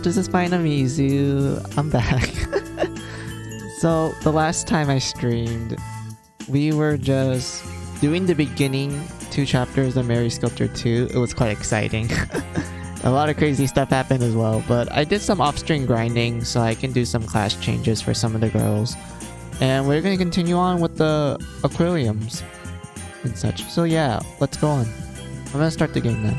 this is Finamizu. I'm back. So, the last time I streamed, we were just doing the beginning 2 chapters of Mary Sculptor 2. It was quite exciting. A lot of crazy stuff happened as well, but I did some off-stream grinding so I can do some class changes for some of the girls. And we're going to continue on with the aquariums and such. So yeah, let's go on. I'm going to start the game now.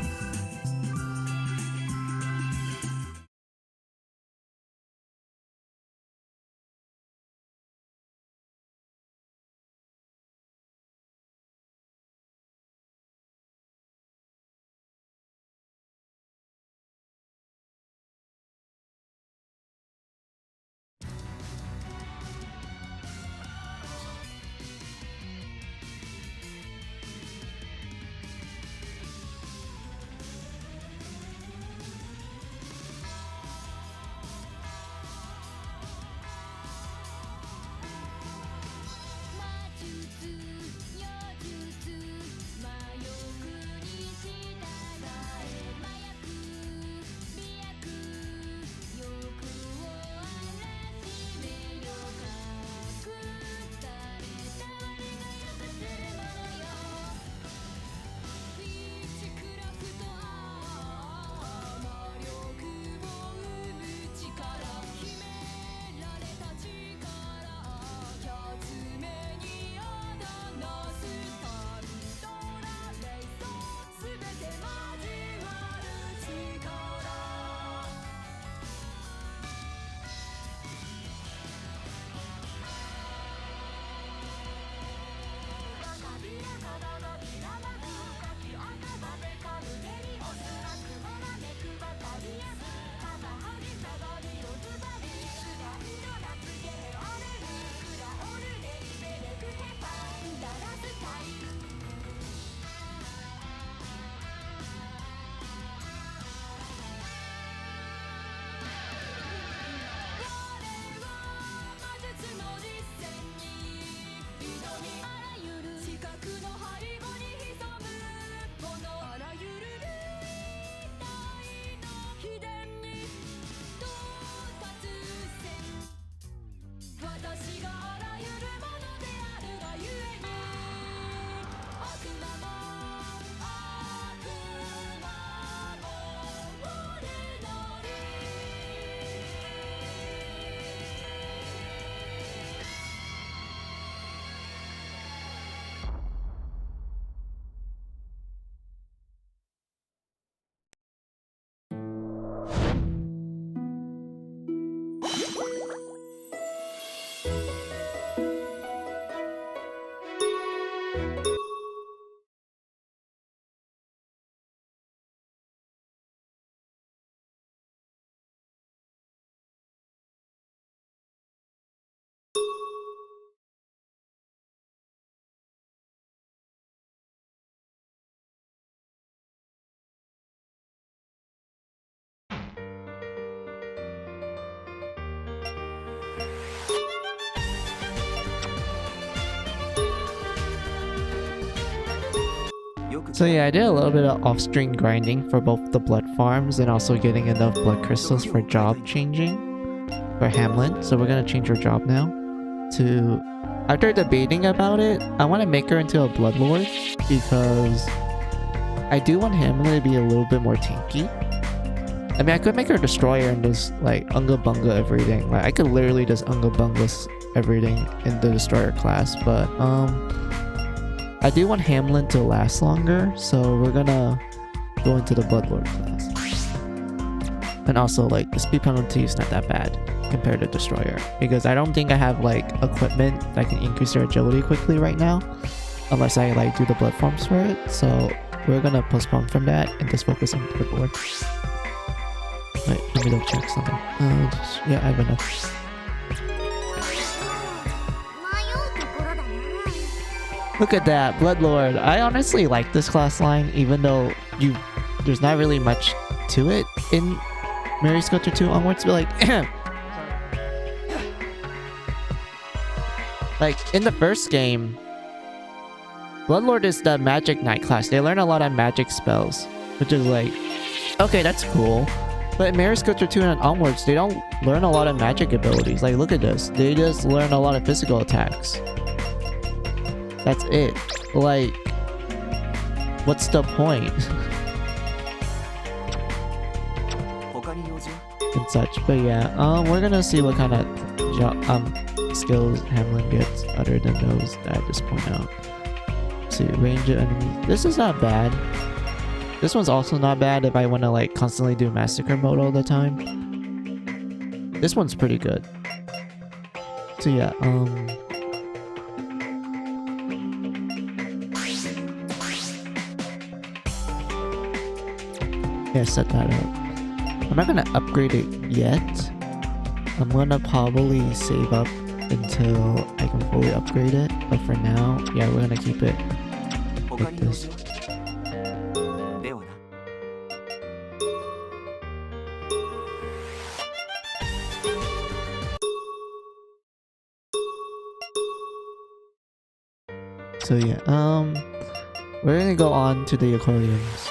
So yeah, I did a little bit of off-stream grinding for both the blood farms and also getting enough blood crystals for job changing for Hamlin. So we're gonna change her job now to... After debating about it, I want to make her into a blood lord because I do want Hamlin to be a little bit more tanky. I mean, I could make her a destroyer and just like unga bunga everything. Like I could literally just unga bunga everything in the destroyer class, but I do want Hamlin to last longer, so we're gonna go into the Bloodlord class. And also, like, the speed penalty is not that bad compared to Destroyer, because I don't think I have, like, equipment that can increase their agility quickly right now, unless I, like, do the blood forms for it, so we're gonna postpone from that and just focus on Bloodlord. Wait, let me double check something. Yeah, I have enough. Look at that, Bloodlord. I honestly like this class line, even though there's not really much to it in Mary Sculptor 2 onwards, but like, like in the first game, Bloodlord is the Magic Knight class. They learn a lot of magic spells, which is like, okay, that's cool. But Mary Sculpture 2 and onwards, they don't learn a lot of magic abilities. Like, look at this. They just learn a lot of physical attacks. That's it. Like, what's the point? And such. But yeah, we're gonna see what kind of skills Hamlin gets other than those that I just point out. Let's see, range of enemies. This is not bad. This one's also not bad if I want to like constantly do massacre mode all the time. This one's pretty good. So yeah, yeah, set that up. I'm not gonna upgrade it yet. I'm gonna probably save up until I can fully upgrade it. But for now, yeah, we're gonna keep it like this. So yeah, we're gonna go on to the aquariums.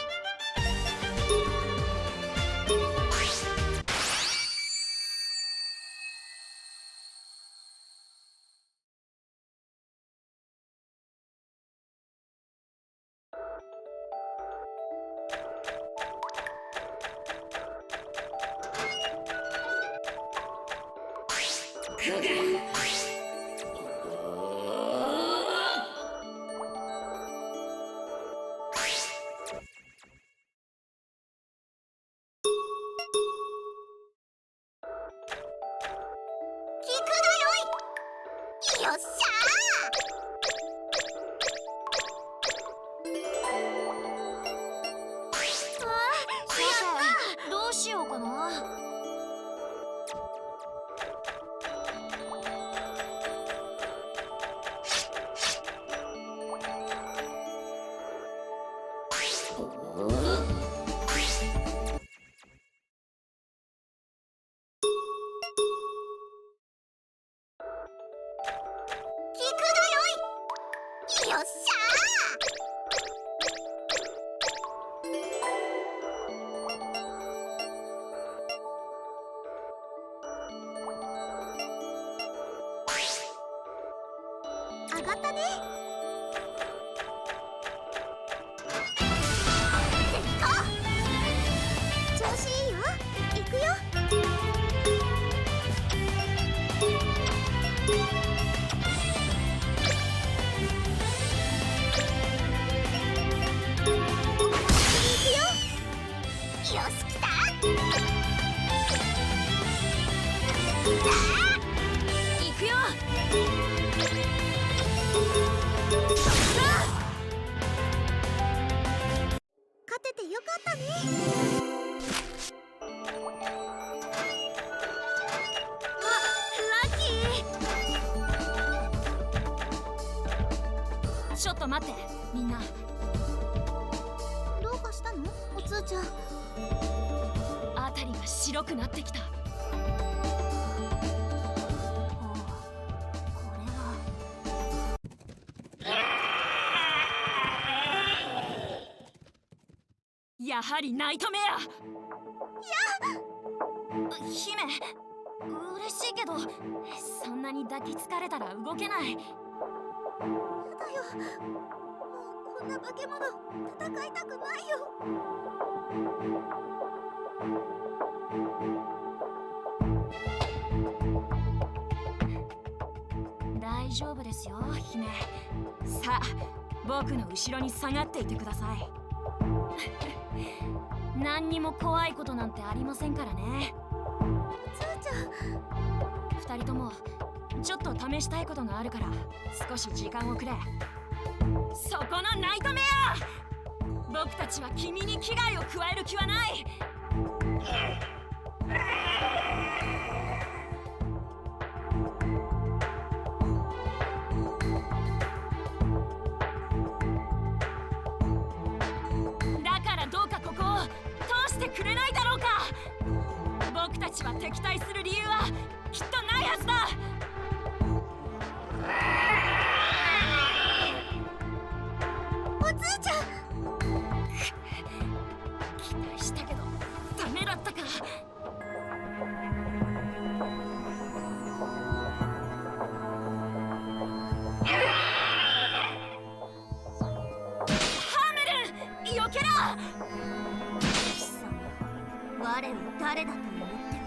誰だと思ってる。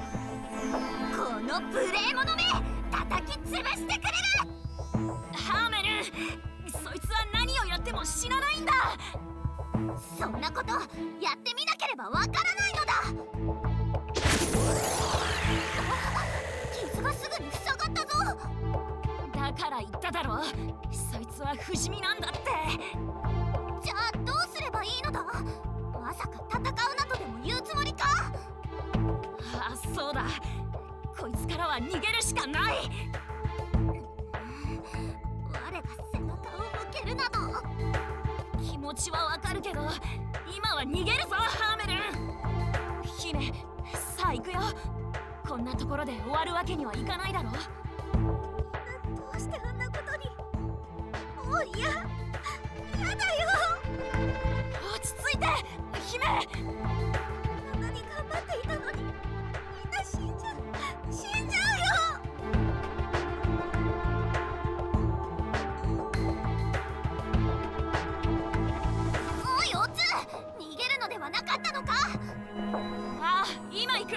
この無礼者め、叩き潰してくれる。ハーメル、そいつは何をやっても死なないんだ。そんなことやってみなければわからないのだ。傷がすぐに塞がったぞ。だから言っただろ、そいつは不死身なんだって。じゃあどうすればいいのだ。まさか戦うなとでも言うつもりか。ああ、そうだ、こいつからは逃げるしかない。我が背中を向けるなど。気持ちはわかるけど、今は逃げるぞハーメルン。姫、さあ行くよ。こんなところで終わるわけにはいかないだろ。どうしてあんなことに。もう嫌だよ。落ち着いて姫。こんなに頑張っていたのに、みんな死んじゃうよ。おいオツ、逃げるのではなかったのか。ああ、今行く。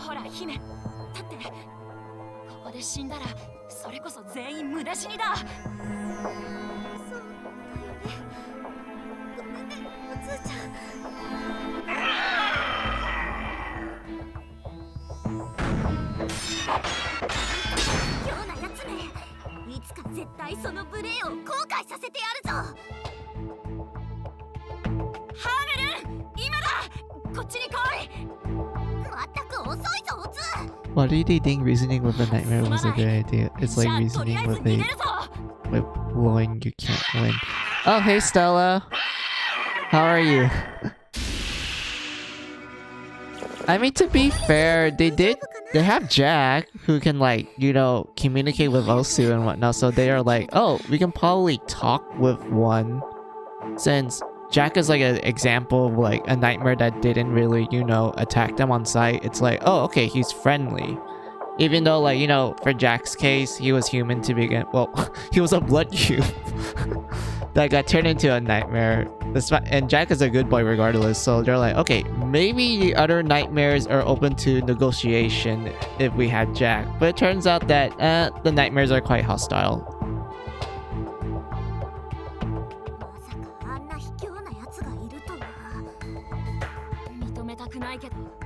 ほら姫、立って。ここで死んだらそれこそ全員無駄死にだ。そうだよね。ごめんねおつーちゃん。卑怯なやつめ、いつか絶対その無礼を後悔させてやるぞ。ハーメルン、今だ。こっちに来い。まったく遅いぞオツ。 Why do you think reasoning with a nightmare was a good idea? It's like reasoning with blowing you can't win. Oh, hey Stella! How are you? I mean, to be fair, they have Jack, who can like, you know, communicate with Osu and whatnot, so they are like, oh, we can probably talk with one, since Jack is like an example of like a nightmare that didn't really, you know, attack them on sight. It's like, oh, okay, he's friendly. Even though, like, you know, for Jack's case, he was human to begin. Well, he was a blood cube that got turned into a nightmare. And Jack is a good boy regardless. So they're like, okay, maybe the other nightmares are open to negotiation if we had Jack. But it turns out that the nightmares are quite hostile.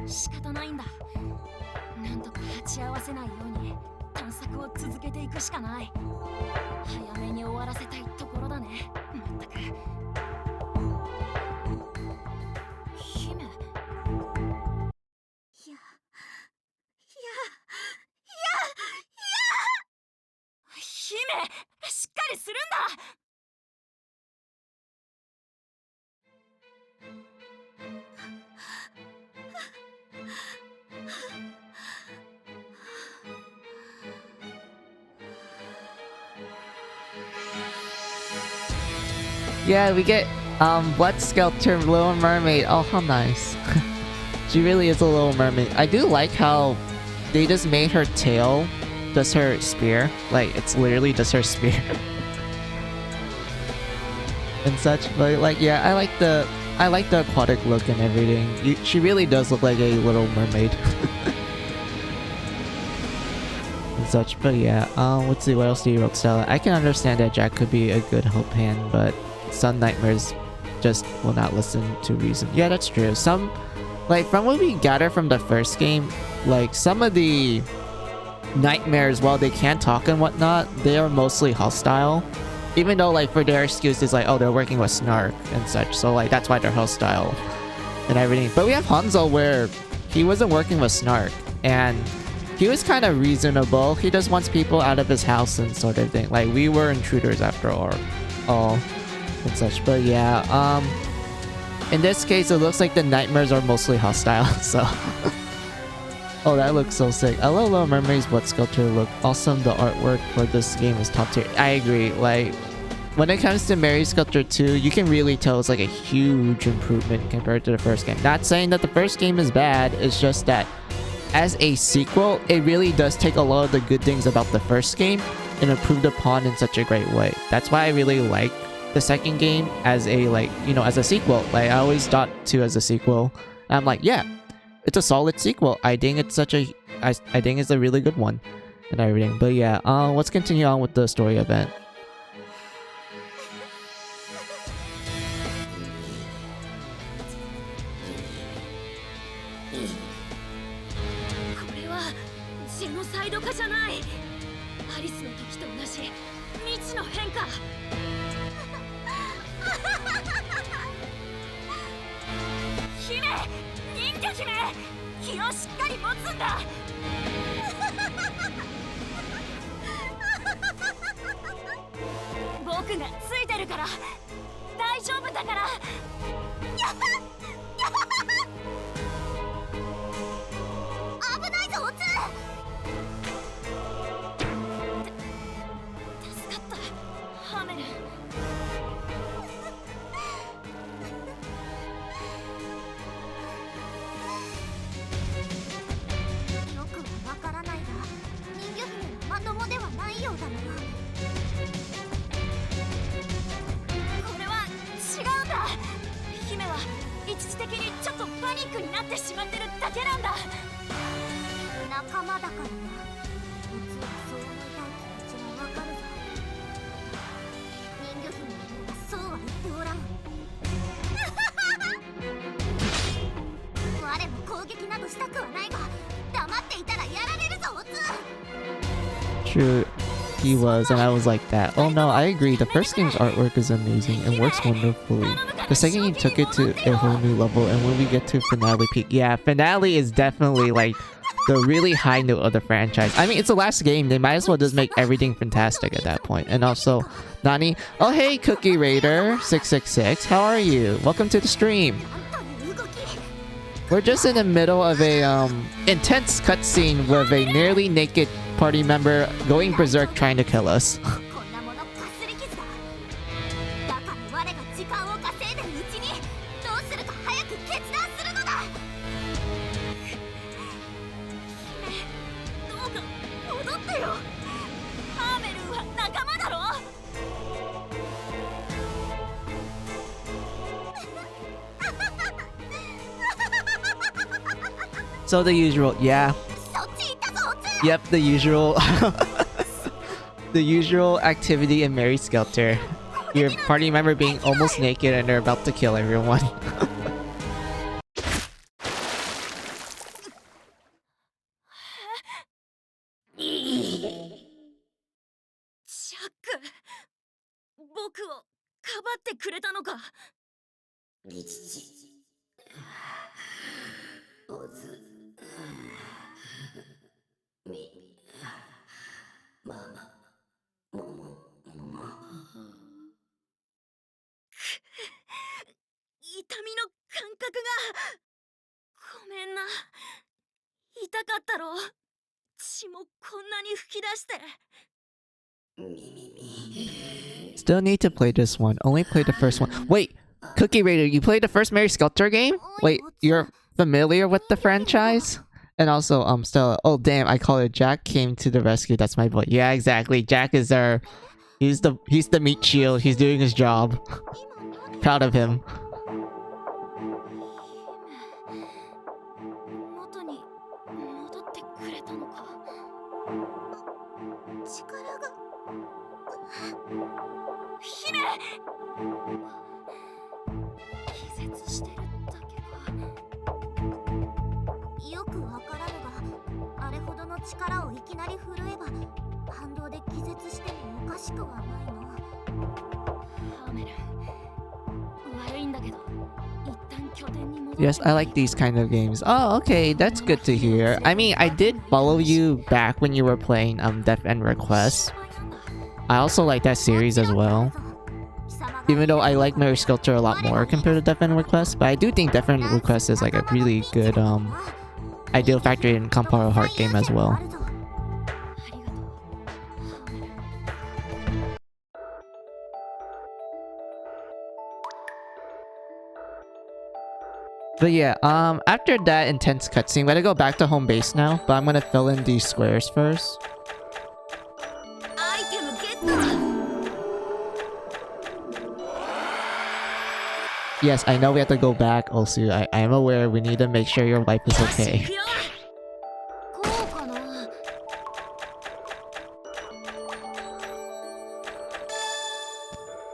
仕方ないんだ。なんとか鉢合わせないように探索を続けていくしかない。早めに終わらせたいところだね。まったく。姫。姫、しっかりするんだ。Yeah, we get Blood Sculptor Little Mermaid. Oh, how nice. She really is a Little Mermaid. I do like how they just made her tail just her spear. Like, it's literally just her spear. And such. But like, yeah, I like the aquatic look and everything. She really does look like a Little Mermaid. And such. But yeah, let's see, what else do you wrote, Stella? I can understand that Jack could be a good hope hand, but some nightmares just will not listen to reason. Yeah, that's true. Some, like, from what we gather from the first game, like, some of the nightmares, while they can talk and whatnot, they are mostly hostile. Even though, like, for their excuse is like, oh, they're working with Snark and such, so like that's why they're hostile and everything. But we have Hanzo where he wasn't working with Snark and he was kind of reasonable. He just wants people out of his house and sort of thing. Like, we were intruders after all and such. But yeah, in this case, it looks like the nightmares are mostly hostile. So, oh, that looks so sick. I love Little Mermaid's Blood Sculpture look. Awesome. The artwork for this game is top tier. I agree. Like, when it comes to Mary Sculpture 2, you can really tell it's like a huge improvement compared to the first game. Not saying that the first game is bad. It's just that as a sequel, it really does take a lot of the good things about the first game and improved upon in such a great way. That's why I really like the second game as a, like, you know, as a sequel. Like, I always thought 2 as a sequel. And I'm like, yeah, it's a solid sequel. I think it's I think it's a really good one and everything. But yeah, let's continue on with the story event. これはジェノサイド化じゃない。アリスの時と同じ未知の変化。姫、人魚姫、気をしっかり持つんだ。僕がついてるから大丈夫だから。危ないぞオツ。助かったハメル。よくわからないが人魚姫はまともではないようだな。これは違うんだ。姫は一時的にちょっとパニックになってしまってるだけなんだ。仲間だからな。普通はそう思いたい気持ちはわかるぞ。人魚姫の方がそうは言っておらん。我も攻撃などしたくはないが黙っていたらやられるぞオツ。 True, he was, and I was like that. Oh no, I agree. The first game's artwork is amazing and works wonderfully. The second game took it to a whole new level, and when we get to finale peak, yeah, finale is definitely like the really high note of the franchise. I mean, it's the last game. They might as well just make everything fantastic at that point. And also, Nani, oh hey, Cookie Raider 666, how are you? Welcome to the stream. We're just in the middle of a intense cutscene with a nearly naked party member going berserk trying to kill us. 'So the usual, yeah. Yep, the usual. The usual activity in Mary Skelter. Your party member being almost naked and they're about to kill everyone. Jack, 僕をかばってくれたのか。痛みの感覚が。ごめんな。痛かったろ。血もこんなに吹き出して。 Still need to play this one. Only played the first one. Wait, Cookie Raider, you played the first Mary Skelter game? Wait, you're familiar with the franchise? And also, Stella. Oh damn, I call it Jack came to the rescue. That's my boy. Yeah, exactly. Jack is there. He's the meat shield. He's doing his job. Proud of him. 元に戻ってくれたのか。力が。姫。気絶してるだけか。よくわからぬが、あれほどの力をいきなり振るえば反動で気絶してもおかしくはないの。ハーメル、悪いんだけど、一旦拠点に戻って。 Yes, I like these kind of games. Oh, okay, that's good to hear. I mean, I did follow you back when you were playing Death End Request. I also like that series as well. Even though I like Mary Skelter a lot more compared to Death End Request, but I do think Death End Request is like a really good ideal factory in Comparo Heart game as well. But yeah, after that intense cutscene, I'm gonna go back to home base now, but I'm gonna fill in these squares first. Yes, I know we have to go back, also. I am aware we need to make sure your wife is okay. こうかな。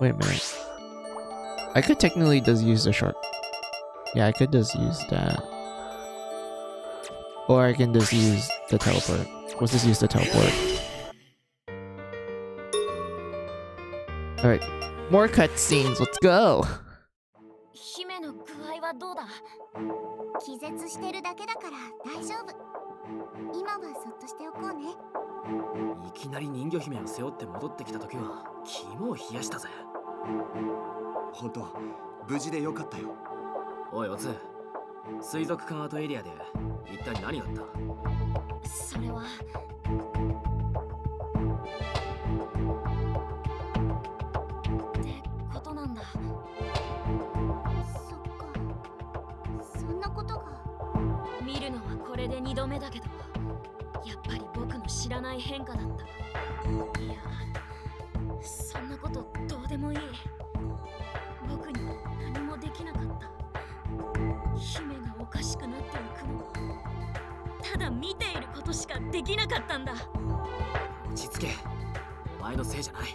Wait a minute. I could technically just use the short. Yeah, I could just use that. Or I can just use the teleport. Let's just use the teleport. Alright. More cutscenes, let's go! 姫の具合はどうだ。気絶してるだけだから大丈夫。今はそっとしておこうね。いきなり人魚姫を背負って戻ってきた時は肝を冷やしたぜ。本当無事でよかったよ。おいおつ、水族館アートエリアで一体何があった？それはってことなんだ。そっか、そんなことが。見るのはこれで2度目だけど、やっぱり僕の知らない変化だった。いや、そんなことどうでもいい。僕には何もできなかった。姫がおかしくなっていくのをただ見ていることしかできなかったんだ。落ち着け、お前のせいじゃない。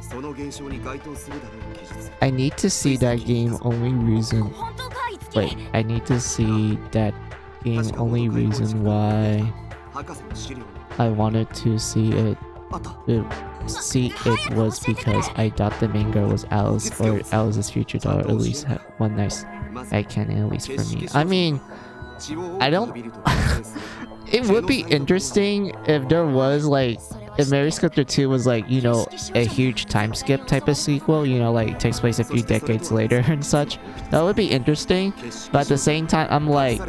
その現象に該当するだろう記述。 I need to see that game only reason. 本当かいつき。 Wait, I need to see that game only reason why 博士の資料に I wanted to see it. あった。 See it was because I thought the main girl was Alice or Alice's future daughter. At least had one nice I can at least for me. I mean, I don't. It would be interesting if there was like if Mary Sculptor 2 was like, you know, a huge time skip type of sequel, you know, like takes place a few decades later and such. That would be interesting. But at the same time, I'm like,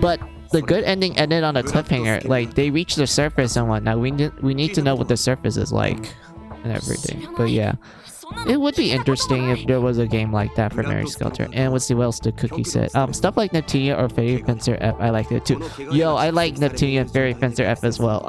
but the good ending ended on a cliffhanger. Like they reached the surface and whatnot. We need to know what the surface is like and everything. But yeah, it would be interesting if there was a game like that for Mary Sculptor. And let's see what else the cookie said. Stuff like Neptunia or Fairy Fencer F. I like it too. Yo, I like Neptunia and Fairy Fencer F as well.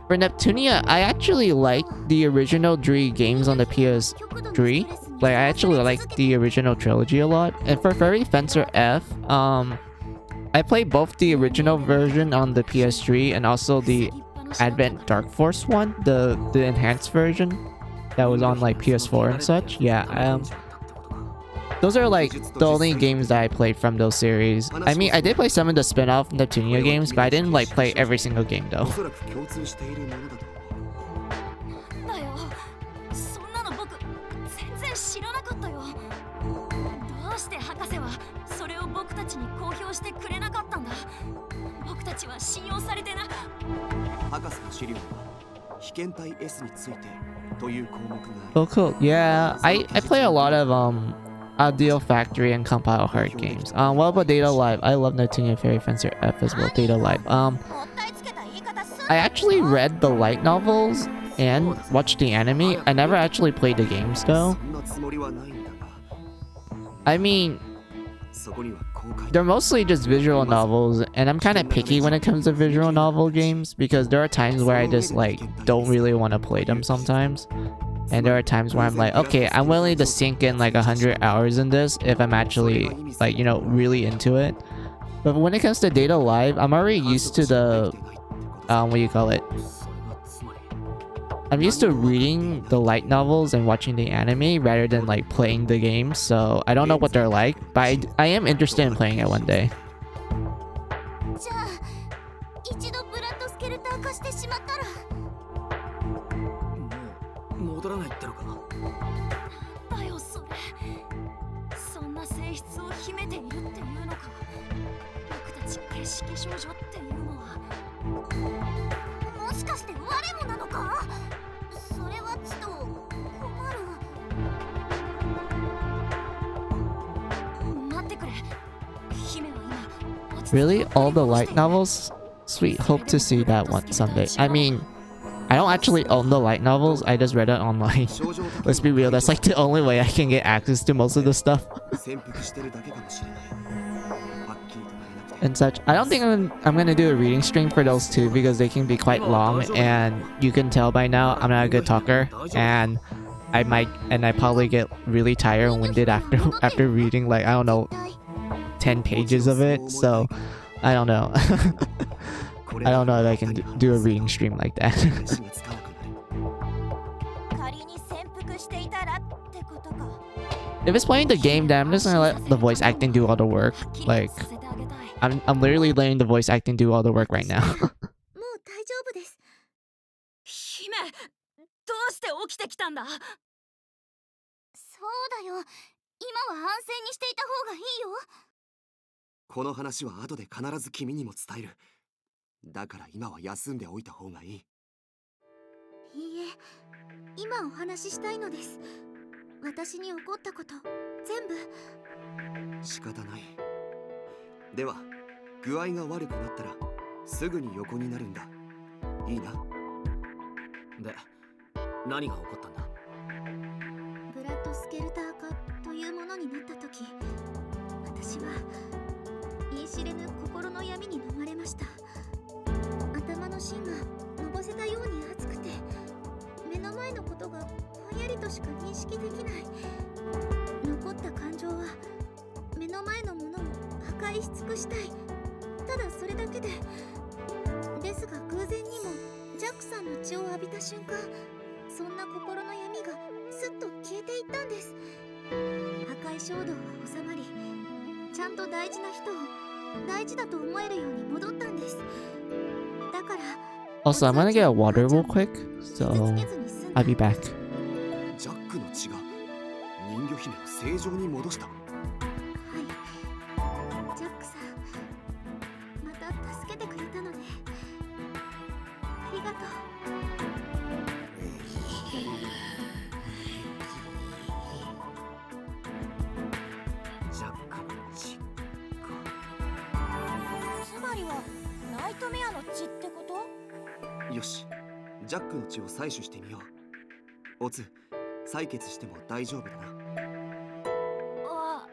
For Neptunia, I actually like the original 3 games on the PS3. Like, I actually like the original trilogy a lot. And for Fairy Fencer F, I played both the original version on the PS3 and also the Advent Dark Force one, the enhanced version that was on like PS4 and such. Yeah, those are like the only games that I played from those series. I mean, I did play some of the spin-off Neptunia games, but I didn't like play every single game though. おそらく共通しているものだと。だよ、そんなの僕全然知らなかったよ。どうして博士はそれを僕たちに公表してくれなかったんだ。僕たちは信用されてな。博士の資料には被験体 S についてという項目がある。 Oh, cool. Yeah, I play a lot of Audio Factory and Compile Hard games. What about Data Live? I love Neptunia Fairy Fencer F as well. Data Live. I actually read the light novels and watched the anime. I never actually played the games though. そんなつもりはないんだが、 I mean, そこには公開。 they're mostly just visual novels, and I'm kind of picky when it comes to visual novel games because there are times where I just like don't really want to play them sometimes. And there are times where I'm like, okay, I'm willing to sink in like 100 hours in this if I'm actually like, you know, really into it. But when it comes to Data Live, I'm already used to the, what do you call it? I'm used to reading the light novels and watching the anime rather than like playing the game. So I don't know what they're like, but I am interested in playing it one day. じゃあ一度ブラッドスケルター化してしまったら。もう戻らないってのか。だよそれ。そんな性質を秘めているっていうのか。僕たち景色少女っていうのは。もしかして我もなのか。それはちょっと困る。待ってくれ。姫は今落ち着いて Really? All the light novels? Sweet. Hope to see that one someday. I mean, I don't actually own the light novels. I just read it online. Let's be real. That's like the only way I can get access to most of the stuff. 潜伏してるだけかもしれない。はっきりと言えなくて and such. I don't think I'm gonna do a reading stream for those two because they can be quite long, and you can tell by now I'm not a good talker, and I probably get really tired and winded after reading like, I don't know, 10 pages of it. So I don't know. I don't know if I can do a reading stream like that. 仮に潜伏していたらってことか。 If it's playing the game, then I'm just gonna let the voice acting do all the work. Like, I'm literally letting the voice acting do all the work right now. もう大丈夫です。姫、どうして起きてきたんだ。そうだよ。今は安静にしていた方がいいよ。この話は後で必ず君にも伝える。だから今は休んでおいた方がいい。いいえ、今お話ししたいのです。私に起こったこと全部。仕方ない。では具合が悪くなったらすぐに横になるんだ。いいな。で、何が起こったんだ。ブラッドスケルター化というものになった時、私は言い知れぬ心の闇に飲まれました。頭の芯がのぼせたように熱くて、目の前のことがぼんやりとしか認識できない。残った感情は目の前のものを破壊し尽くしたい。ただそれだけで。ですが偶然にもジャックさんの血を浴びた瞬間、そんな心の闇がすっと消えていったんです。破壊衝動は収まり、ちゃんと大事な人を大事だと思えるように戻ったんです。だから Also, I'm gonna get a water real quick, so I'll be back. ジャックの血が人魚姫を正常に戻した。はい、ジャックさん、また助けてくれたのね。ありがとう。ジャックの血か。つまりはナイトメアの血ってこと？よし、ジャックの血を採取してみよう。オツ、採血しても大丈夫だな。あ、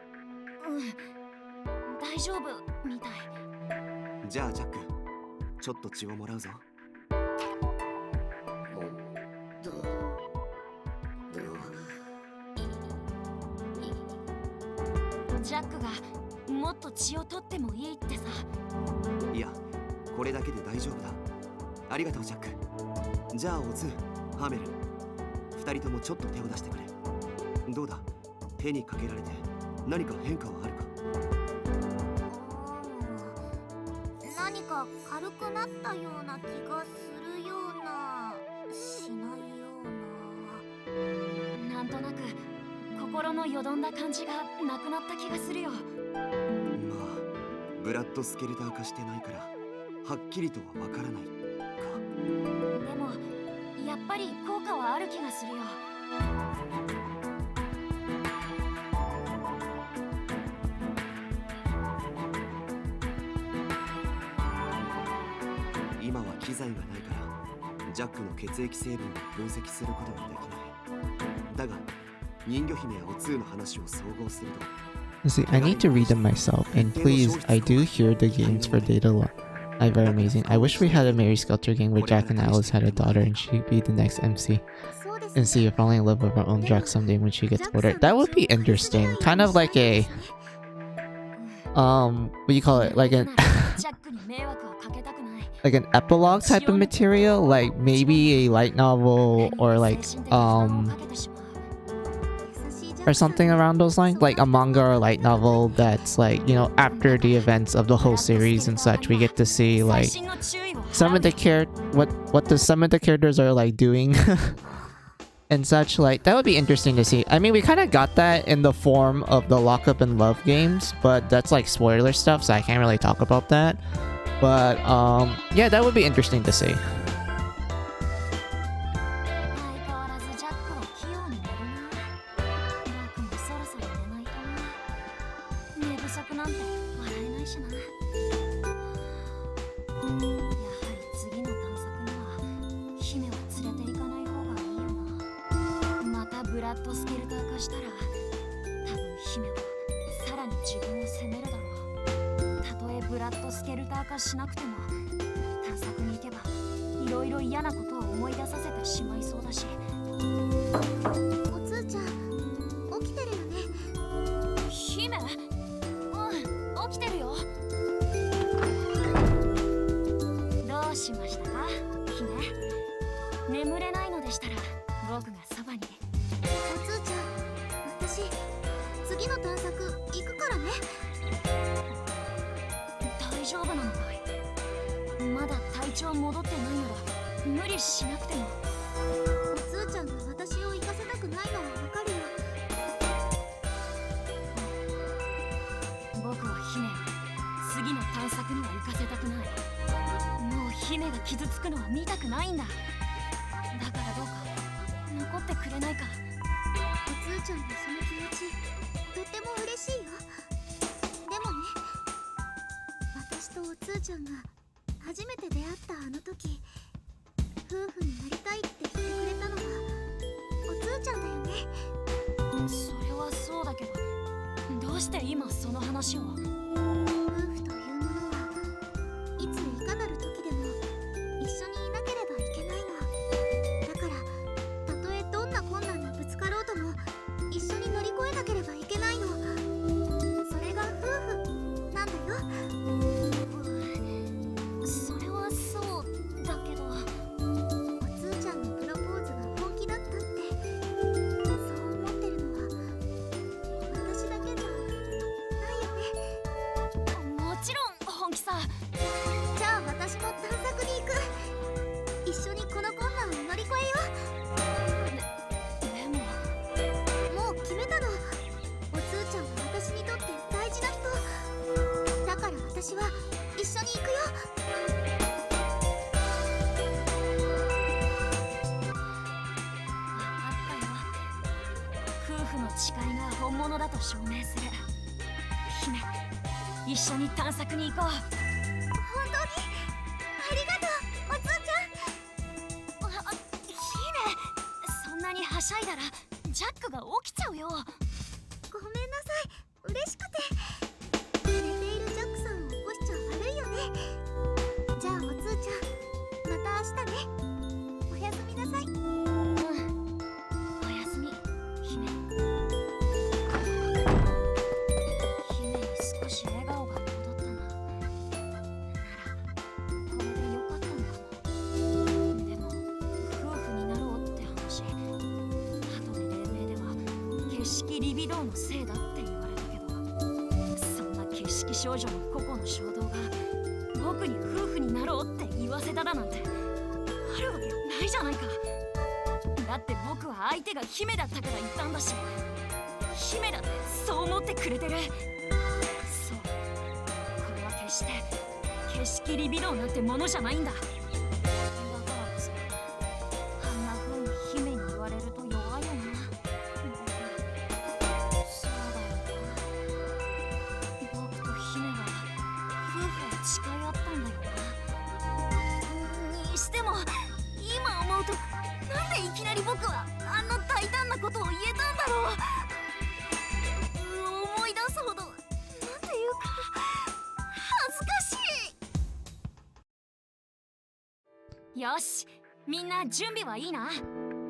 うん、大丈夫みたい。じゃあジャック、ちょっと血をもらうぞ。ジャックがもっと血を取ってもいいってさ。いや、これだけで大丈夫だ。ありがとうジャック。じゃあオツ、ハーメル、二人ともちょっと手を出してくれ。どうだ、手にかけられて何か変化はあるか。何か軽くなったような気がするような、しないような。なんとなく心のよどんだ感じがなくなった気がするよ。まあ、ブラッドスケルター化してないからはっきりとはわからないか。でもやっぱり効果はある気がするよ。今は機材がないからジャックの血液成分を分析することができない。だが人魚姫やオツーの話を総合すると。See, I need to read them myself, and please, I do hear the games for data log. I'm very amazing. I wish we had a Mary Skelter game where Jack and Alice had a daughter and she'd be the next MC. And see if falling in love with our own Jack someday when she gets older. That would be interesting. Kind of like a what do you call it? Like an like an epilogue type of material, like maybe a light novel or like or something around those lines, like a manga or a light novel that's like, you know, after the events of the whole series and such. We get to see like some of the some of the characters are like doing and such. Like that would be interesting to see. I mean, we kind of got that in the form of the Lock Up and Love games, but that's like spoiler stuff, so I can't really talk about that. But yeah, that would be interesting to see. ブラッドスケルター化しなくても探索に行けばいろいろ嫌なことを思い出させてしまいそうだし。おつーちゃん起きてるよね。姫、うん起きてるよ。どうしましたか姫。眠れないのでしたら僕がそばに。おつーちゃん、私次の探索行くからね。大丈夫なのかい。まだ体調戻ってないなら無理しなくても。おつーちゃんが私を行かせたくないのはわかるよ。僕は姫を次の探索には行かせたくない。もう姫が傷つくのは見たくないんだ。だからどうか残ってくれないか。おつーちゃんのその気持ちとっても嬉しいよ。でもね、私とおつーちゃんが初めて出会ったあの時、夫婦になりたいって言ってくれたのはおつーちゃんだよね。それはそうだけど、どうして今その話を。夫婦というものはいついかなる時でも一緒にいなければいけないの。だからたとえどんな困難にぶつかろうとも一緒に乗り越えなければいけないの。それが夫婦なんだよ。それはそうだけど。おつーちゃんのプロポーズが本気だったってそう思ってるのは私だけじゃないよね。もちろん本気さ。じゃあ私も探索に行く。一緒にこの困難を乗り越でもえよう。もう決めたの。おつーちゃんは私にとって大事な人だから、私は一緒に行くよ。あったよ。夫婦の誓いが本物だと証明する。姫、一緒に探索に行こう。本当にありがとう、おつーちゃん。姫、そんなにはしゃいだらジャックが起きちゃうよ。ごめんなさい、嬉しくて。寝ているジャックさんを起こしちゃ悪いよね。じゃあおつーちゃん、また明日ね。おやすみなさい。おやすみ、姫。姫に少し笑顔が戻ったな。ならこれでよかったのかも。でも夫婦になろうって話、後で黎明では景色リビドーのせいだって言われたけど、そんな景色少女の個々の衝動が僕に夫婦になろうって言わせただなんてあるわけないじゃないか。だって僕は相手が姫だったから言ったんだし、姫だってそう思ってくれてる。そう、これは決して景色リビドーなんてものじゃないんだ。だからこそあんな風に姫に言われると弱いよな。そうだよな。僕と姫は夫婦を誓い合ったんだよな。にしても今思うと、なんでいきなり僕はあんな大胆なことを言えたんだろう。思い出すほどなんていうか恥ずかしい。よし、みんな準備はいいな。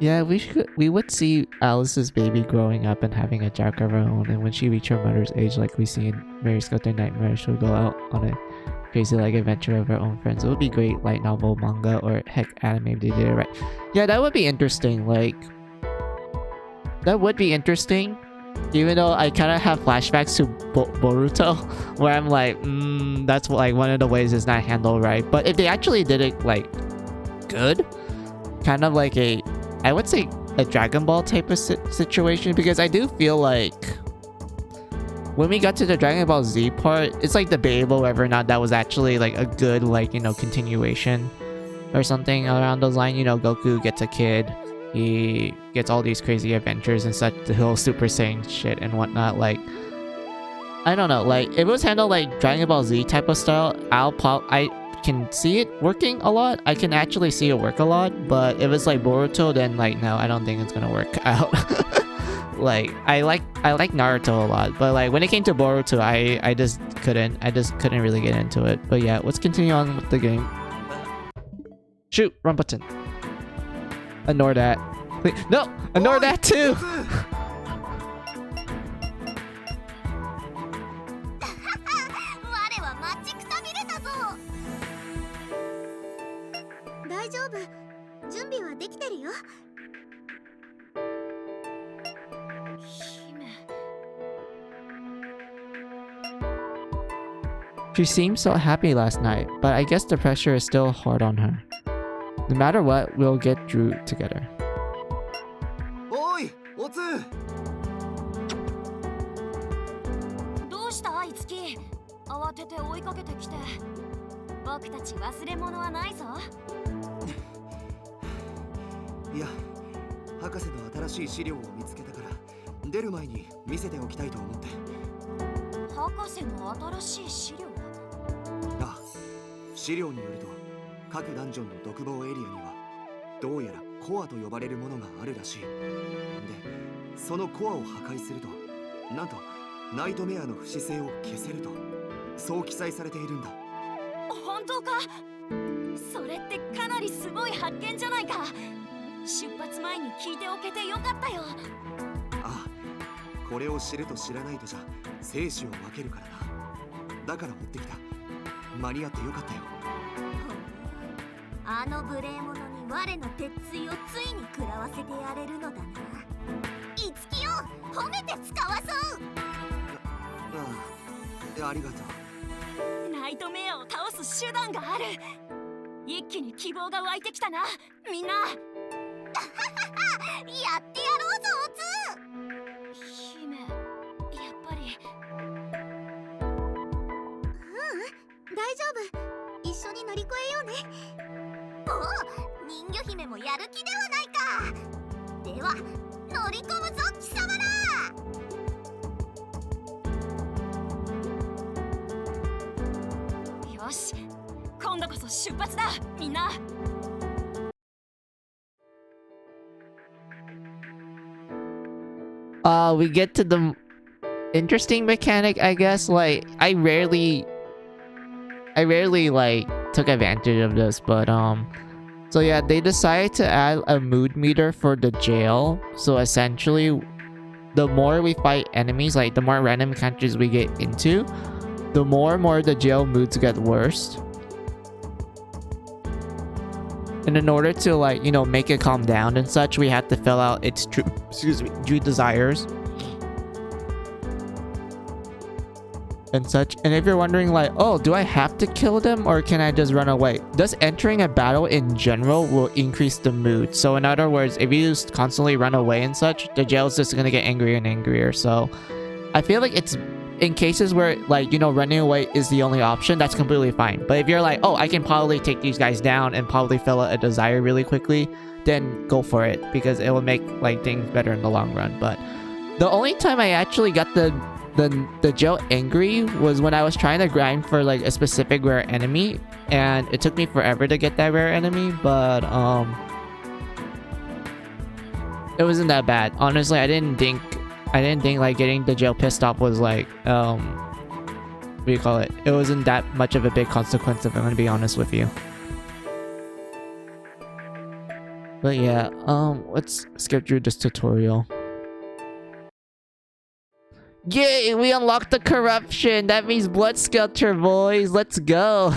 Yeah, we would see Alice's baby growing up and having a jack of her own, and when she reached her mother's age, like we see in Mary Got Their Nightmare, she'll go out on a crazy like adventure of her own friends. It would be great, like novel, manga, or heck, anime if they did it right. Yeah, that would be interesting. Like, that would be interesting. Even though I kind of have flashbacks to Boruto, where I'm like, that's like one of the ways it's not handled right. But if they actually did it like good, kind of like a, I would say a Dragon Ball type of situation, because I do feel like when we got to the Dragon Ball Z part, it's like debatable whether or not that was actually like a good, like, you know, continuation or something around those lines. You know, Goku gets a kid, he gets all these crazy adventures and such, the whole Super Saiyan shit and whatnot. Like, I don't know, like, if it was handled like Dragon Ball Z type of style, I can see it working a lot. I can actually see it work a lot. But if it's like Boruto, then like, no, I don't think it's gonna work out like I like Naruto a lot, but like when it came to Boruto, I just couldn't really get into it. But yeah, let's continue on with the game. Shoot, wrong button. Ignore that. Wait, no, ignore that too. 我は待ちくたびれたぞ。大丈夫。準備はできてるよ。姫。 She seemed so happy last night, but I guess the pressure is still hard on her. No matter what, we'll get through together. おい、おつ。どうしたいつき？慌てて追いかけてきて。僕たち忘れ物はないぞ。いや、博士の新しい資料を見つけたから出る前に見せておきたいと思って。博士の新しい資料？ああ、資料によると各ダンジョンの独房エリアにはどうやらコアと呼ばれるものがあるらしい。で、そのコアを破壊するとなんとナイトメアの不死性を消せるとそう記載されているんだ。本当か？それってかなりすごい発見じゃないか。出発前に聞いておけてよかったよ。ああ、これを知ると知らないとじゃ生死を分けるからな。だから持ってきた。間に合ってよかったよ。あの無礼者に我の鉄槌をついに食らわせてやれるのだな。いつきよ、褒めて使わそう。ああ、ありがとう。ナイトメアを倒す手段がある。一気に希望が湧いてきたな、みんな。やってやろうぞ、おつ。姫、やっぱり。大丈夫。一緒に乗り越えようね。おお、人魚姫もやる気ではないか。では乗り込むぞ、貴様ら。よし、今度こそ出発だ、みんな。We get to the interesting mechanic, I guess. Like, I rarely like took advantage of this, but so yeah, they decided to add a mood meter for the jail. So essentially, the more we fight enemies, like the more random encounters we get into, the more and more the jail moods get worse. And in order to, like, you know, make it calm down and such, we had to fill out its true desires and such. And if you're wondering, like, oh, do I have to kill them or can I just run away? Just entering a battle in general will increase the mood. So in other words, if you just constantly run away and such, the jail is just gonna get angrier and angrier. So I feel like it's in cases where, like, you know, running away is the only option, that's completely fine. But if you're like, oh, I can probably take these guys down and probably fill out a desire really quickly, then go for it, because it will make, like, things better in the long run. But the only time I actually got the jail angry was when I was trying to grind for, like, a specific rare enemy, and it took me forever to get that rare enemy, but it wasn't that bad. Honestly, I didn't think like getting the jail pissed off was like what do you call it? It wasn't that much of a big consequence, if I'm gonna be honest with you. But yeah, let's skip through this tutorial. Yay! We unlocked the corruption! That means Blood Skelter, boys! Let's go!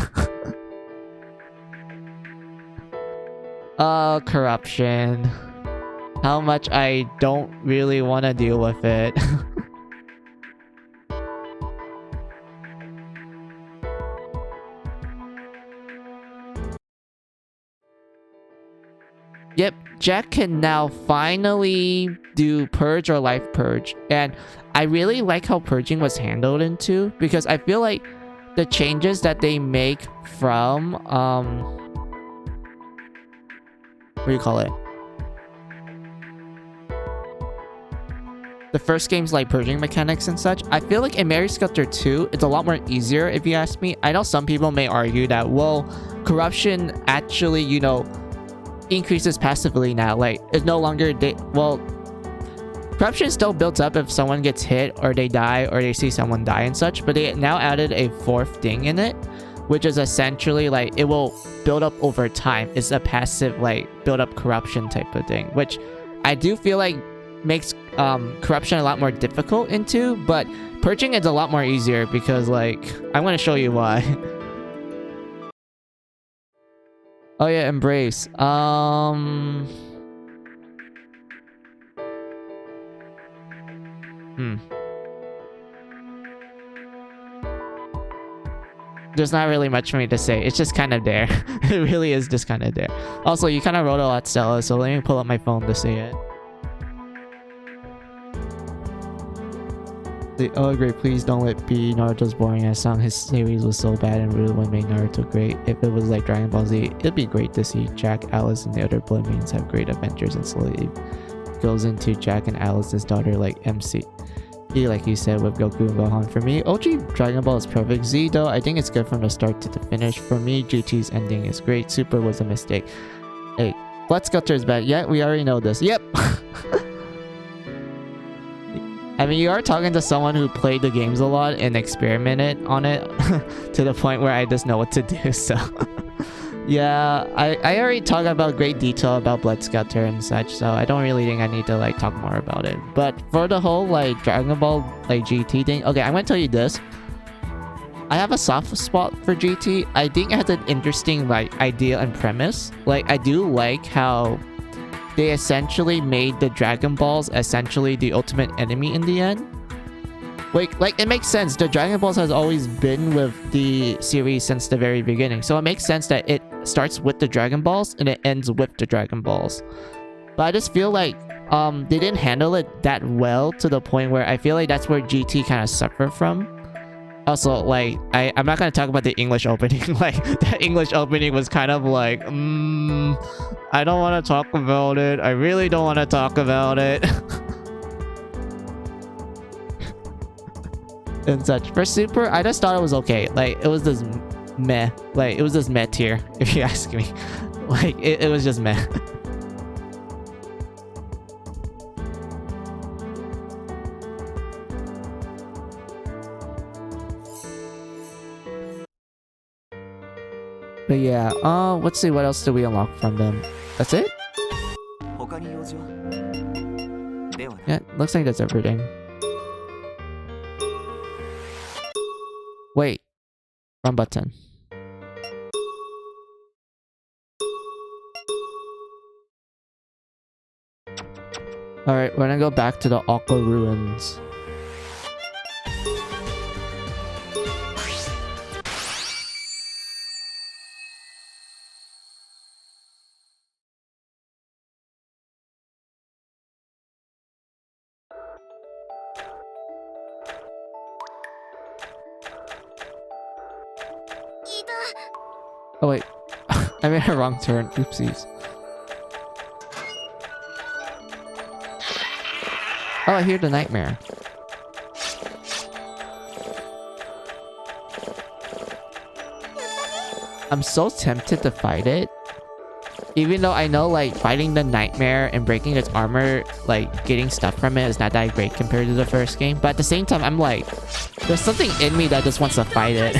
Corruption. How much I don't really want to deal with it. Yep, Jack can now finally do Purge or Life Purge. And I really like how purging was handled in 2, because I feel like the changes that they make from what do you call it? The first game's like purging mechanics and such. I feel like in Mary Skelter 2, it's a lot more easier, if you ask me. I know some people may argue that, well, corruption actually, you know, increases passively now. Like, it's no longer well, corruption still builds up if someone gets hit or they die or they see someone die and such, but they now added a fourth thing in it, which is essentially like it will build up over time. It's a passive like build up corruption type of thing, which I do feel like makes corruption a lot more difficult into, but purging is a lot more easier because like I'm gonna show you why. Oh yeah, embrace. There's not really much for me to say. It's just kind of there. It really is just kind of there. Also, you kind of wrote a lot, Stella, so let me pull up my phone to see it. Oh, great. Please don't let be Naruto's boring ass song. His series was so bad and really what made Naruto great. If it was like Dragon Ball Z, it'd be great to see Jack, Alice, and the other blood mains have great adventures and slowly goes into Jack and Alice's daughter like MC. Like you said with Goku and Gohan. For me, OG Dragon Ball is perfect. Z though, I think it's good from the start to the finish. For me, GT's ending is great. Super was a mistake. Hey, Blood Sculptor is bad. Yeah, we already know this. Yep. I mean, you are talking to someone who played the games a lot and experimented on it to the point where I just know what to do, so... Yeah, I already talked about great detail about Blood Scatter and such, so I don't really think I need to like talk more about it. But for the whole like Dragon Ball like GT thing, okay, I'm gonna tell you this. I have a soft spot for GT. I think it has an interesting like idea and premise. Like I do like how they essentially made the Dragon Balls essentially the ultimate enemy in the end. Like it makes sense. The Dragon Balls has always been with the series since the very beginning. So it makes sense that it starts with the Dragon Balls and it ends with the Dragon Balls. But I just feel like they didn't handle it that well to the point where I feel like that's where GT kind of suffered from. Also, like, I'm not going to talk about the English opening. Like, that English opening was kind of like, I don't want to talk about it. I really don't want to talk about it. And such. For Super, I just thought it was okay. Like, it was just meh. Like, it was just meh tier, if you ask me. Like, it was just meh. But yeah, let's see, what else do we unlock from them? That's it? Yeah, looks like that's everything. Wait. Wrong button. Alright, we're gonna go back to the Aqua Ruins. Oh wait, I made a wrong turn. Oopsies. Oh, I hear the nightmare. I'm so tempted to fight it. Even though I know like fighting the nightmare and breaking its armor, like getting stuff from it is not that great compared to the first game. But at the same time, I'm like, there's something in me that just wants to fight it.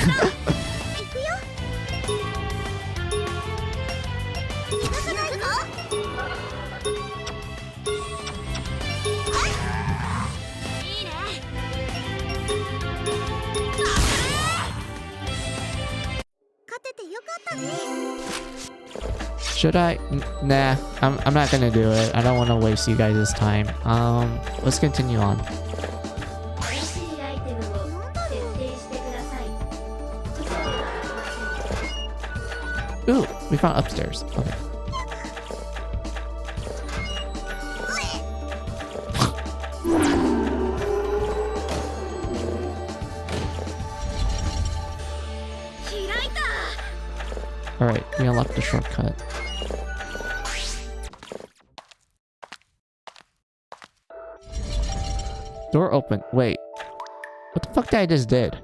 Should I? Nah, I'm not gonna do it. I don't want to waste you guys' time. Let's continue on. Ooh, we found upstairs. Okay. Alright, we unlocked the shortcut. Door open. Wait. What the fuck did I just did?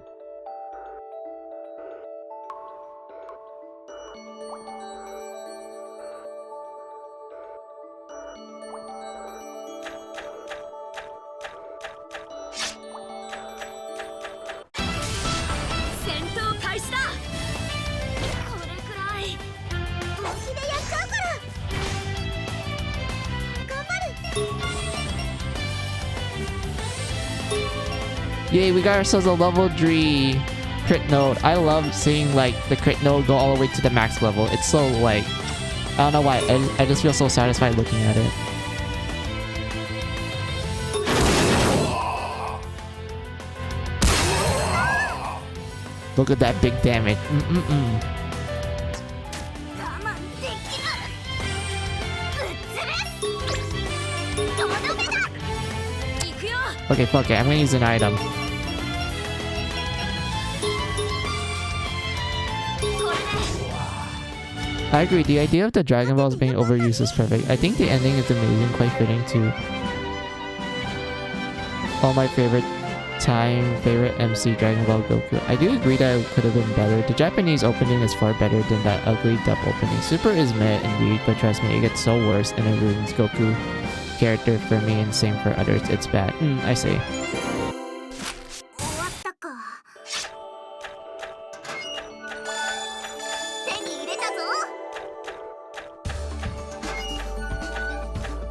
Yay, we got ourselves a level 3 crit node. I love seeing like the crit node go all the way to the max level. It's so like, I don't know why, I just feel so satisfied looking at it. Look at that big damage. Okay, fuck it. I'm gonna use an item. I agree. The idea of the Dragon Balls being overused is perfect. I think the ending is amazing, quite fitting too. All my favorite MC Dragon Ball Goku. I do agree that it could have been better. The Japanese opening is far better than that ugly dub opening. Super is meh indeed, but trust me, it gets so worse and it ruins Goku character for me and same for others. It's bad. I see.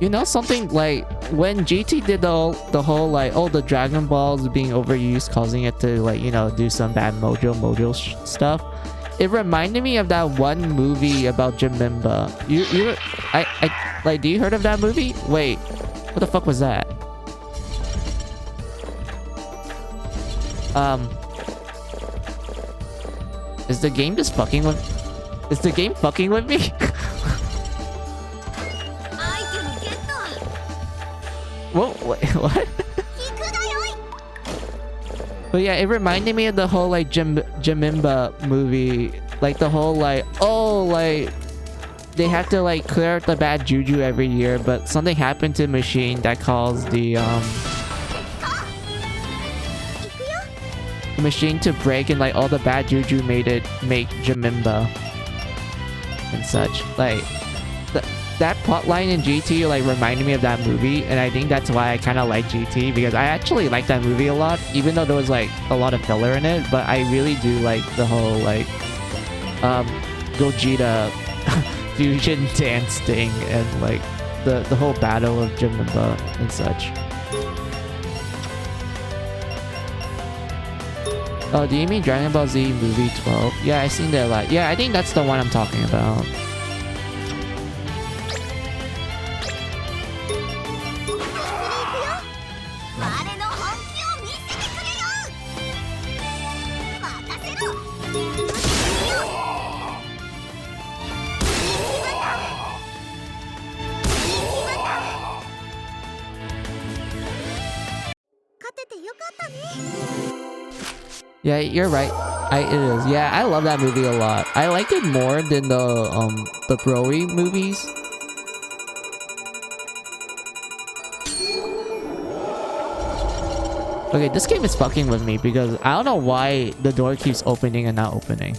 You know something, like when GT did the whole like, oh, the Dragon Balls being overused, causing it to like, you know, do some bad mojo stuff. It reminded me of that one movie about Jaminba. I like, do you heard of that movie? Wait, what the fuck was that? Is the game just fucking with? Is the game fucking with me? What? But yeah, it reminded me of the whole like Jaminba movie. Like the whole like, oh, like they have to like clear out the bad juju every year, but something happened to the machine that caused the machine to break, and like all the bad juju make Jaminba and such. Like that plotline in GT like reminded me of that movie, and I think that's why I kind of like GT, because I actually like that movie a lot, even though there was like a lot of filler in it. But I really do like the whole like Gogeta fusion dance thing, and like the whole battle of Jaminba and such. Oh, do you mean Dragon Ball Z movie 12? Yeah, I've seen that a lot. Yeah, I think that's the one I'm talking about. Yeah, you're right. It is. Yeah, I love that movie a lot. I like it more than the Broly movies. Okay, this game is fucking with me because I don't know why the door keeps opening and not opening.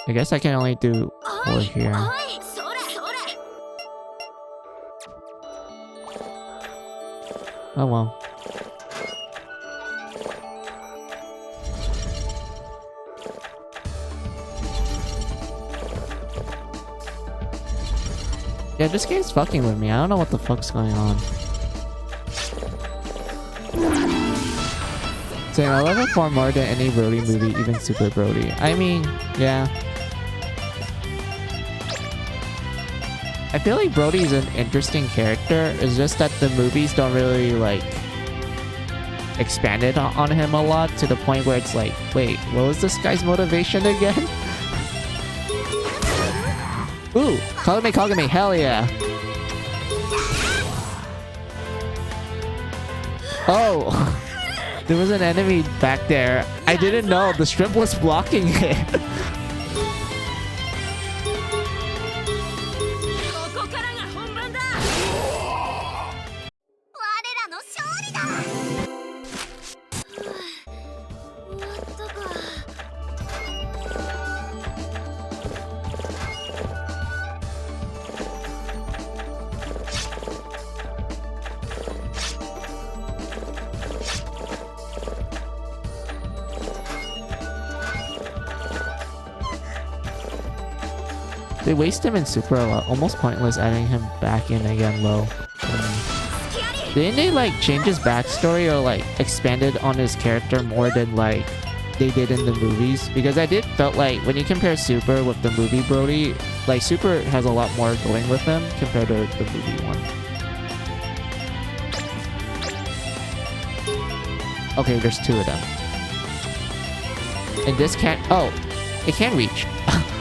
I guess I can only do over here. Oh well. Yeah, this game's fucking with me. I don't know what the fuck's going on. Same, I love it far more than any Brody movie, even Super Brody. I mean, yeah. I feel like Brody's an interesting character. It's just that the movies don't really like expanded on him a lot, to the point where it's like, wait, what was this guy's motivation again? Ooh, Kagame, hell yeah. Oh, there was an enemy back there. I didn't know the shrimp was blocking it. They waste him in Super a lot. Almost pointless adding him back in again low. Didn't they like change his backstory or like expanded on his character more than like they did in the movies? Because I did felt like when you compare Super with the movie Brody, like Super has a lot more going with him compared to the movie one. Okay, there's two of them. And this can't... Oh, it can reach.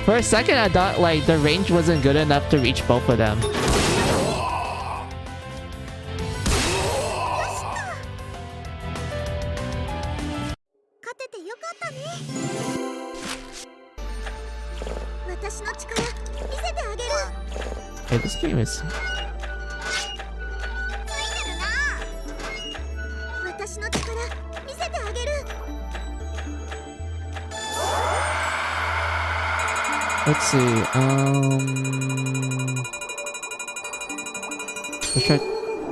For a second, I thought like the range wasn't good enough to reach both of them. Hey, this game is... Let's see, let's try...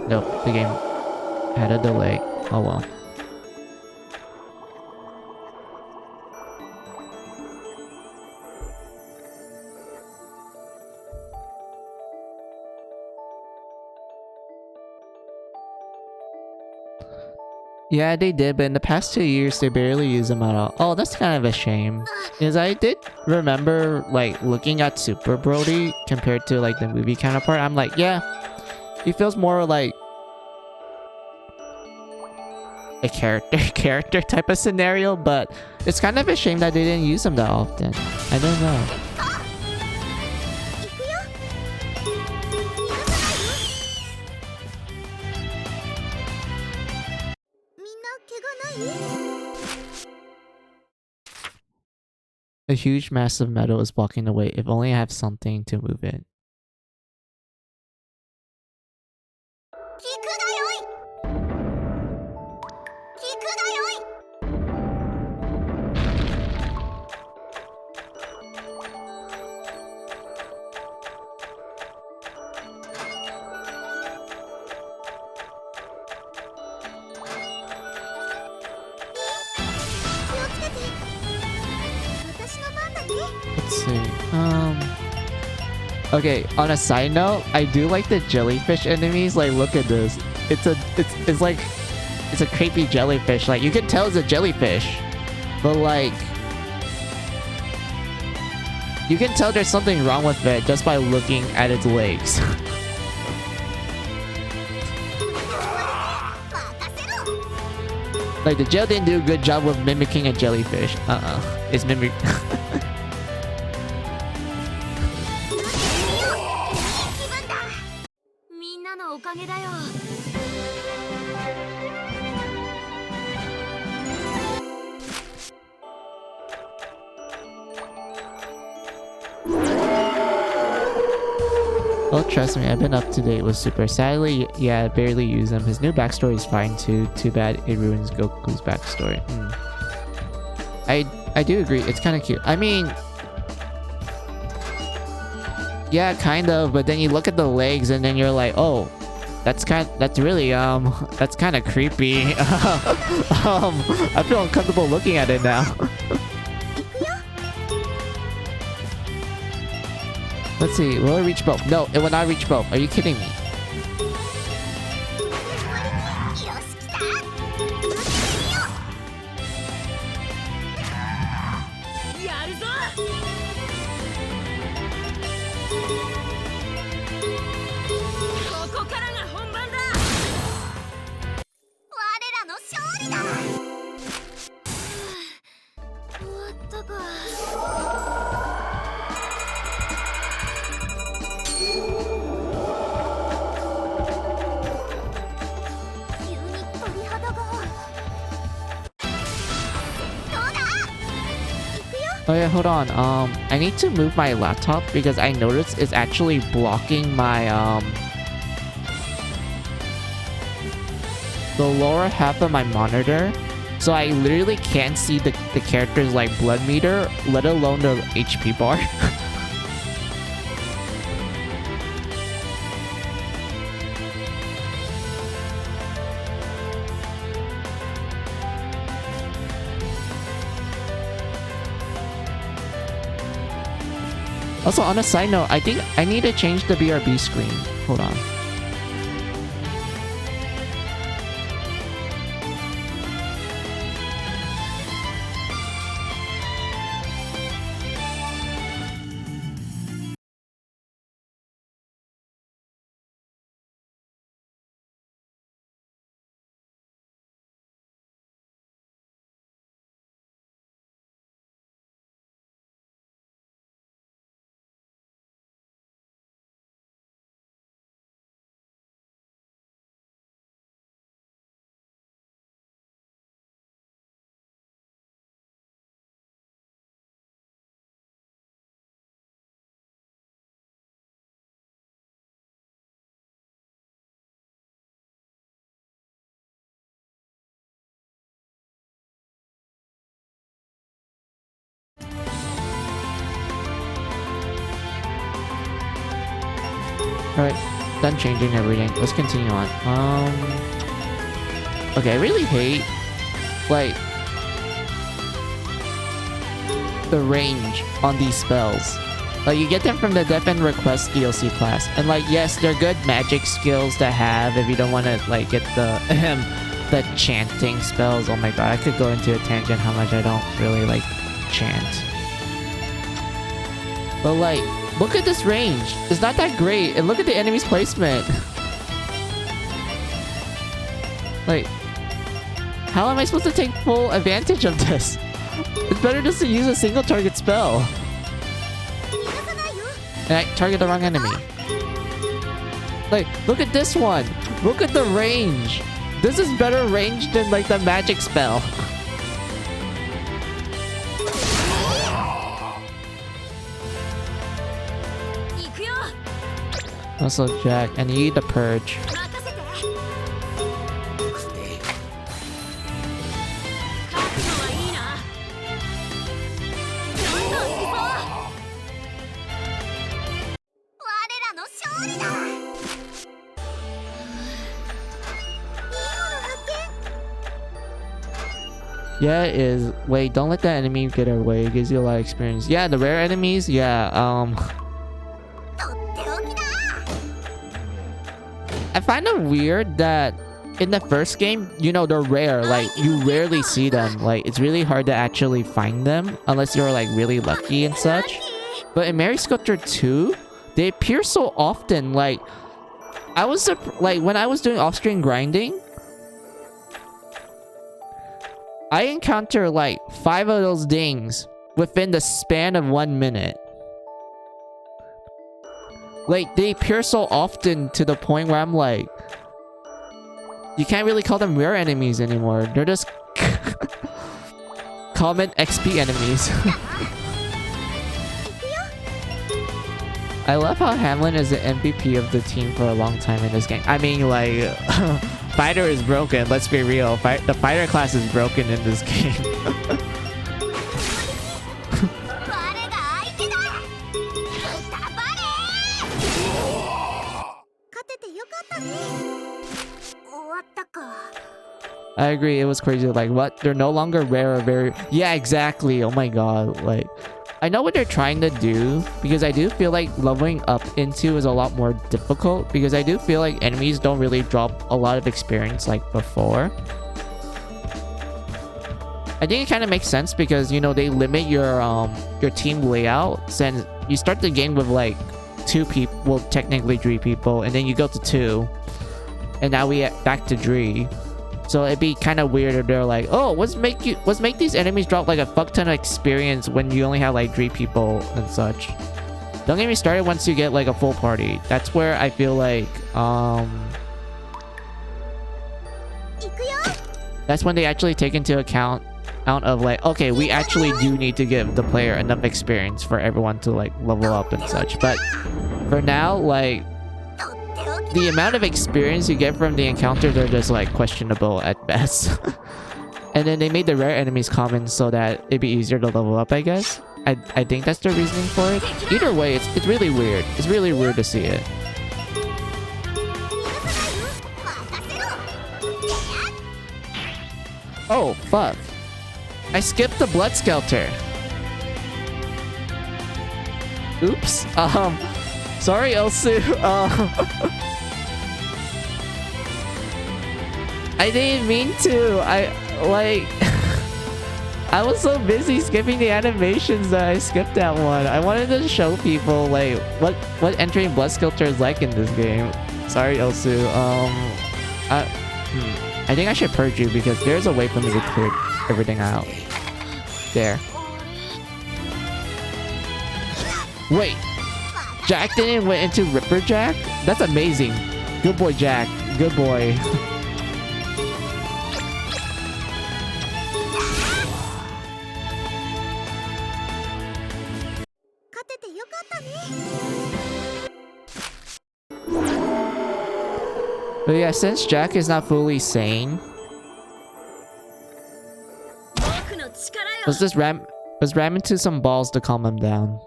Nope, the game had a delay. Oh well. Yeah, they did, but in the past 2 years, they barely use them at all. Oh, that's kind of a shame. Because I did remember, like, looking at Super Brody compared to, like, the movie counterpart. I'm like, yeah, he feels more like a character type of scenario, but it's kind of a shame that they didn't use him that often. I don't know. A huge massive meadow is blocking the way. If only I have something to move it. Let's see. Okay, on a side note, I do like the jellyfish enemies. Like, look at this. It's like it's a creepy jellyfish. Like, you can tell it's a jellyfish, but like you can tell there's something wrong with it just by looking at its legs. Like, the gel didn't do a good job of mimicking a jellyfish. It's mimic. Well, trust me, I've been up to date with Super. Sadly, yeah, I barely use him. His new backstory is fine too. Too bad it ruins Goku's backstory. I do agree. It's kind of cute. I mean, yeah, kind of. But then you look at the legs, and then you're like, oh, that's kind of creepy. I feel uncomfortable looking at it now. Let's see, will it reach both? No, it will not reach both. Are you kidding me? Oh yeah, hold on. I need to move my laptop because I noticed it's actually blocking my the lower half of my monitor. So I literally can't see the character's like blood meter, let alone the HP bar. Also, on a side note, I think I need to change the BRB screen. Hold on. Alright, done changing everything. Let's continue on. Okay, I really hate, like, the range on these spells. Like, you get them from the Death and Request DLC class. And, like, yes, they're good magic skills to have if you don't want to, like, get the, the chanting spells. Oh my god, I could go into a tangent how much I don't really, like, chant. But, like, look at this range. It's not that great. And look at the enemy's placement. Like, how am I supposed to take full advantage of this? It's better just to use a single target spell. And I target the wrong enemy. Like, look at this one. Look at the range. This is better range than, like, the magic spell. Also, Jack, I need the purge. Yeah, it is. Wait, don't let that enemy get away. It gives you a lot of experience. Yeah, the rare enemies, yeah, I find it weird that in the first game, you know, they're rare. Like, you rarely see them. Like, it's really hard to actually find them unless you're, like, really lucky and such. But in Mary Sculptor 2, they appear so often. Like, I was like, when I was doing off-screen grinding, I encounter like 5 of those dings within the span of 1 minute. Like, they appear so often to the point where I'm like, you can't really call them rare enemies anymore. They're just common XP enemies. I love how Hamlin is the MVP of the team for a long time in this game. I mean, like, fighter is broken. Let's be real. The fighter class is broken in this game. I agree. It was crazy. Like, what? They're no longer rare or very... Yeah, exactly. Oh my god. Like, I know what they're trying to do, because I do feel like leveling up into is a lot more difficult, because I do feel like enemies don't really drop a lot of experience like before. I think it kind of makes sense because, you know, they limit your team layout, since you start the game with like 2 people, well, technically 3 people, and then you go to 2, and now we back to 3. So it'd be kind of weird if they're like, oh, let's make these enemies drop like a fuck ton of experience when you only have like 3 people and such. Don't get me started once you get like a full party. That's where I feel like that's when they actually take into account of like, okay, we actually do need to give the player enough experience for everyone to like level up and such. But for now, like, the amount of experience you get from the encounters are just like questionable at best. And then they made the rare enemies common so that it'd be easier to level up, I guess. I think that's the reasoning for it. Either way, it's really weird. It's really weird to see it. Oh, fuck. I skipped the Blood Skelter. Oops. Sorry, Elsu. I didn't mean to. I was so busy skipping the animations that I skipped that one. I wanted to show people like what entering Blood Sculptor is like in this game. Sorry, Elsu. I think I should purge you because there's a way for me to clear everything out. There. Wait, Jack didn't went into Ripper Jack? That's amazing. Good boy, Jack. Good boy. But yeah, since Jack is not fully sane, let's ram into some balls to calm him down.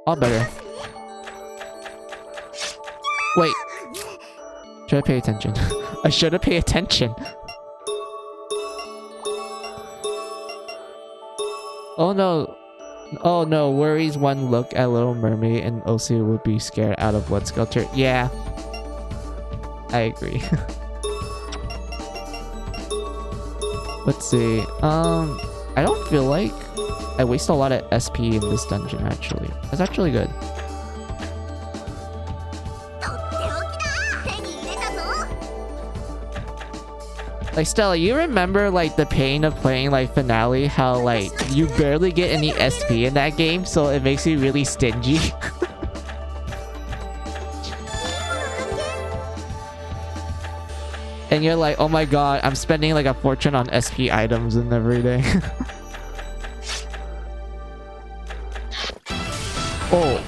All better. Wait. Should I pay attention? I should have paid attention. Oh no. Oh no, worries one look at Little Mermaid and Osu would be scared out of Blood Sculptor. Yeah. I agree. Let's see. I don't feel like I waste a lot of SP in this dungeon actually. That's actually good. Like Stella, you remember like the pain of playing like Finale, how like you barely get any SP in that game, so it makes you really stingy. And you're like, oh my god, I'm spending like a fortune on SP items and everything. Oh,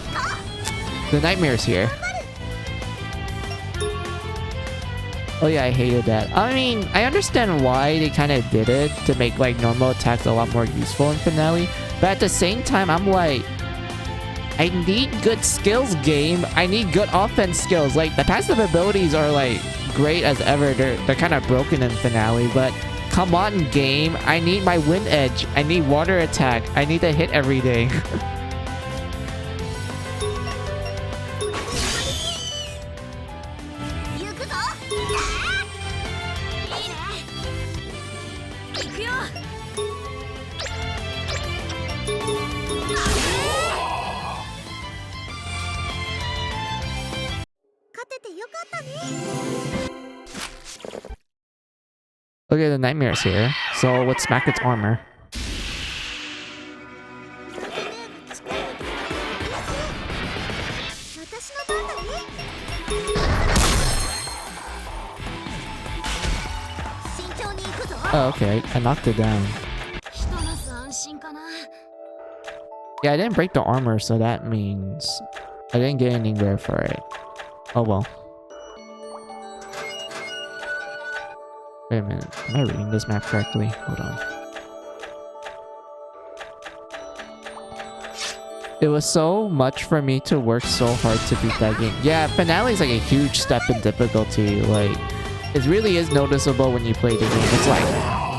the nightmare's here. Oh yeah, I hated that. I mean, I understand why they kind of did it to make like normal attacks a lot more useful in Finale, but at the same time, I'm like, I need good skills game. I need good offense skills. Like the passive abilities are like great as ever. They're kind of broken in Finale, but come on game, I need my wind edge. I need water attack. I need to hit everything. Okay, the nightmare's here, so let's smack its armor. Oh, okay, I knocked it down. Yeah, I didn't break the armor, so that means I didn't get anywhere for it. Oh well. Wait a minute, am I reading this map correctly? Hold on. It was so much for me to work so hard to beat that game. Yeah, Finale is like a huge step in difficulty. Like, it really is noticeable when you play the game. It's like,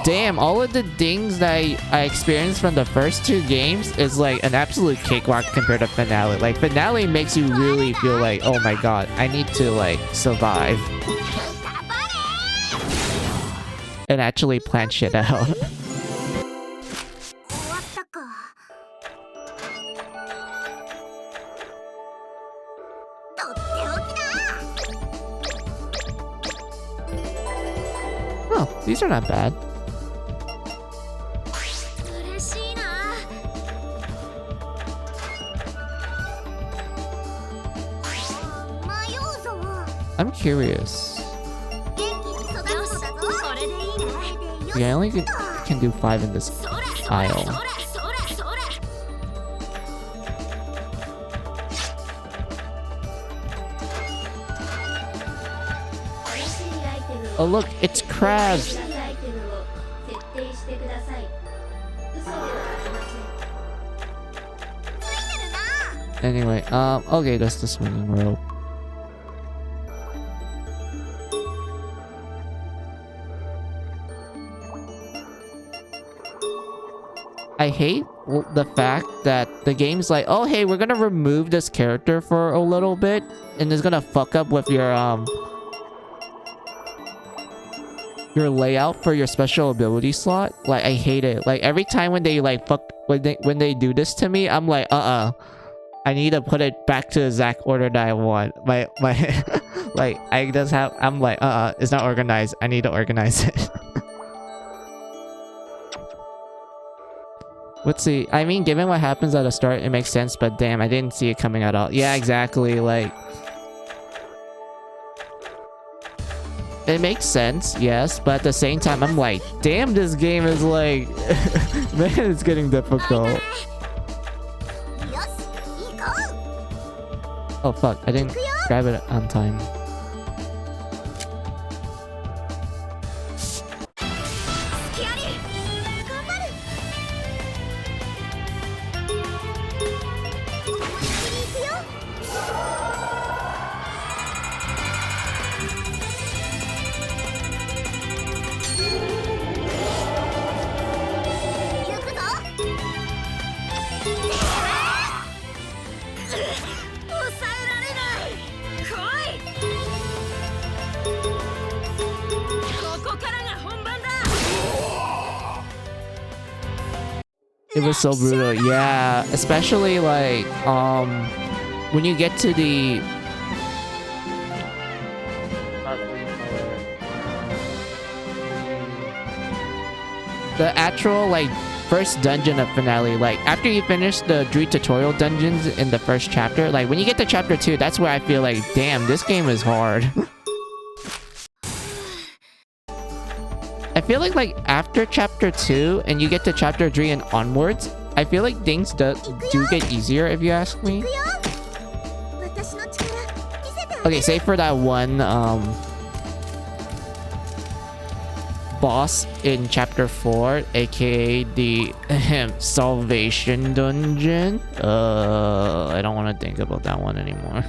damn, all of the things that I experienced from the first two games is like an absolute cakewalk compared to Finale. Like, Finale makes you really feel like, oh my god, I need to like survive. And actually plan shit out. Oh, these are not bad. I'm curious. Yeah, I only can do 5 in this aisle. Oh look, it's crabs! Anyway, okay, that's the swinging rope. I hate the fact that the game's like, oh hey, we're gonna remove this character for a little bit, and it's gonna fuck up with your layout for your special ability slot. Like, I hate it. Like, every time when they like when they do this to me, I'm like, I need to put it back to the exact order that I want. My like, I'm like, it's not organized. I need to organize it. Let's see. I mean, given what happens at the start, it makes sense, but damn, I didn't see it coming at all. Yeah, exactly. Like, it makes sense, yes, but at the same time, I'm like, damn, this game is like, man, it's getting difficult. Oh fuck, I didn't grab it on time. It was so brutal, yeah. Especially like, when you get to the actual like first dungeon of finale, like after you finish the 3 tutorial dungeons in the first chapter, like when you get to chapter 2, that's where I feel like, damn, this game is hard. I feel like after chapter 2 and you get to chapter 3 and onwards, I feel like things do get easier, if you ask me. Okay, save for that one boss in chapter 4, aka the salvation dungeon. I don't want to think about that one anymore.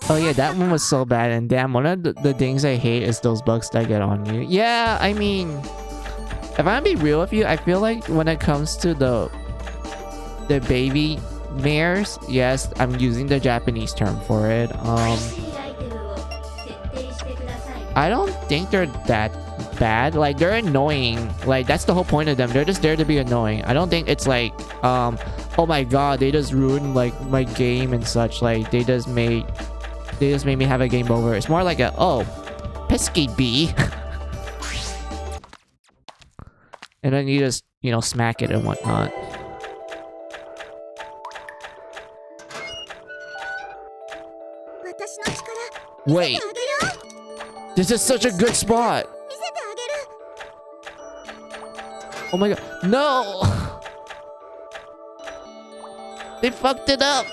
Oh yeah, that one was so bad, and damn, one of the things I hate is those bugs that get on you. Yeah, I mean, if I'm gonna be real with you, I feel like when it comes to the baby mares, yes, I'm using the Japanese term for it. I don't think they're that bad. Like, they're annoying. Like, that's the whole point of them. They're just there to be annoying. I don't think it's like, oh my god, they just ruined like my game and such. Like, they just made me have a game over. It's more like a, oh, pesky bee. And then you just, you know, smack it and whatnot. Wait. This is such a good spot. Oh my god. No! They fucked it up.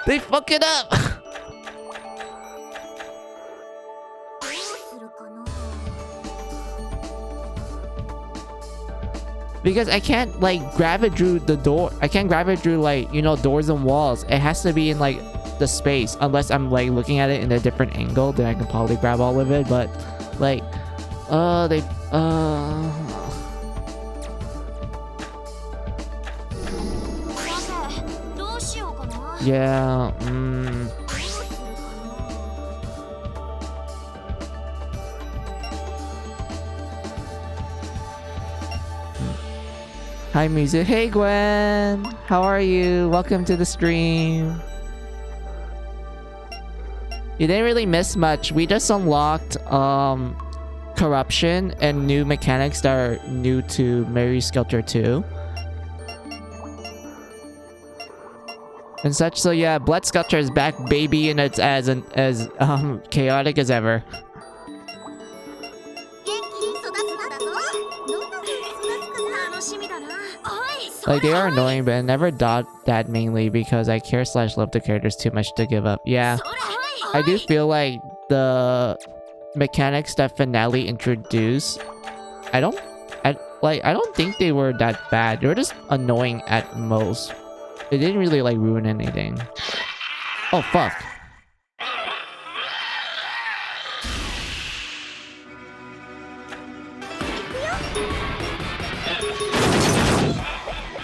They fucked it up. Because I can't like grab it through the door. I can't grab it through like, you know, doors and walls. It has to be in like the space. Unless I'm like looking at it in a different angle, then I can probably grab all of it. But like, they, yeah, Hi, music. Hey, Gwen. How are you? Welcome to the stream. You didn't really miss much. We just unlocked corruption and new mechanics that are new to Mary Sculptor 2 and such. So yeah, Blood Sculptor is back, baby, and it's as chaotic as ever. Like, they are annoying, but I never thought that mainly because I care/love the characters too much to give up. Yeah, I do feel like the mechanics that Finale introduced, I don't think they were that bad. They were just annoying at most. It didn't really like ruin anything. Oh fuck.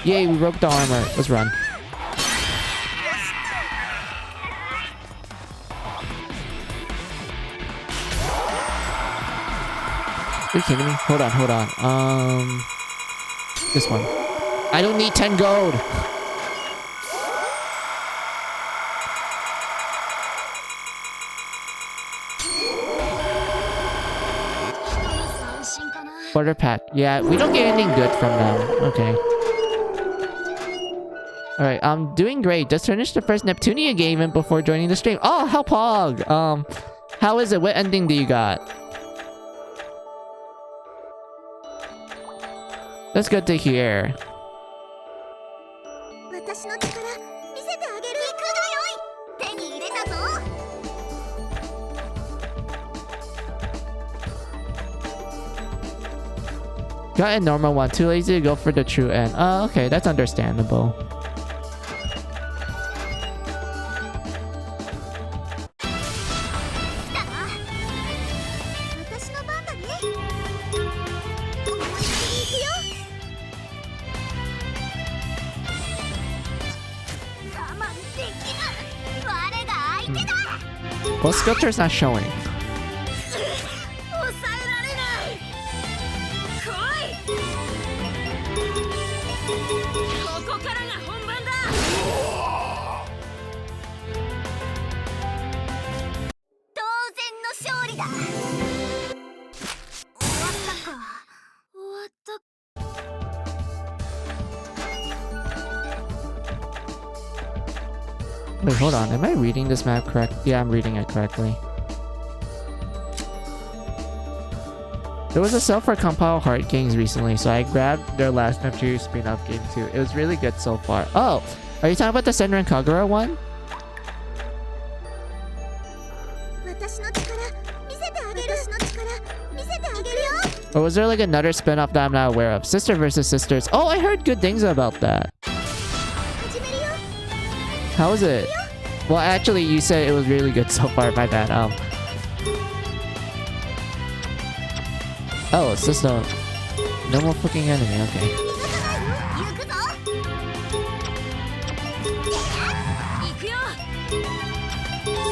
Yay, we broke the armor. Let's run. Are you kidding me? Hold on. This one. I don't need 10 gold. Quarter pack. Yeah, we don't get anything good from them. Okay. Alright, I'm doing great. Just finished the first Neptunia game and before joining the stream. Oh, how pog! How is it? What ending do you got? That's good to hear. Got a normal one. Too lazy to go for the true end. Oh, okay. That's understandable. Well, Sculptor's not showing. Wait, hold on. Am I reading this map correct? Yeah, I'm reading it correctly. There was a sale for Compile Heart games recently, so I grabbed their last Neptune spin-off game too. It was really good so far. Oh, are you talking about the Senran Kagura one? Or was there like another spin-off that I'm not aware of? Sister versus Sisters. Oh, I heard good things about that. How is it? Well, actually, you said it was really good so far. My bad. Oh, it's just no more fucking enemy. Okay.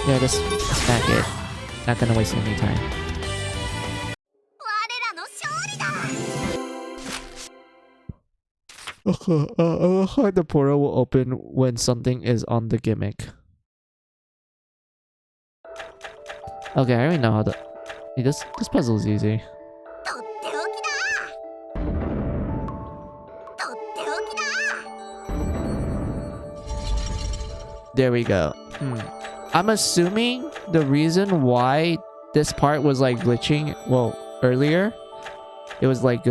Yeah, just smack it. Not gonna waste any time. Okay, the portal will open when something is on the gimmick. Okay, I already know how to... This puzzle is easy. There we go. I'm assuming the reason why this part was like glitching, well, earlier, it was like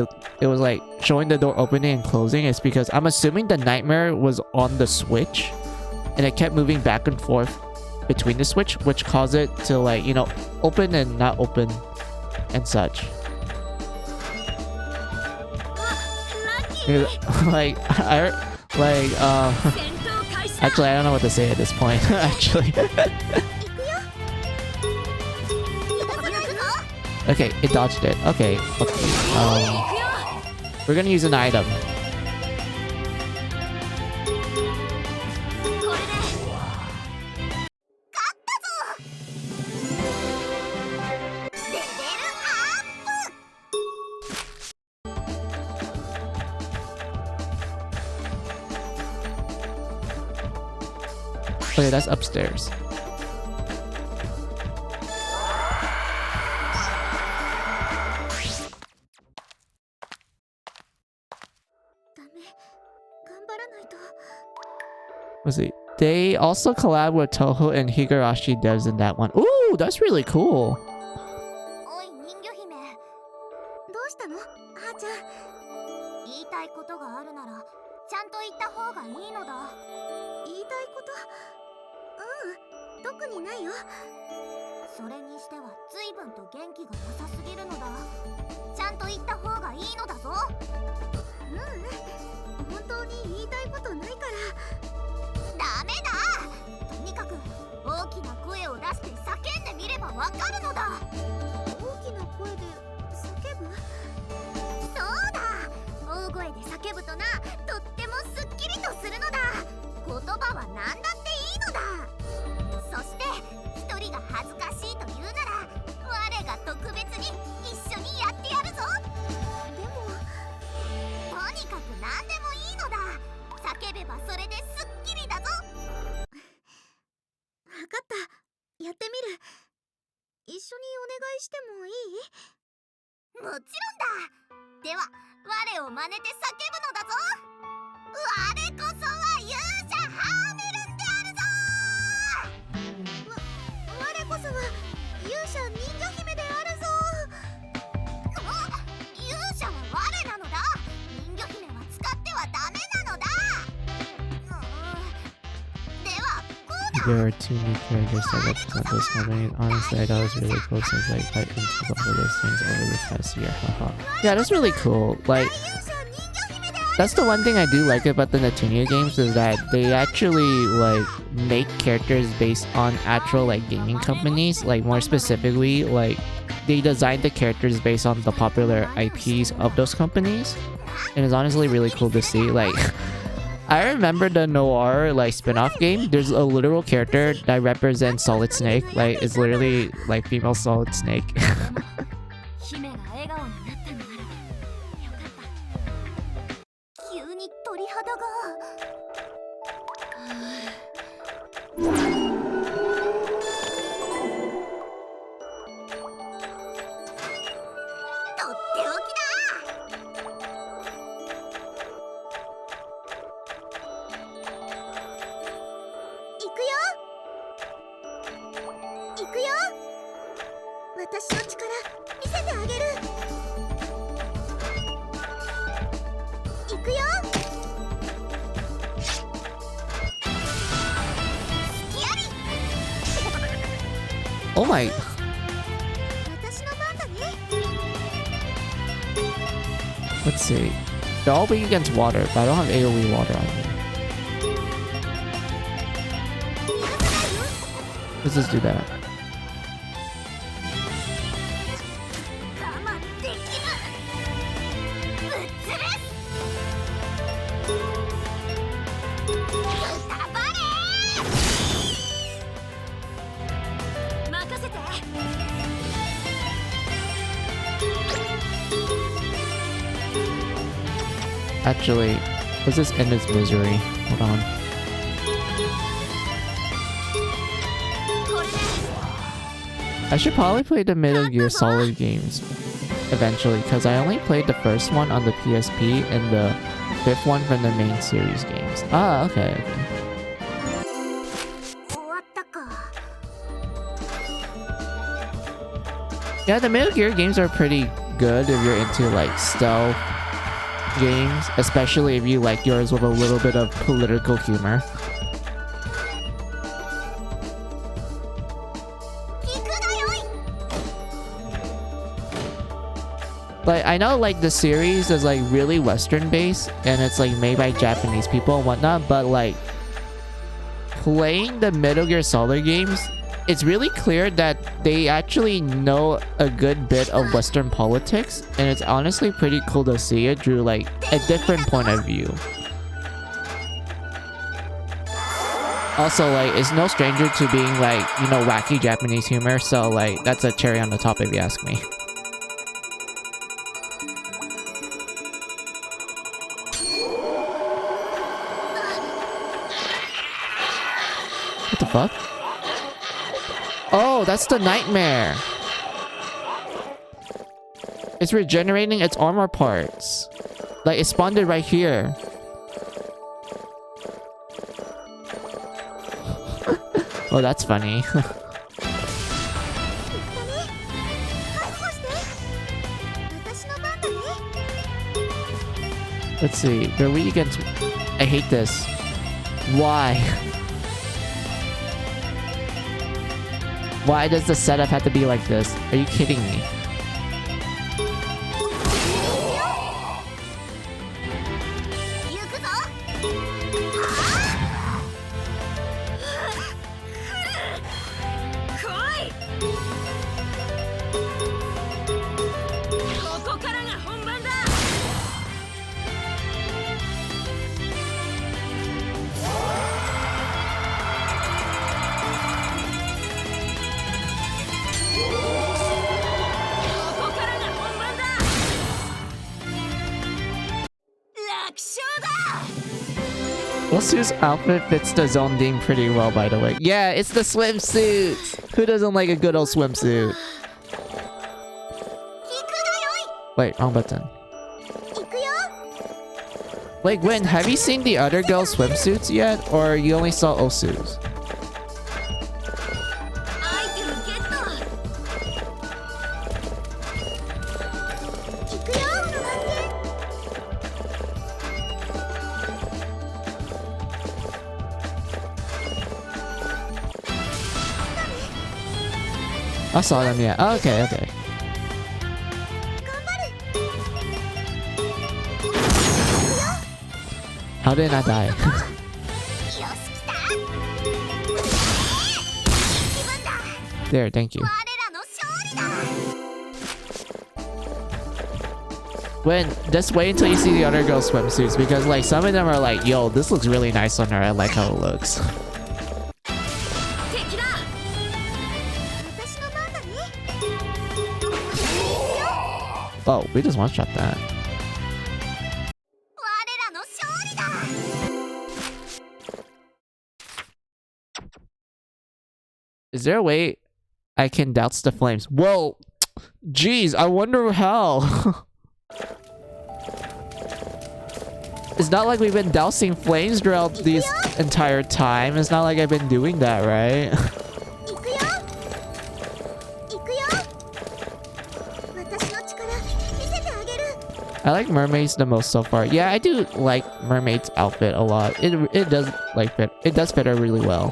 showing the door opening and closing, is because I'm assuming the nightmare was on the switch and it kept moving back and forth between the switch, which caused it to, like, you know, open and not open and such. Like, actually, I don't know what to say at this point. Actually, okay, it dodged it. Okay, we're gonna use an item. Okay, that's upstairs. Let's see. They also collab with Toho and Higurashi devs in that one. Ooh, that's really cool. おい人魚姫、どうしたの？はーちゃん。言いたいことがあるならちゃんと言った方がいいのだ。言いたいこと？特にないよ。それにしては随分と元気がなさすぎるのだ。ちゃんと言った方がいいのだぞ。本当に言いたいことないから。ダメだ。とにかく大きな声を出して叫んでみればわかるのだ。大きな声で叫ぶ？そうだ。大声で叫ぶとな、とってもすっきりとするのだ。言葉は何だっていいのだ。そして一人が恥ずかしいと言うなら我が特別に一緒にやってやるぞ。でもとにかく何でもいいのだ。叫べばそれですっきりだぞ。分かった、やってみる。一緒にお願いしてもいい？もちろんだ。では我を真似て叫ぶのだぞ。我こそは勇者ハーメルンであるぞ。我こそは勇者人魚姫であるぞ。勇者は我なのだ。人魚姫は使ってはダメなのだ。ではこうだ。 There are two new characters that represent this company. Honestly, I thought it was really cool since I got into both of those things over the past year. Haha. Yeah, that's really cool. Like, that's the one thing I do like about the Neptunia games is that they actually like make characters based on actual like gaming companies. Like more specifically, like they design the characters based on the popular IPs of those companies, and it's honestly really cool to see. Like, I remember the Noir like spin-off game. There's a literal character that represents Solid Snake. Like, it's literally like female Solid Snake. 姫が笑顔になったのならよかった。急に鳥肌が。とっておきだ。行くよ。私の力見せてあげる。行くよ。スキアリ。 Oh my. 私の番だね。 Let's see. They're all weak against water, but I don't have AoE water on me. Let's just do that. 我慢できる。ぶっつれ。くたばれ。任せて。 Actually, let's just end its misery. Hold on. I should probably play the Metal Gear Solid games eventually, because I only played the first one on the PSP and the fifth one from the main series games. Ah, okay. 終わったか。 Yeah, the Metal Gear games are pretty good if you're into like stealth games, especially if you like yours with a little bit of political humor. 行くがよい。Like, I know, like, the series is, like, really Western based, and it's, like, made by Japanese people and whatnot, but, like, playing the Metal Gear Solid games, it's really clear that they actually know a good bit of Western politics, and it's honestly pretty cool to see it through, like, a different point of view. Also, like, it's no stranger to being, like, you know, wacky Japanese humor, so, like, that's a cherry on the top if you ask me. What the fuck? Oh, that's the nightmare. It's regenerating its armor parts. Like, it spawned it right here. Oh, that's funny. Let's see. They're weak against... I hate this. Why? Why does the setup have to be like this? Are you kidding me? Osu's outfit fits the Zondine pretty well, by the way. Yeah, it's the swimsuit! Who doesn't like a good old swimsuit? Wait, wrong button. Like, Gwen, have you seen the other girls' swimsuits yet? Or you only saw Osu's? I saw them, yeah. Oh, okay, okay. How did I not die? There, thank you. When just wait until you see the other girls' swimsuits, because like some of them are like, yo, this looks really nice on her. I like how it looks. Oh, we just one-shot that. Is there a way I can douse the flames? Whoa! Jeez, I wonder how. It's not like we've been dousing flames throughout this entire time. It's not like I've been doing that, right? I like Mermaid's the most so far. Yeah, I do like Mermaid's outfit a lot. It does like fit. It does fit her really well.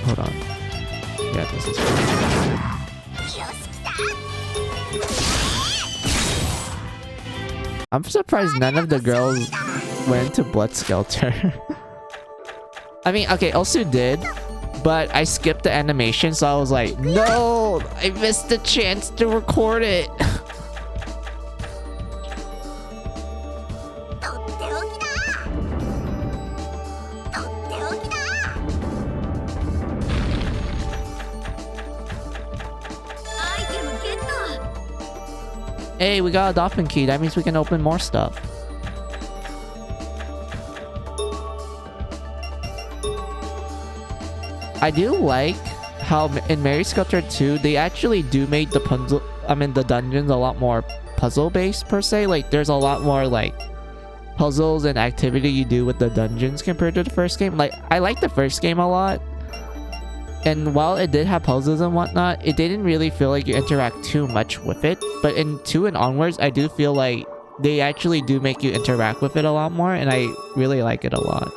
Hold on. Yeah, this is I'm surprised none of the girls went to Blood Skelter. I mean, okay, Osu did. But I skipped the animation, so I was like, no! I missed the chance to record it! Hey, we got a dolphin key. That means we can open more stuff. I do like how in Mary Sculptor 2, they actually do make the the dungeons a lot more puzzle-based per se. Like, there's a lot more like puzzles and activity you do with the dungeons compared to the first game. Like, I like the first game a lot. And while it did have puzzles and whatnot, it didn't really feel like you interact too much with it. But in 2 and onwards, I do feel like they actually do make you interact with it a lot more, and I really like it a lot.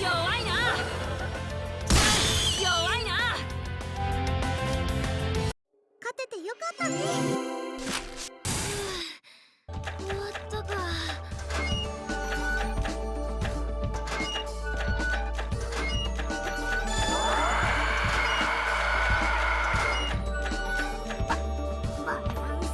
弱いな弱いな勝ててよかったね。終わったか。バランス。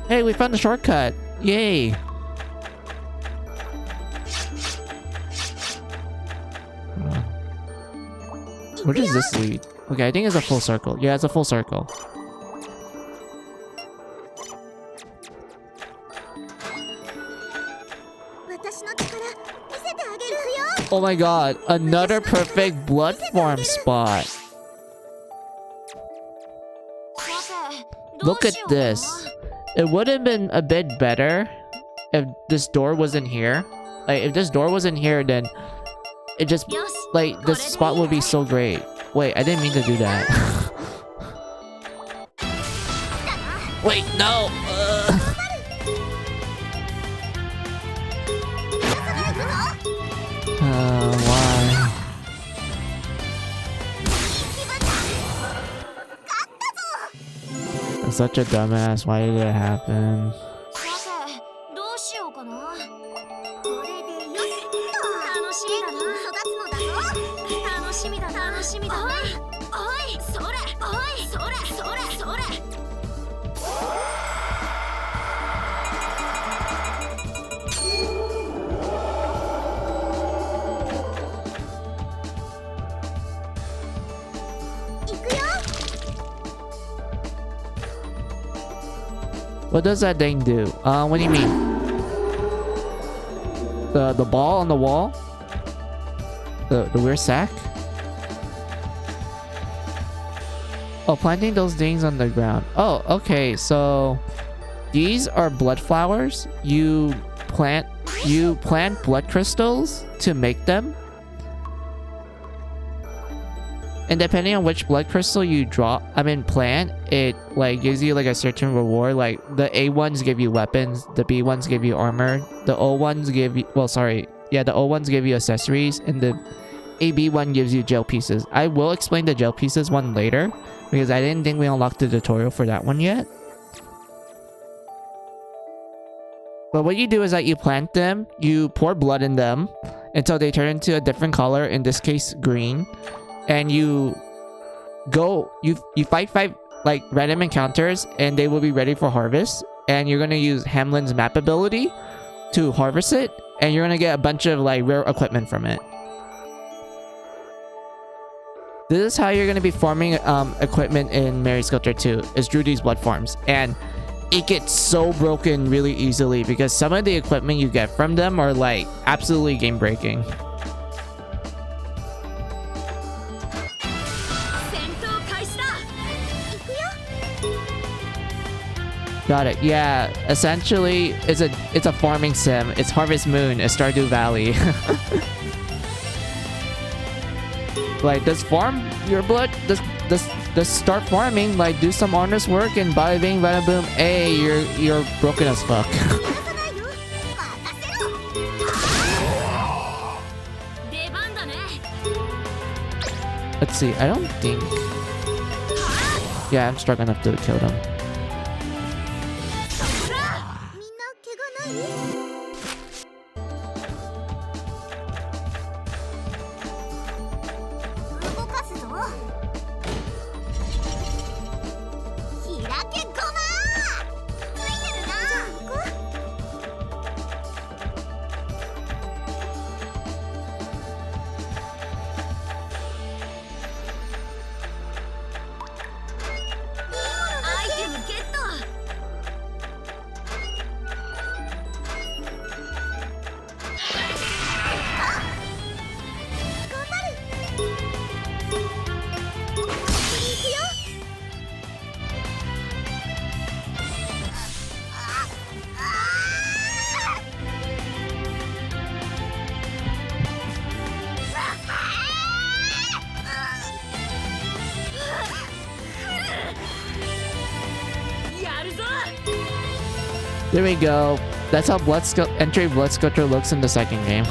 Hey, we found the shortcut. Yay. Where does this lead? Okay, I think it's a full circle. Yeah, it's a full circle. Oh my god, another perfect blood farm spot. Look at this. It would have been a bit better if this door wasn't here. Like, if this door wasn't here, then it just, like, this spot would be so great. Wait, I didn't mean to do that. Wait, no! Why? I'm such a dumbass. Why did it happen? どうしようかな。これでよしっと。楽しみだな。育つのだぞ。楽しみだな。楽しみだな。おい、それ、おい、それ、それ、それ。What does that thing do? What do you mean? The ball on the wall? The weird sack? Oh, planting those things on the ground. Oh, okay. So these are blood flowers. You plant blood crystals to make them. And depending on which blood crystal you plant, it like gives you like a certain reward. Like the A ones give you weapons, the B ones give you armor, the O ones give you, the O ones give you accessories, and the AB one gives you gel pieces. I will explain the gel pieces one later because I didn't think we unlocked the tutorial for that one yet. But what you do is that you plant them, you pour blood in them until they turn into a different color, in this case green. And you fight like random encounters, and they will be ready for harvest. And you're gonna use Hamlin's map ability to harvest it, and you're gonna get a bunch of like rare equipment from it. This is how you're gonna be farming equipment in Mary Sculptor 2, is through these blood farms. And it gets so broken really easily because some of the equipment you get from them are like absolutely game breaking. Got it. Yeah, essentially, it's a farming sim. It's Harvest Moon, it's Stardew Valley. Like, just farm your blood. Just start farming. Like, do some honest work, and bada bing, bada boom. Hey, you're broken as fuck. Let's see. I don't think. Yeah, I'm strong enough to kill them. There we go. That's how entry Blood Sculpture looks in the second game.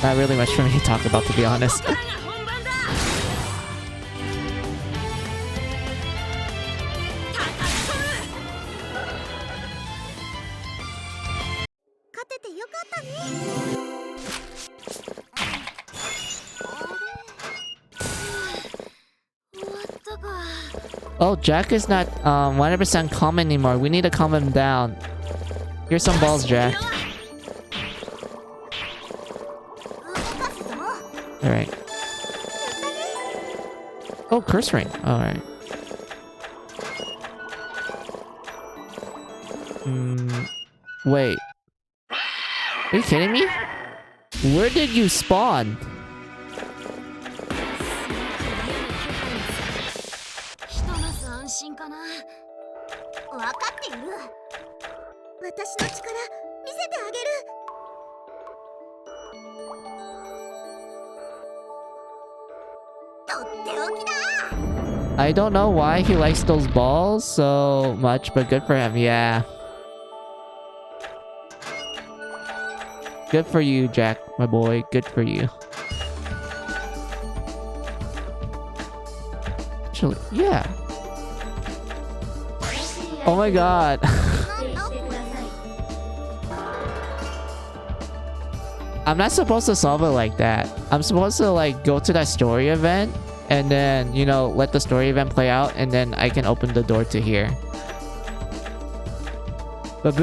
Not really much for me to talk about, to be honest. ここからが本番だ。叩き込む。勝ててよかったね。終わったか。 Oh, Jack is not 100% calm anymore. We need to calm him down. Here's some balls, Jack. 動かすぞ。 Alright. Oh, curse ring. Alright. Wait. Are you kidding me? Where did you spawn? ひとまず安心かな。分かっている。私の力見せてあげる。とっておきだ。 I don't know why he likes those balls so much, but good for him, yeah. Good for you, Jack, my boy. Good for you. Actually, yeah. Oh my god. I'm not supposed to solve it like that. I'm supposed to like go to that story event and then, you know, let the story event play out and then I can open the door to here. But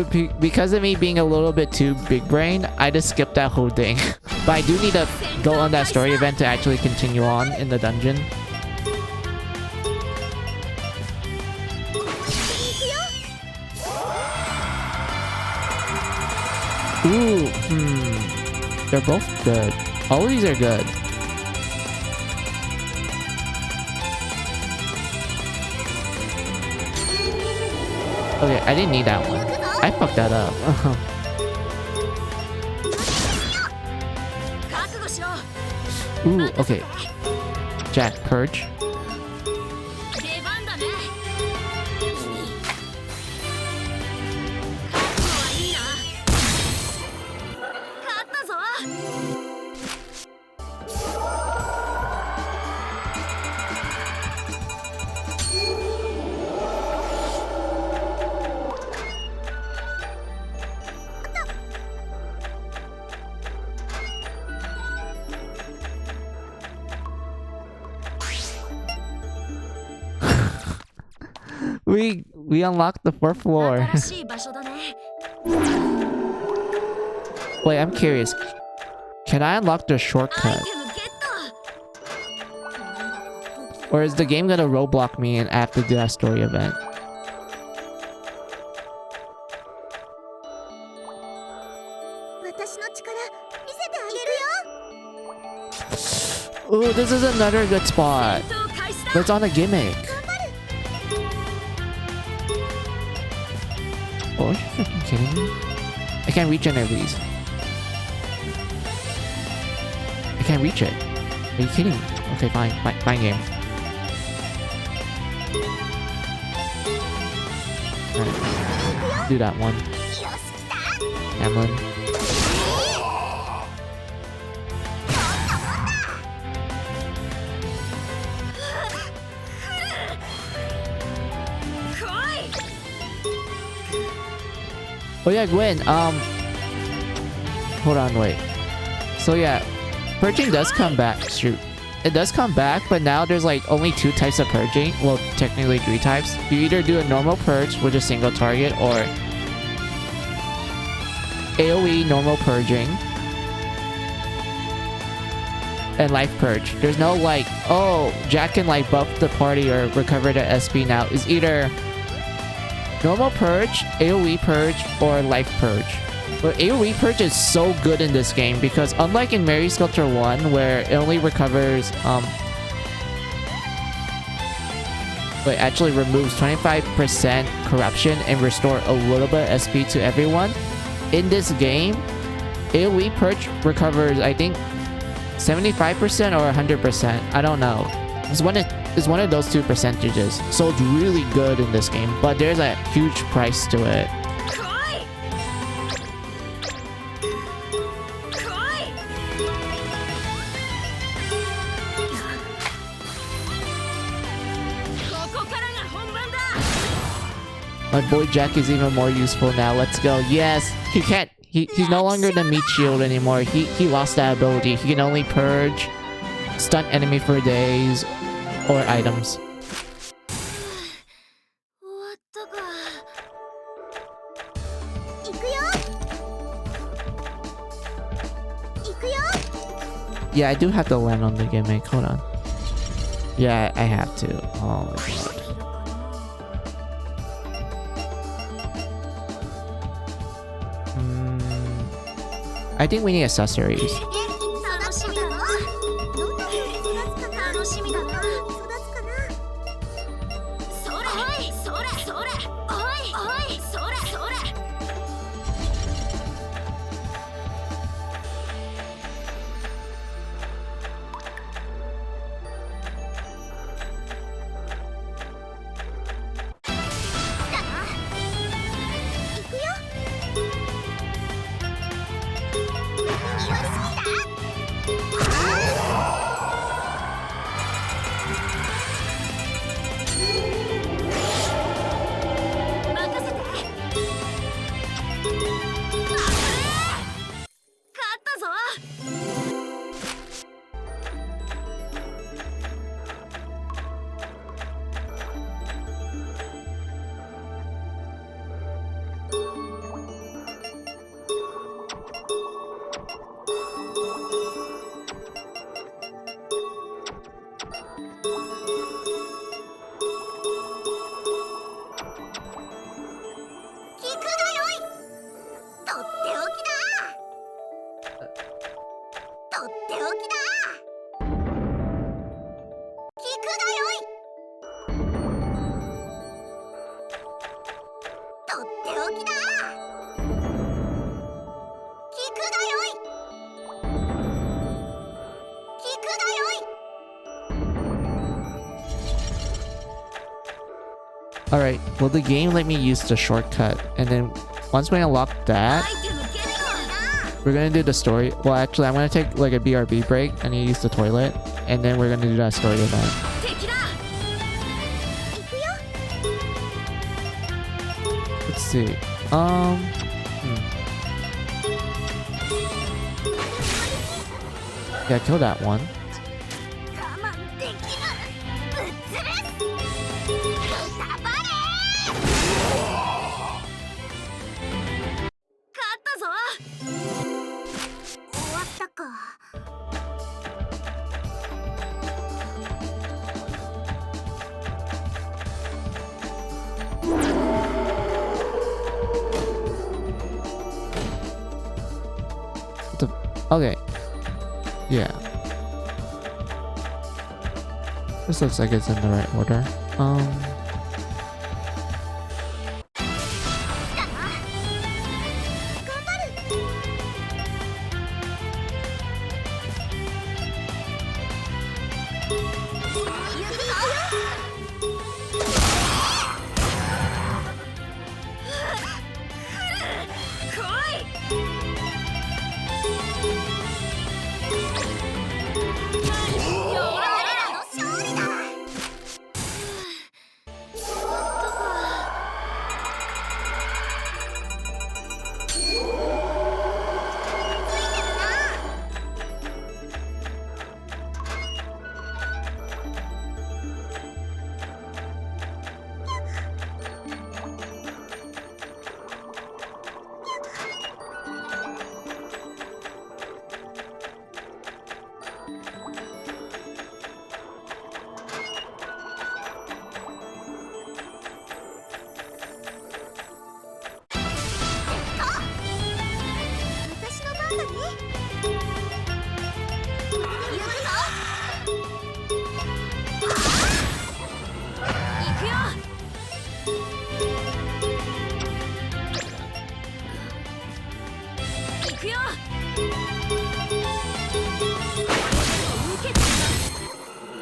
because of me being a little bit too big brain, I just skipped that whole thing. But I do need to go on that story event to actually continue on in the dungeon. Ooh, they're both good. All of these are good. Okay, I didn't need that one. I fucked that up. 覚悟しろ。 Ooh, okay. Jack, purge. 出番だね。覚悟はいいな。勝ったぞ。 We unlocked the fourth floor. 新しい場所だね。 Wait, I'm curious. Can I unlock the アイ shortcut? テムゲット。 Or is the game gonna roadblock me and I have to do that story event? 私の力見せてあげるよ。 Ooh, this is another good spot. 戦闘開始だ。 But it's on a gimmick. Oh, are you freaking kidding me? I can't reach any of these. I can't reach it. Are you kidding me? Okay, fine. Fine game. Alright. Do that one. よし来た。 Hamlin. Oh yeah, Gwen, hold on, wait. So yeah, purging does come back. Shoot. It does come back, but now there's like only 2 types of purging. Well, technically 3 types. You either do a normal purge with a single target or AoE normal purging and life purge. There's no like, oh, Jack can like buff the party or recover the SP now. It's either normal purge, AoE purge, or life purge. But AoE purge is so good in this game because unlike in Mary Sculptor 1 where it only recovers but actually removes 25% corruption and restore a little bit of SP to everyone. In this game, AoE purge recovers I think 75% or 100%. I don't know. Because when it is one of those two percentages. So it's really good in this game, but there's a huge price to it. ここからが本番だ。 My boy Jack is even more useful now. Let's go. Yes, he can't. He's no longer the meat shield anymore. He lost that ability. He can only purge, stun enemy for days, or items. 終わったか。行くよ行くよ Yeah, I do have to land on the gimmick. Hold on. Yeah, I have to. Oh my god. I think we need accessories. 楽しみだな。どんな風に育つかな。楽しみだな。育つかな。それ、それ、それ、おい、それ、それ。 Alright, will the game let me use the shortcut? And then once we unlock that, we're gonna do the story. Well, actually, I'm gonna take like a BRB break. I need to use the toilet. And then we're gonna do that story event. Let's see. Yeah, kill that one. 我慢できぬ。ぶっ潰す。くたばれ。勝ったぞ。終わったか。 Okay. Yeah. This looks like it's in the right order.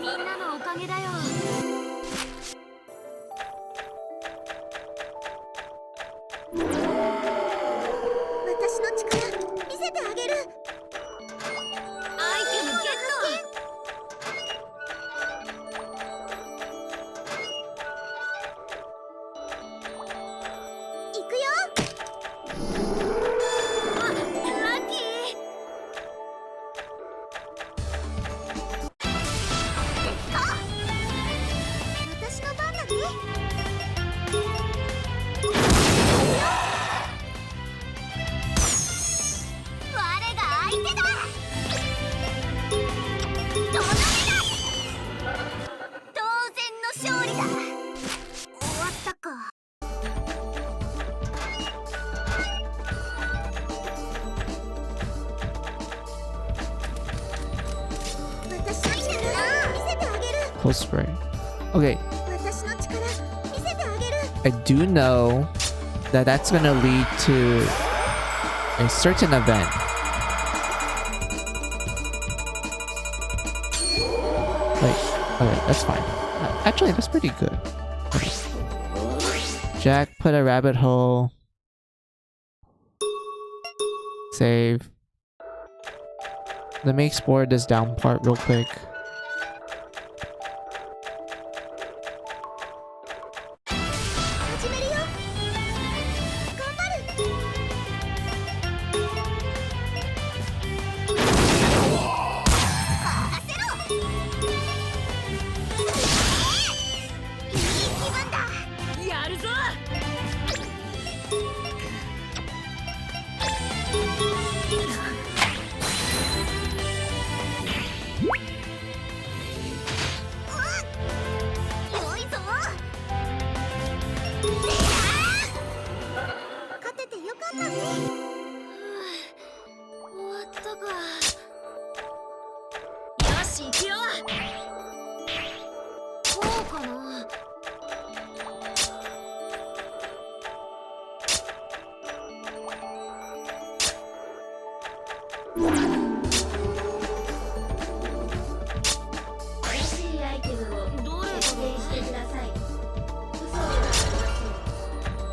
みんなのおかげだよ。私の力見せてあげる。アイテムゲッ行くよ。ト。あ、ラッキー。私の番だね。我が相手だ。どの目だ。当然の勝利だ。終わったか。私の力見せてあげる。Close spray. Okay, 私の力見せてあげる。 I do know that that's gonna lead to a certain event. Wait, okay, that's fine. Actually, that's pretty good. Jack put a rabbit hole. Save. Let me explore this down part real quick. 始めるよ。頑張る。任せろ。いい気分だ。やるぞ。良いぞ。勝ててよかったね。終わったか。よし、行くよ。こうかな。どれだろう。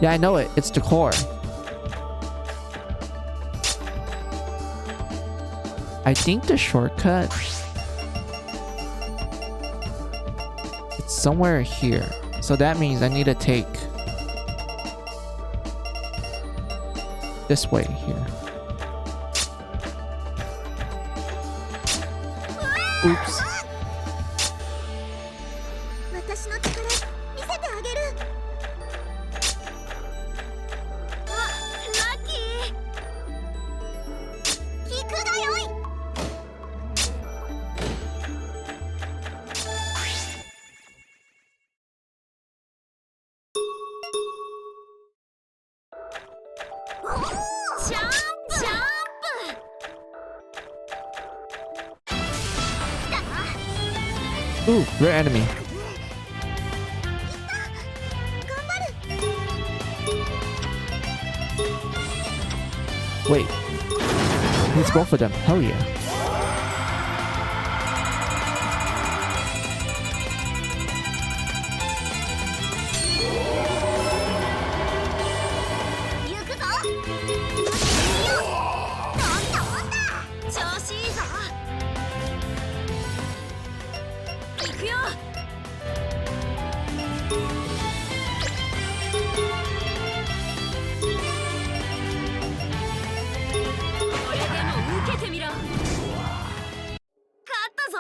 Yeah, I know it. It's the core. I think the shortcut, it's somewhere here. So that means I need to take this way here. Oops. 私の力見せてあげる。あ、ラッキー。聞くがよい。ジャンプ。ジャンプ。 Ooh, rare enemy. 頑張る。 Wait. It's both of them. Hell yeah. 行くぞ。どんなもんだ。調子いいぞ。行くよ。これでも受けてみろ。勝ったぞ。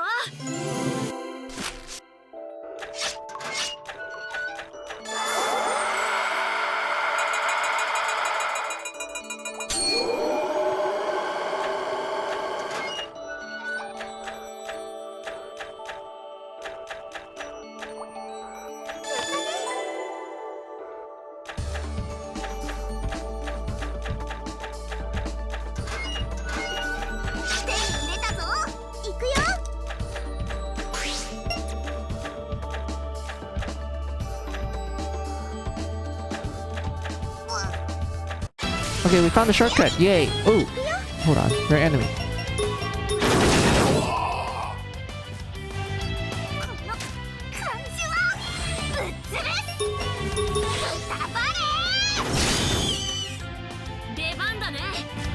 手に入れたぞ。行くよ。 Okay, we found a shortcut. Yay. Ooh. Hold on. Rare enemy. この感じはぶっ潰す。頑張れ。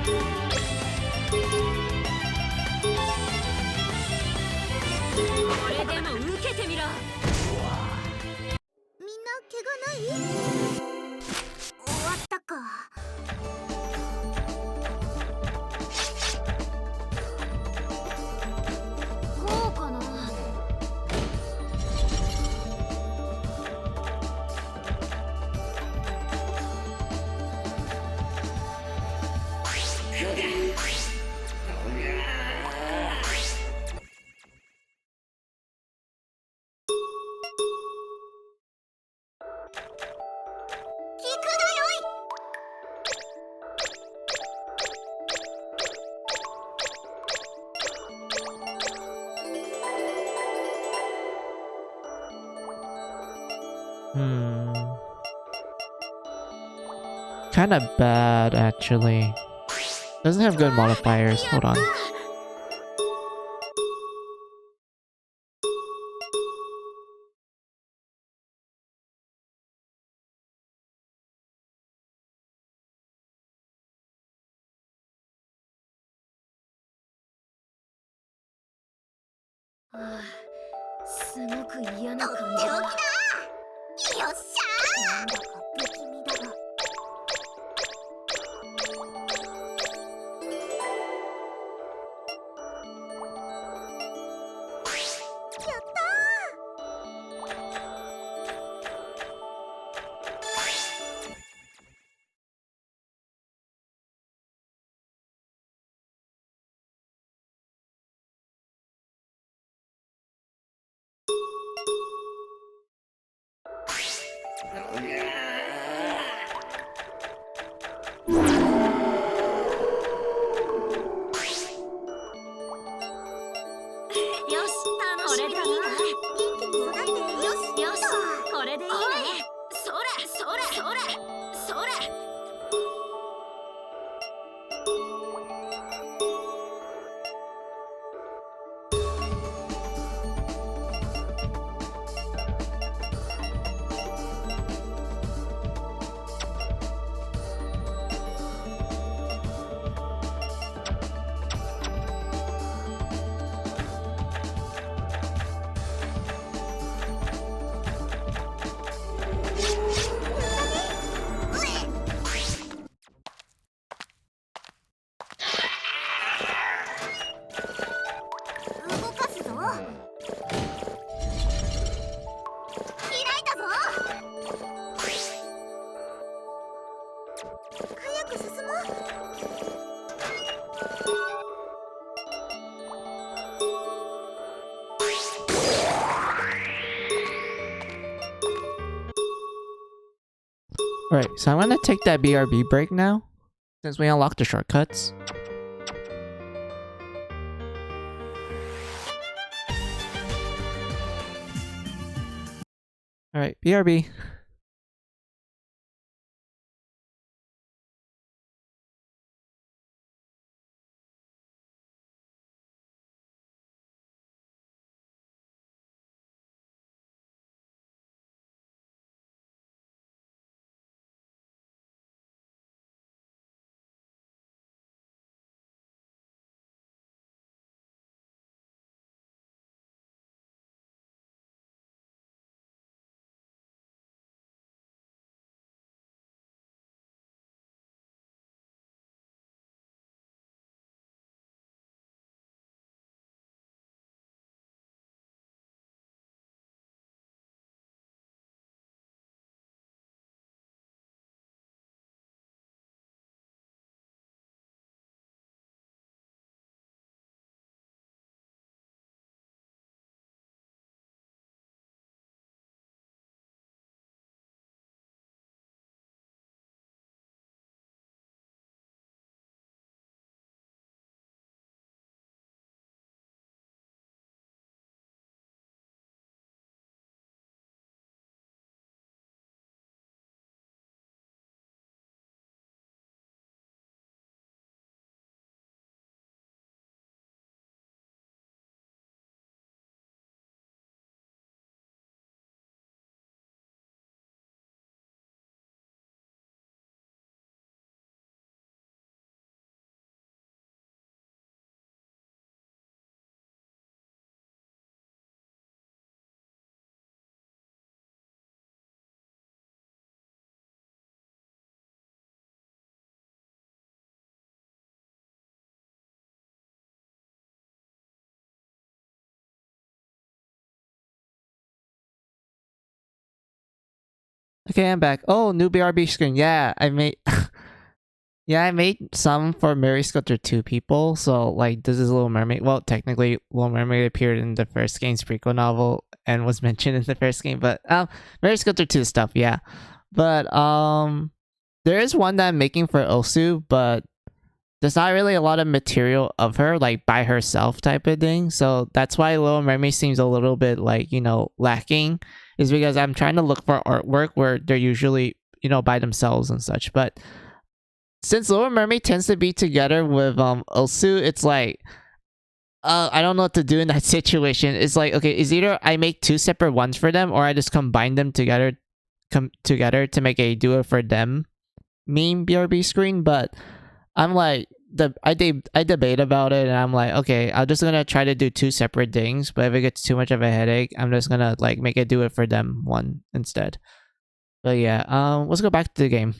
これでも受けてみろ。みんな怪我ない？終わったか。こうかな。聞くだよい。Kind of bad, actually. Doesn't have good modifiers. Hold on. Ah, すごく嫌なとって感じだ。おきだ。よっしゃー。なんだか不気味だが。やったよし、楽しみだな。元気に育ってよし。よし、これでいいね。それそれそれそれ。動かすぞ。開いたぞ。早く進もう。Alright, so I'm gonna take that BRB break now, since we unlocked the shortcuts. Alright, BRB. Okay, I'm back. Oh, new BRB screen. Yeah, I made yeah, I made some for Mary Sculptor 2 people. So like this is Little Mermaid. Well, technically Little Mermaid appeared in the first game's prequel novel and was mentioned in the first game, but Mary Sculptor 2 stuff, yeah. But there is one that I'm making for Osu, but there's not really a lot of material of her, like by herself type of thing. So that's why Little Mermaid seems a little bit like, you know, lacking, is because I'm trying to look for artwork where they're usually, you know, by themselves and such. But since Little Mermaid tends to be together with Osu, it's like I don't know what to do in that situation. It's like, okay, is either I make two separate ones for them, or I just combine them together to make a do it for them meme BRB screen. But I'm like, I debate about it, and I'm like, okay, I'm just gonna try to do two separate things. But if it gets too much of a headache, I'm just gonna like make it do it for them one instead. But yeah, let's go back to the game.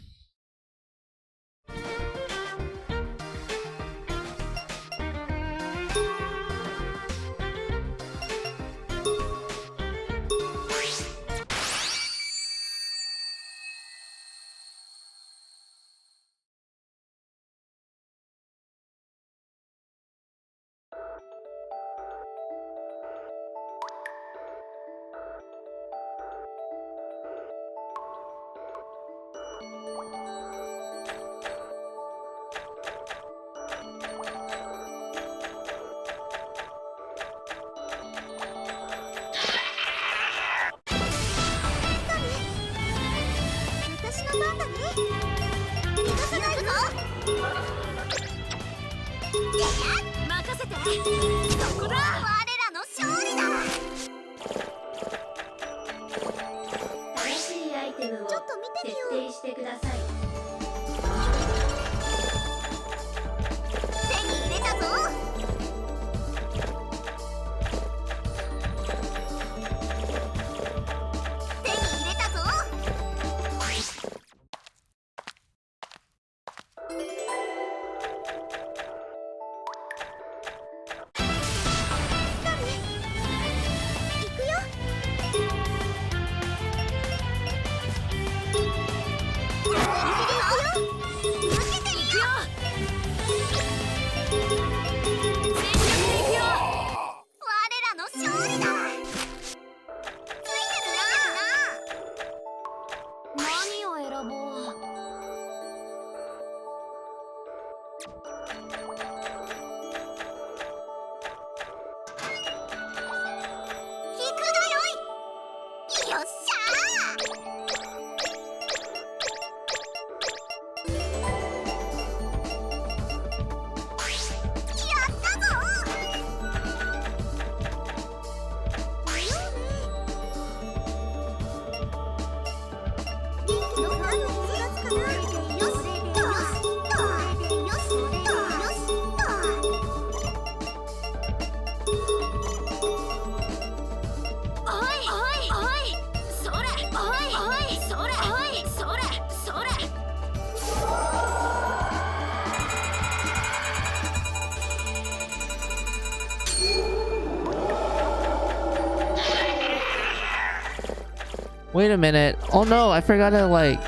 Wait a minute. Oh no, I forgot to like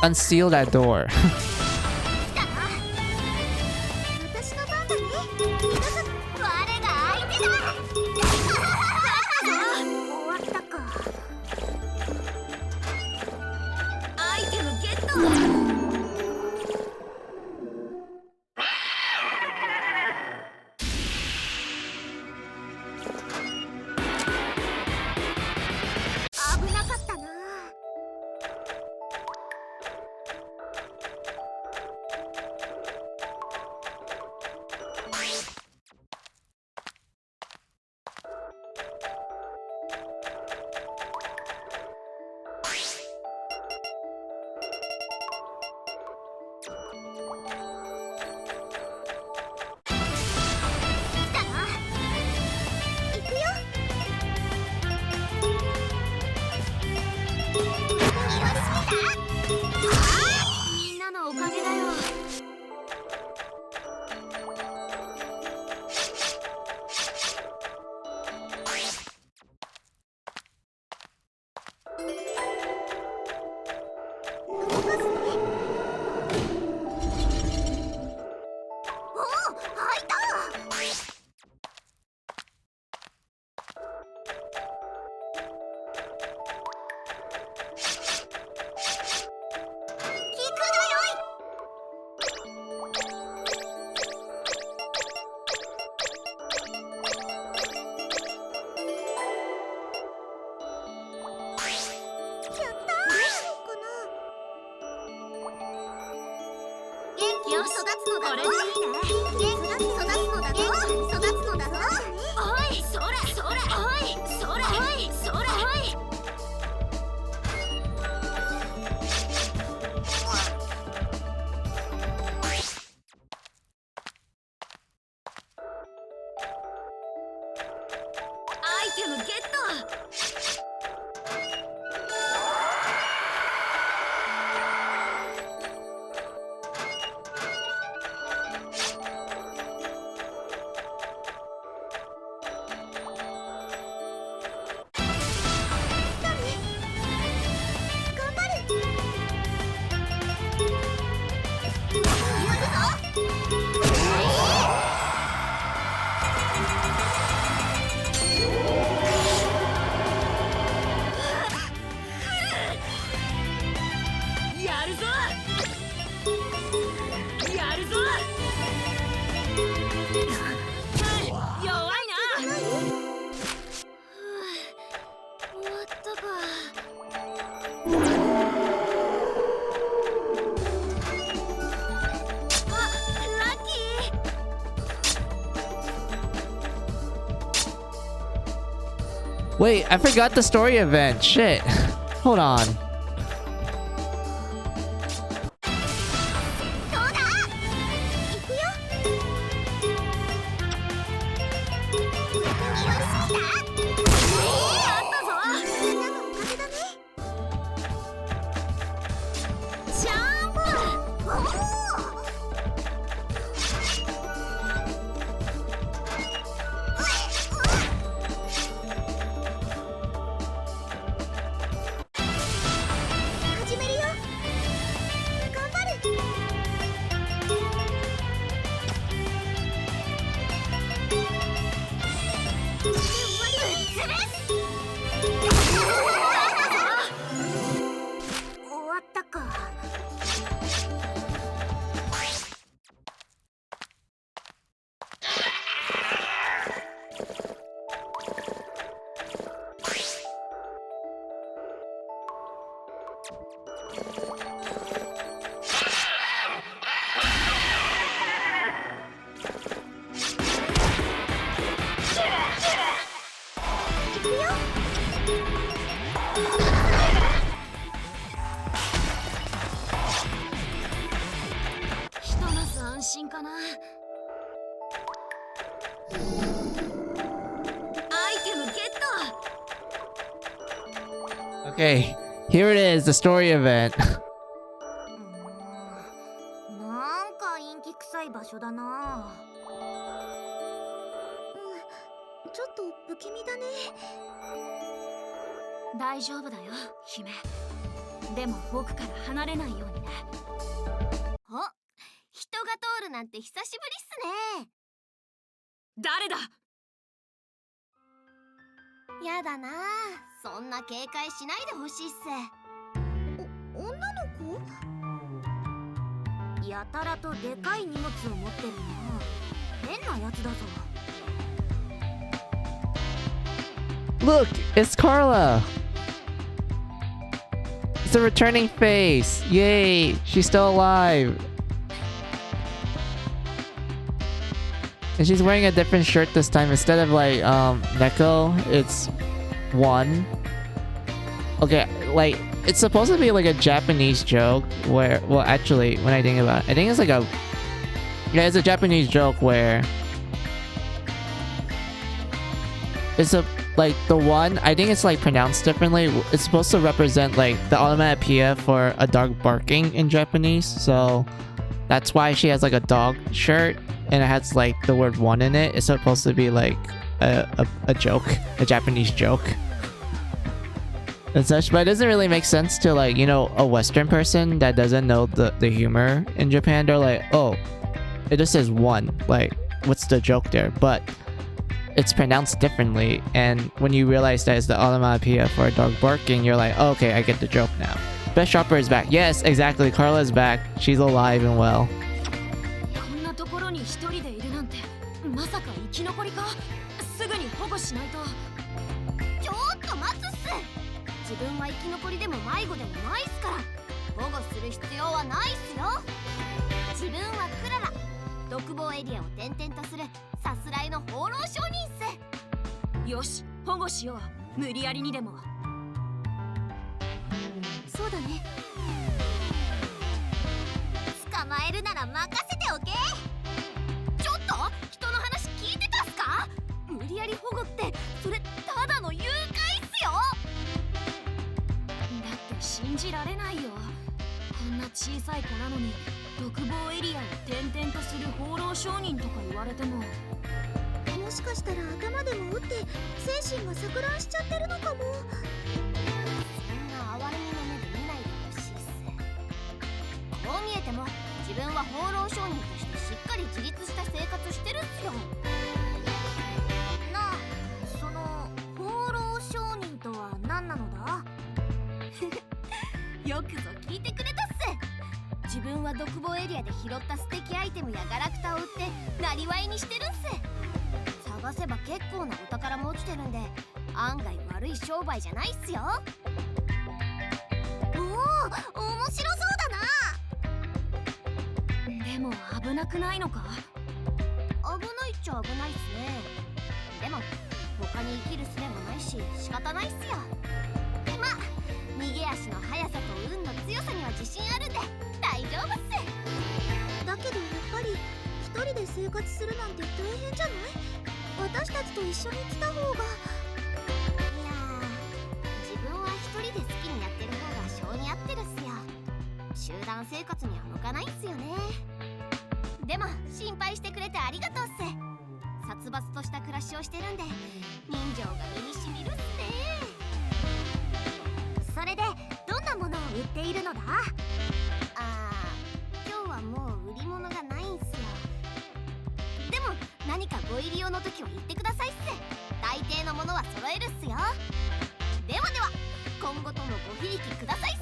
unseal that door. よし、これでいいね。元気に育つのだぞ。育つのだぞ。おい、それそれ、おい、それおい、それおい。アイテムゲット。Wait, I forgot the story event. Shit. Hold on. Okay, here it is, the story event. なんか陰気臭い場所だな。ちょっと不気味だね。大丈夫だよ、姫。でも僕から離れないようにね。お、人が通るなんて久しぶりっすね。誰だ？やだな、そんな警戒しないでほしいっす。女の子？やたらとでかい荷物を持ってるな。変なやつだぞ。Look, it's Carla. It's a returning face. Yay, she's still alive. And she's wearing a different shirt this time. Instead of like Neko, it's one. Okay, like it's supposed to be like a Japanese joke where, well, actually, when I think about it, I think it's like a, yeah, it's a Japanese joke where it's a, like the one, I think it's like pronounced differently. It's supposed to represent like the onomatopoeia for a dog barking in Japanese. So that's why she has like a dog shirt and it has like the word one in it. It's supposed to be like a joke, a Japanese joke. and such, but it doesn't really make sense to, like, you know, a Western person that doesn't know the humor in Japan. They're like, oh, it just says one, like, what's the joke there? But it's pronounced differently, and when you realize that it's the onomatopoeia for a dog barking, you're like, oh, okay, I get the joke now. Best Shopper is back. Yes, exactly, Carla is back. She's alive and well. こんなところに一人でいるなんてまさか生き残りかすぐに保護しないとちょっと待つっす自分は生き残りでも迷子でもないっすから保護する必要はないっすよ自分はクララ独房エリアを転々とするさすらいの放浪商人っすよし保護しよう無理やりにでもそうだね捕まえるなら任せておけちょっと人の話聞いてたっすか無理やり保護ってそれただの誘拐っすよだって信じられないよこんな小さい子なのに独房エリアを転々とする放浪商人とか言われてももしかしたら頭でも打って精神が錯乱しちゃってるのかもそんな哀れみの目で見ないでほしいっすこう見えても自分は放浪商人としてしっかり自立した生活してるっすよなあその放浪商人とは何なのだよくぞ聞いてくれたっす自分は独房エリアで拾った素敵アイテムやガラクタを売ってなりわいにしてるんす探せば結構なお宝も落ちてるんで案外悪い商売じゃないっすよおお面白そうだなでも危なくないのか危ないっちゃ危ないっすねでも他に生きる術もないし仕方ないっすよまあ逃げ足の速さと運の強さには自信あるんで大丈夫っすだけどやっぱり一人で生活するなんて大変じゃない私たちと一緒に来た方がいや自分は一人で好きにやってる方が性に合ってるっすよ集団生活には向かないっすよねでも心配してくれてありがとうっす殺伐とした暮らしをしてるんで人情が身にしみるっすねそれでどんなものを売っているのだ今日はもう売り物がないんすよでも何かご入り用の時は言ってくださいっす大抵のものは揃えるっすよではでは今後ともごひいきくださいっす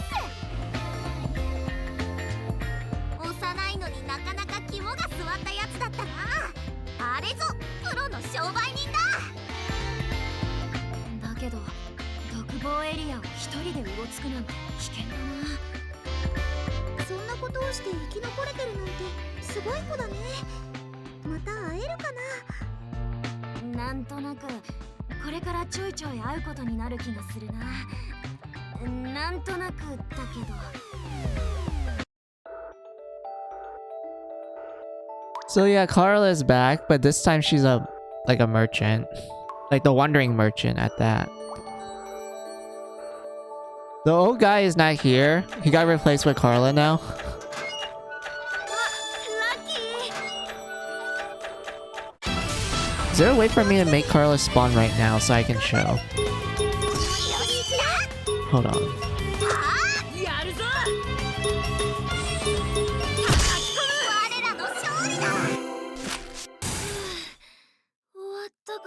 幼いのになかなか肝が据わったやつだったなあれぞプロの商売人だだけど独房エリアを一人でうろつくなんて危険だなそんなことをして生き残れてるなんてすごい子だねまた会えるかななんとなくこれからちょいちょい会うことになる気がするななんとなくだけど So yeah, Carla is back, but this time she's like a merchant. Like the wandering merchant at that. The old guy is not here. He got replaced with Carla now. Is there a way for me to make Carla spawn right now so I can show? Hold on. やるぞ我らの勝利だ終わったか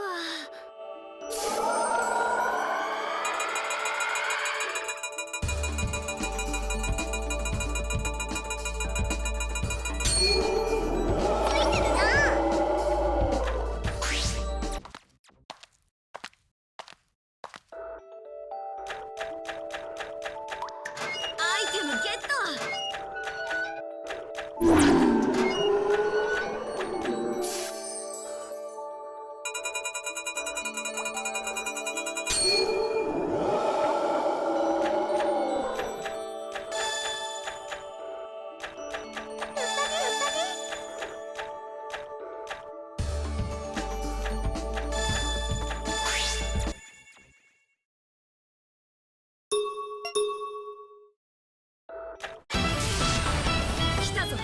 来たぞ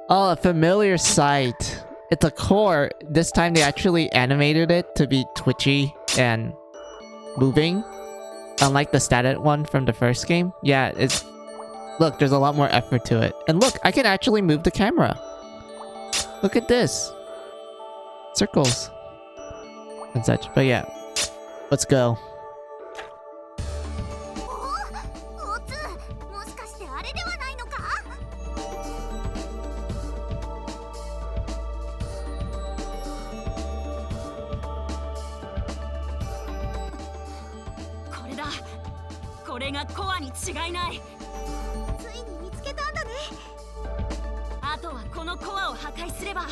Oh, a familiar sight. It's a core. This time they actually animated it to be twitchy and moving. Unlike the static one from the first game. Yeah, it's... Look, there's a lot more effort to it. And look, I can actually move the camera. Look at this. Circles. And such. But yeah. Let's go. おつ、もしかしてあれではないのか？これだ。これがコアに違いない。ついに見つけたんだね。あとはこのコアを破壊すれば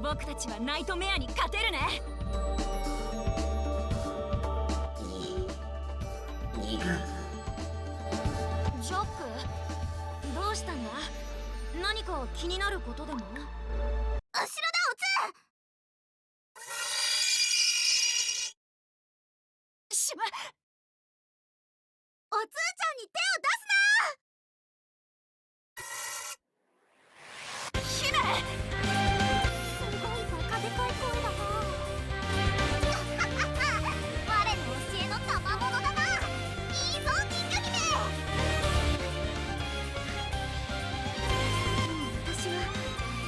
僕たちはナイトメアに勝てるね。ジョック、どうしたんだ？何か気になることでも？後ろだ、おつ！しま、おつーちゃんに手を出すな！姫！すごいバカでかい声だな。我の教えの賜物だな。いいぞ、人魚姫。私は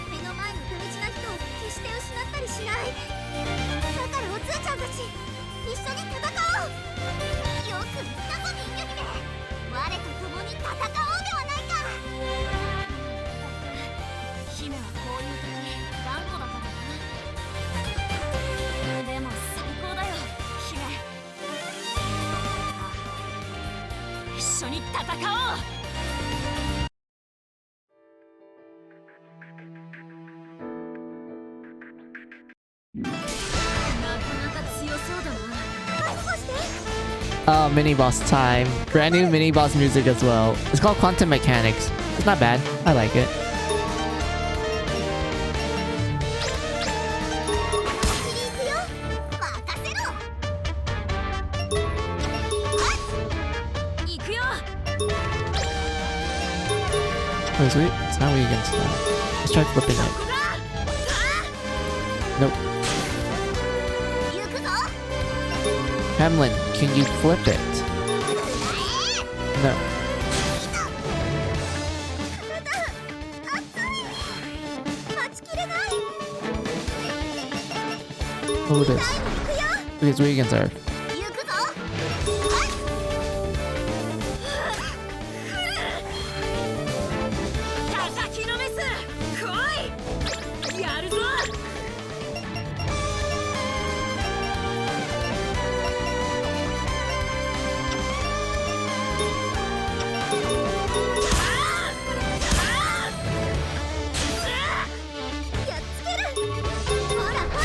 目の前の大事な人を決して失ったりしない。だからおつーちゃんたち、一緒に戦おう。よく言ったぞ、人魚姫。我と共に戦おうではないか。姫はこういう時頑固だからな。でも最高だよ、姫。一緒に戦おう。なかなか強そうだな。 Oh, mini boss time. Brand new mini boss music as well. It's called Quantum Mechanics. It's not bad. I like it. 行くよ。 Oh, sweet. It's not weak against that. Let's try flipping it. Nope. 行くぞ。 Hamlin, can you flip it? No. 待ちきれない。 Oh, this. Okay, it's weak against Earth. 行くぞ。叩きのめす。来い。やるぞ。 やっつける。ほらほら。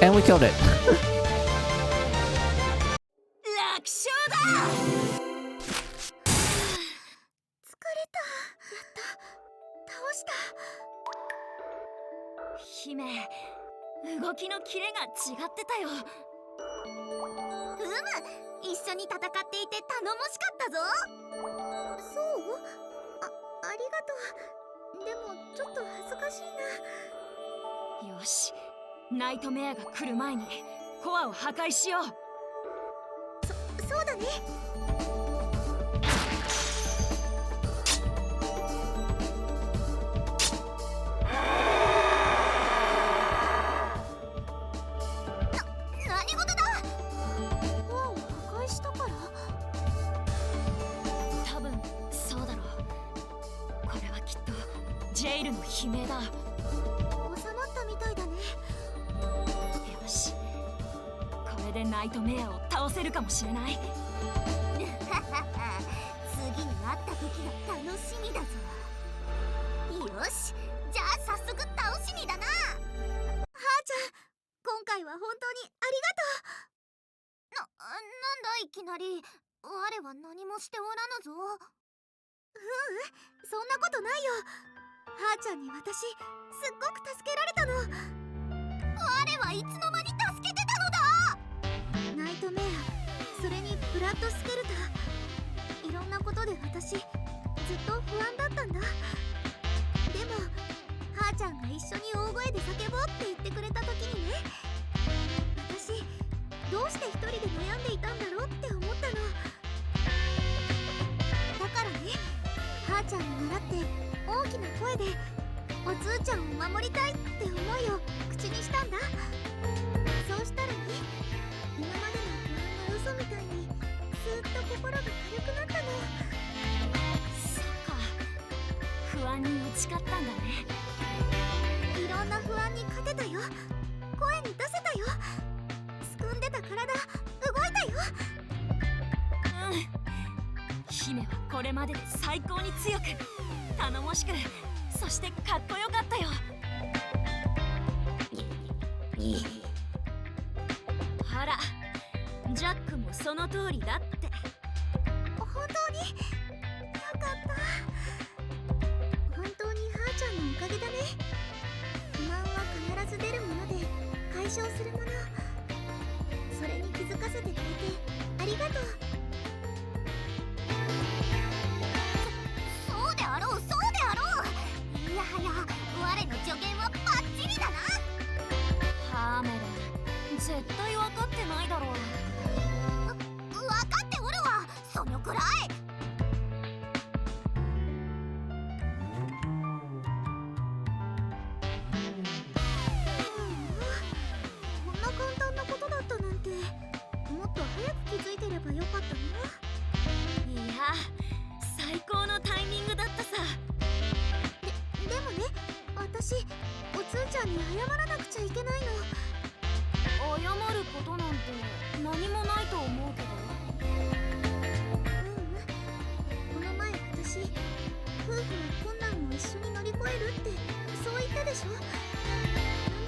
And we killed it. 楽勝だ。疲れた。やった。倒した。姫、動きのキレが違ってたよ。一緒に戦っていて頼もしかったぞ。そう？ありがとう。でもちょっと恥ずかしいな。よし、ナイトメアが来る前にコアを破壊しよう。そうだね。何事だ？コアを破壊したから？多分そうだろう。これはきっとジェイルの悲鳴だ。収まったみたいだね。よし、これでナイトメアを倒せるかもしれない。次に会った時が楽しみだぞ。よし、じゃあ早速倒しにだな。はーちゃん、今回は本当にありがとう。なんだいきなり。我は何もしておらぬぞ。そんなことないよ。はーちゃんに私すっごく助けられたの。我はいつの間に助けてたのだ。ナイトメア、それにブラッドスケルター、いろんなことで私ずっと不安だったんだ。でもはーちゃんが一緒に大声で叫ぼうって言ってくれた時にね、私どうして一人で悩んでいたんだろうって思ったの。だからね、はーちゃんに習って大きな声でおつーちゃんを守りたいって思いを口にしたんだ。そうしたらね、今までの不安が嘘みたいにスーッと心が軽くなったの。そっか、不安に打ち勝ったんだね。いろんな不安に勝てたよ。声に出せたよ。すくんでた体動いたよ。姫はこれまでで最高に強く、頼もしく、そしてかっこよかったよ。ほら、ジャックもその通りだって。本当によかった。本当にはーちゃんのおかげだね。不満は必ず出るもので解消するもの、それに気づかせてくれてありがとう。そうであろう、そうであろう。いやはや、我の助言はバッチリだな。ハーメル、絶対分かってないだろう。分かっておるわ、そのくらい。こんな簡単なことだったなんて、もっと早く気づいてればよかったな。いや、最高のタイミングだったさ。でもね、私おつーちゃんに謝らなくちゃいけないの。謝ることなんて何もないと思うけど。この前私、夫婦は困難を一緒に乗り越えるってそう言ったでしょ。な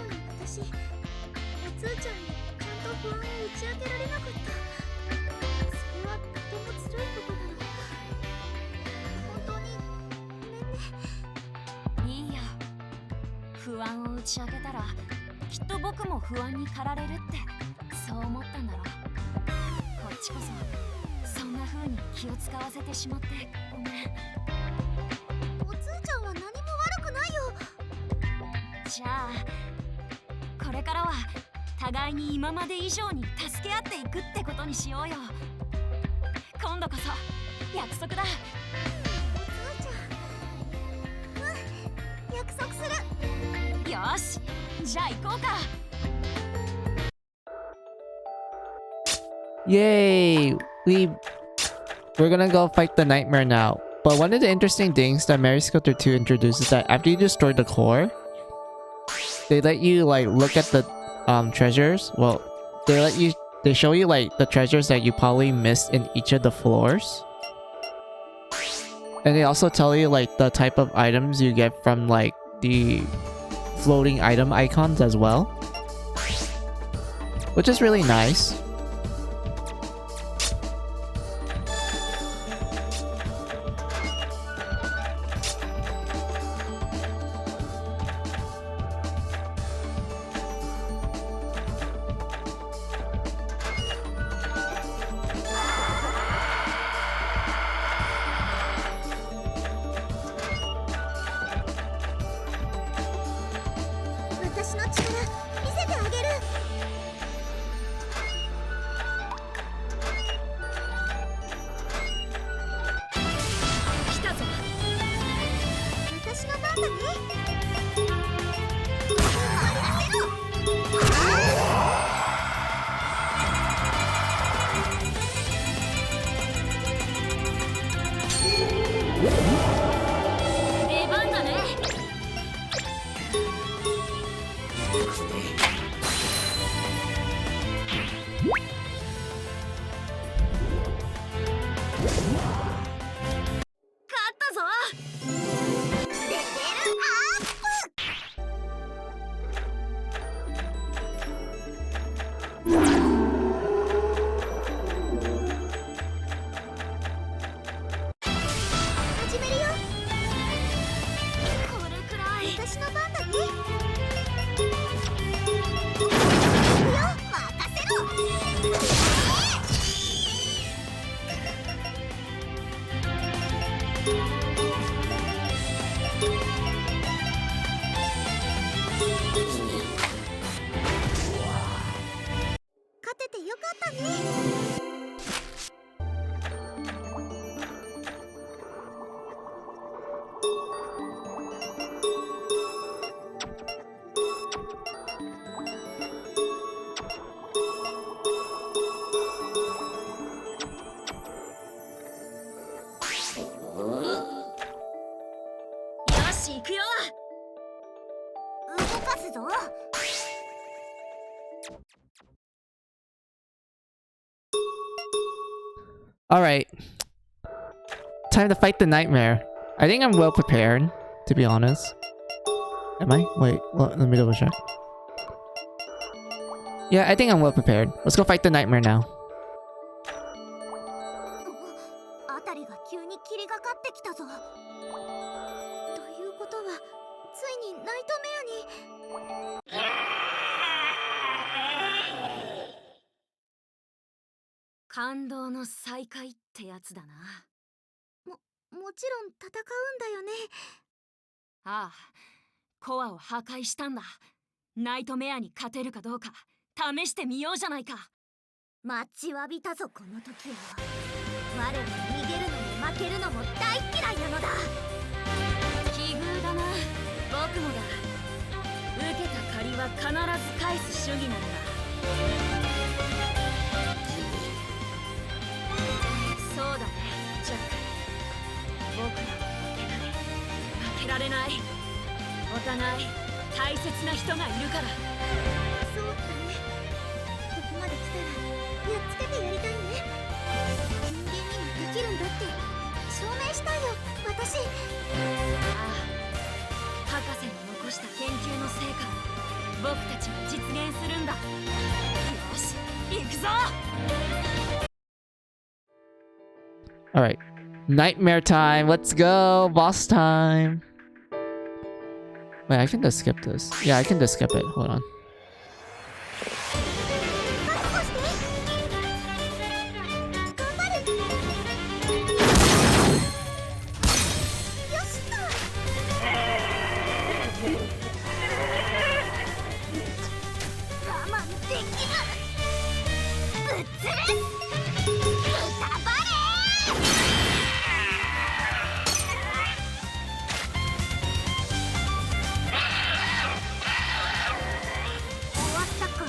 のに私、おつーちゃんにちゃんと不安を打ち明けられなかった。それはとても辛いことなの。本当にごめんね。いいよ、不安を打ち明けたらきっと僕も不安に駆られるって、そう思ったんだろ。こっちこそそんな風に気を使わせてしまってごめん。おつーちゃんは何も悪くないよ。じゃあこれからは互いに今まで以上に助け合っていくってことにしようよ。今度こそ約束だ。おつーちゃん、約束する。よーし、じゃあ行こうか。Yay! We're gonna go fight the nightmare now. But one of the interesting things that Mary Scooter 2 introduces is that after you destroy the core, they let you like look at the treasures. Well, they show you like the treasures that you probably missed in each of the floors. And they also tell you like the type of items you get from like the floating item icons as well, which is really nice. ったね。よし行くよ。動かすぞ。Alright. Time to fight the nightmare. I think I'm well prepared, to be honest. Am I? Wait, let me double check. Yeah, I think I'm well prepared. Let's go fight the nightmare now. あたりが急に霧がかってきたぞ。ということはついにナイトメアに。感動の再会ってやつだな。もちろん戦うんだよね。ああ、コアを破壊したんだ。ナイトメアに勝てるかどうか試してみようじゃないか。待ちわびたぞこの時を。我は逃げるのも負けるのも大嫌いなのだ。奇遇だな。僕もだ。受けた借りは必ず返す主義なんだ。そうだね、ジャック。僕らは負けられない。お互い大切な人がいるから。そうだね。ここまで来たらやっつけてやりたいね。人間にもできるんだって証明したいよ私。ああ、博士の残した研究の成果僕たちが実現するんだ。よし、行くぞ。Alright. Nightmare time. Let's go. Boss time. Wait, I can just skip this. Yeah, I can just skip it. Hold on. 覚悟して。頑張る。よしと。我慢できず。ぶっつる。くたばれ。終わったか。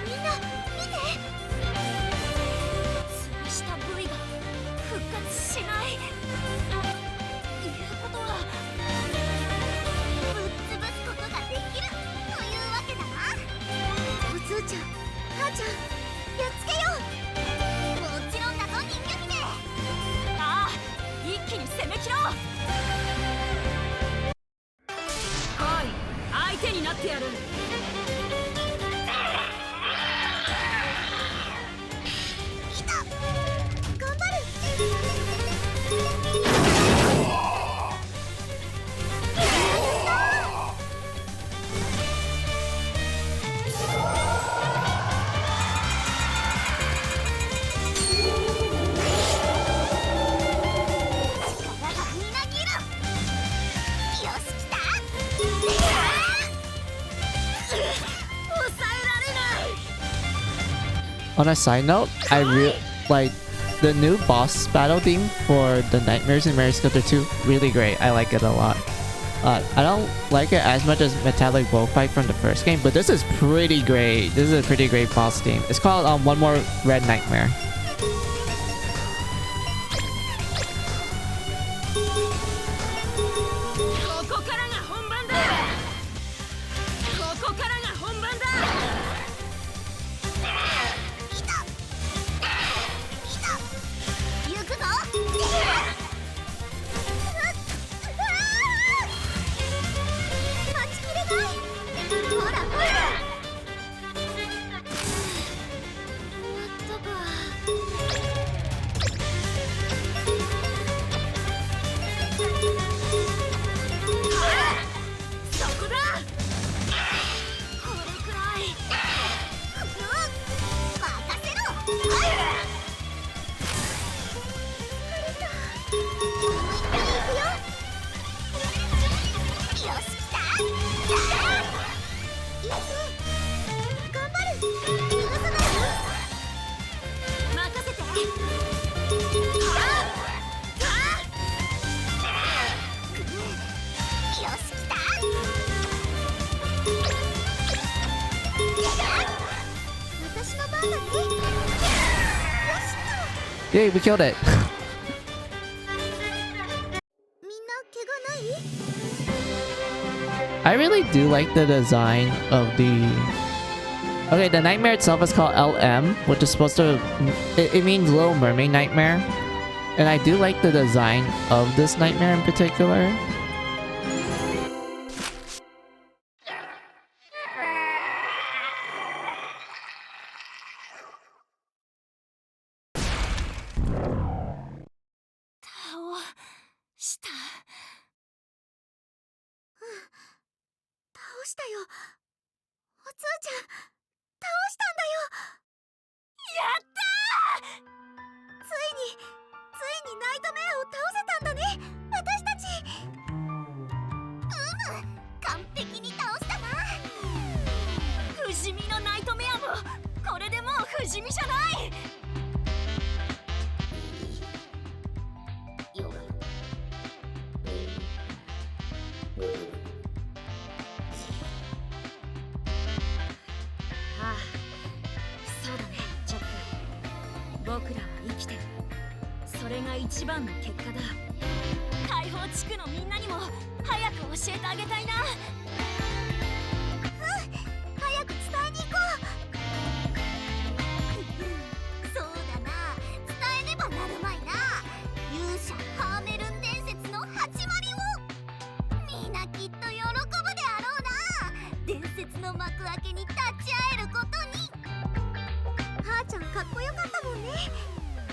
みんな見て。潰した部位が復活しない。いうことはぶっ潰すことができるというわけだな。おつーちゃん、はーちゃん、やっつけよう。もちろんだぞ人魚姫。ああ、一気に攻め切ろう。来い、相手になってやる。来た。頑張る。力がみなぎる。よし来た。抑えられない。 On a side note, I really like the new boss battle theme for the Nightmares in Mario Sculptor 2. Really great. I like it a lot. I don't like it as much as Metallic Bullfight from the first game, but this is pretty great. This is a pretty great boss theme. It's called One More Red Nightmare. ここからが本番だ。ここからが本番だ。来た。来た。行くぞ。待ちきれない。ほらほら。終わったか。そこだ。これくらい。任せろ。疲れた。もう一回行くよ。よし来た。いつ Yay, we killed it. みんな怪我ない？ I really do like the design of the... Okay, the nightmare itself is called LM, which is supposed to... It means Little Mermaid Nightmare. And I do like the design of this nightmare in particular. Shita. 倒したよ。おつーちゃん、倒したんだよ。やったー。ついにナイトメアを倒せたんだね、私たち。完璧に倒したな。不死身のナイトメアもこれでもう不死身じゃない。ああ、そうだね、ジャック。僕らは生きてる。それが一番の結果だ。解放地区のみんなにも早く教えてあげたいな。早く伝えに行こう。そうだな、伝えねばなるまいな。勇者ハーメルン伝説の始まりを。みんなきっと喜ぶであろうな。伝説の幕開けに立ち会えることに。はーちゃんかっこよかったもんね。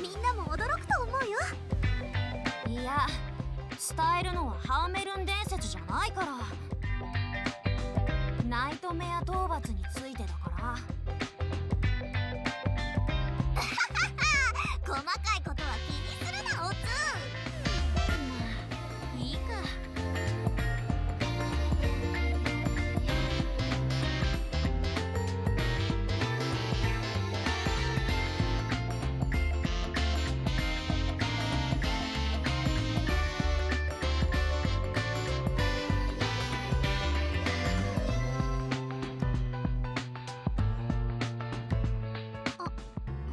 みんなも驚くと思うよ。いや、伝えるのはハーメルン伝説じゃないから。ナイトメア討伐についてだから。細かいことは気にするな、おつ。まあいいか。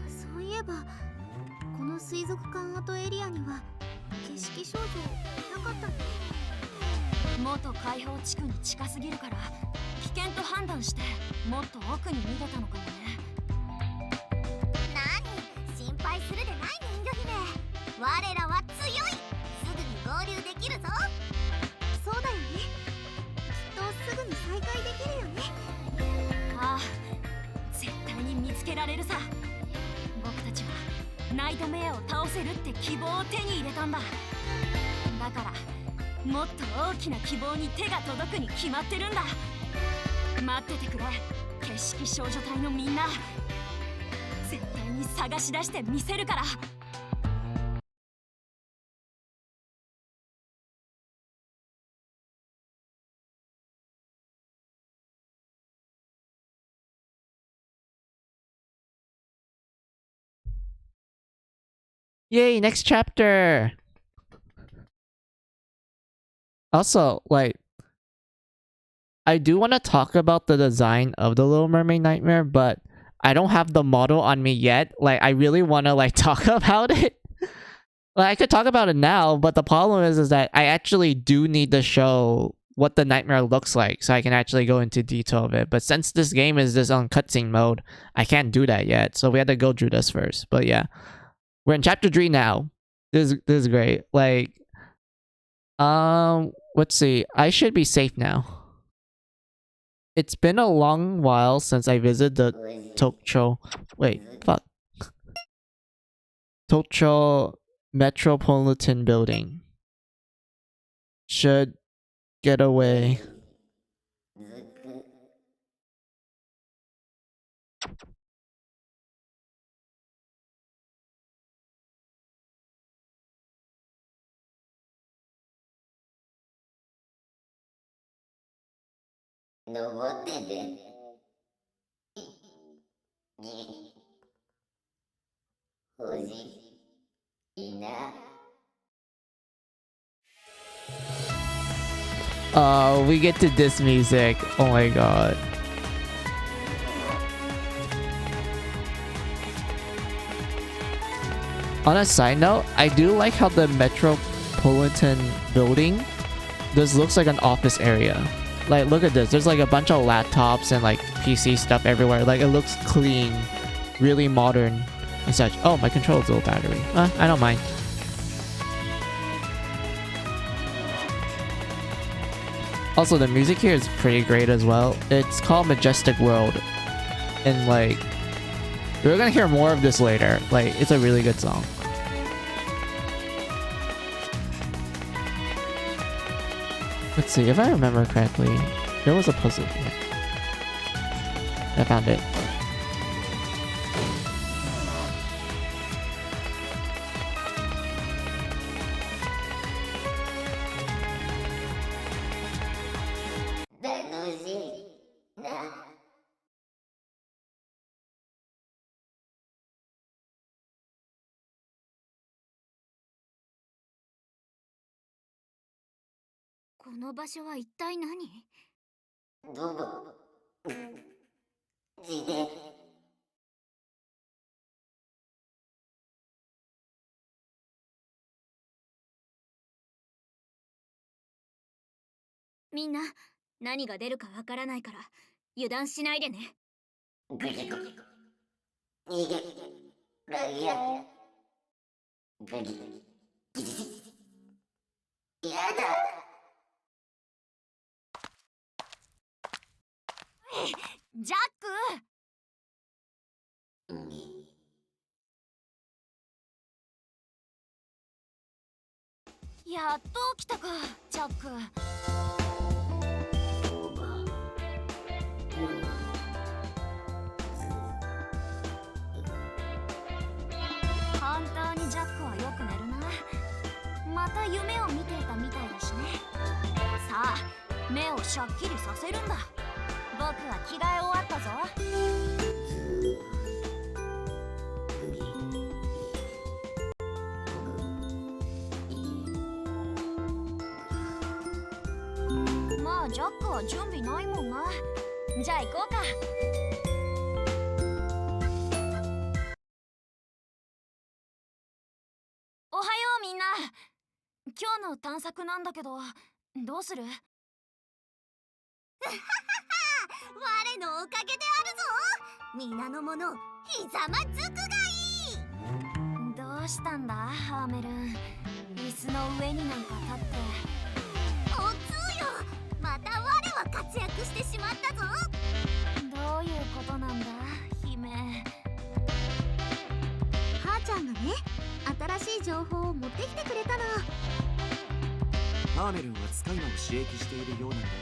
そういえばこの水族館跡エリアには景色少女なかったね。元解放地区に近すぎるから危険と判断してもっと奥に逃げたのかもね。何心配するでない人魚姫。我らは強い。すぐに合流できるぞ。そうだよね。きっとすぐに再会できるよね。ああ、絶対に見つけられるさ。僕たちはナイトメアを倒せるって希望を手に入れたんだ。だからもっと大きな希望に手が届くに決まってるんだ。待っててくれ、景色少女隊のみんな。絶対に探し出してみせるから。Yay, next chapter! Also, like, I do want to talk about the design of the Little Mermaid Nightmare, but I don't have the model on me yet. Like, I really want to, like, talk about it. Like, I could talk about it now, but the problem is that I actually do need to show what the nightmare looks like so I can actually go into detail of it. But since this game is this on cutscene mode, I can't do that yet. So we had to go through this first. But yeah, we're in chapter 3 now. This is great. Like, let's see. I should be safe now. It's been a long while since I visited the Tokyo... Wait, fuck. Tokyo Metropolitan Building. Should get away. Oh, we get to this music. Oh my god. On a side note, I do like how the Metropolitan building, this looks like an office area. Like, look at this. There's like a bunch of laptops and like PC stuff everywhere. Like, it looks clean, really modern and such. Oh, my control's low battery. I don't mind. Also, the music here is pretty great as well. It's called Majestic World. And like, we're gonna hear more of this later. Like, it's a really good song. Let's see, if I remember correctly, there was a puzzle here. I found it.この場所は一体何？みんな、何が出るかわからないから油断しないでね。ジャック！やっと起きたか、ジャック。本当にジャックはよく寝るな。また夢を見ていたみたいだしね。さあ、目をシャッキリさせるんだ。僕は着替え終わったぞ。まあジャックは準備ないもんな。じゃあ行こうか。おはようみんな。今日の探索なんだけど、どうする？我のおかげであるぞ。皆の者、ひざまずくがいい。どうしたんだ、ハーメルン。椅子の上になんか立って。おつよ、また我は活躍してしまったぞ。どういうことなんだ、姫。はーちゃんがね、新しい情報を持ってきてくれたの。ハーメルンは使い魔を刺激しているようなんだが、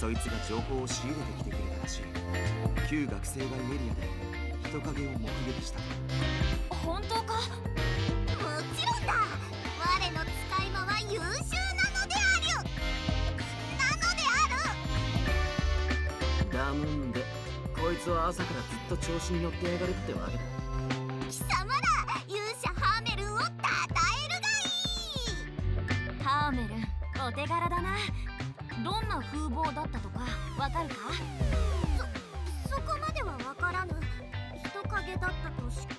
そいつが情報を仕入れてきてくれたらしい。旧学生街エリアで人影を目撃した。本当か？もちろんだ。我の使い魔は優秀なのである。だもんで、こいつは朝からずっと調子に乗ってやがるってわけだ。貴様ら、勇者ハーメルンをたたえるがいい。ハーメルン、お手柄だな。どんな風貌だったとかわかるか？そこまではわからぬ。人影だったとしか。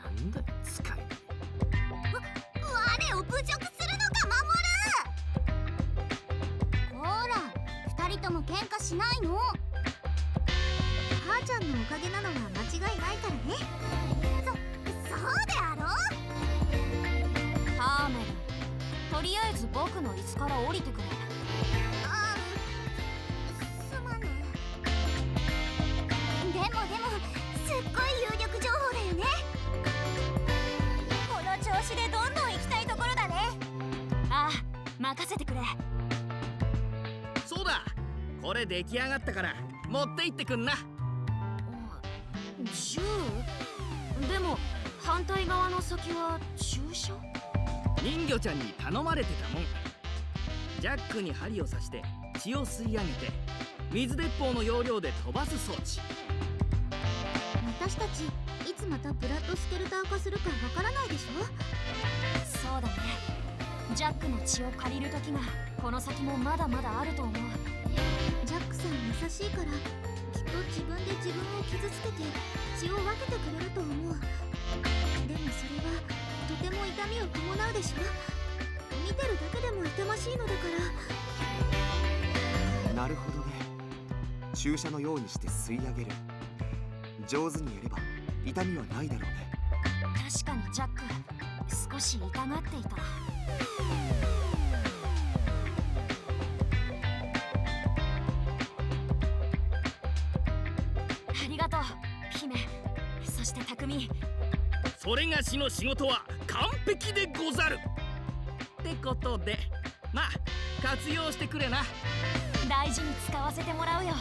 なんだ使い。我を侮辱するのか、守る。ほら、二人とも喧嘩しないの。はーちゃんのおかげなのは間違いないからね。そうであろう。ハーメルン、とりあえず僕の椅子から降りてくれ。すまぬ。でもすっごい有力情報だよね。この調子でどんどん行きたいところだね。ああ、任せてくれ。そうだ、これ出来上がったから持って行ってくんな。銃？でも反対側の先は注射？人魚ちゃんに頼まれてたもん。ジャックに針を刺して血を吸い上げて水鉄砲の要領で飛ばす装置。私たちいつまたブラッドスケルター化するかわからないでしょ。そうだね。ジャックの血を借りる時がこの先もまだまだあると思う。ジャックさん優しいから、きっと自分で自分を傷つけて血を分けてくれると思う。でもそれはとても痛みを伴うでしょ。見てるだけでも痛ましいのだから。なるほどね。注射のようにして吸い上げる。上手にやれば痛みはないだろうね。確かにジャック、少し痛がっていた。ありがとう姫、そして匠。それがしの仕事は完璧でござるってことで、まあ活用してくれな。大事に使わせてもらうよ。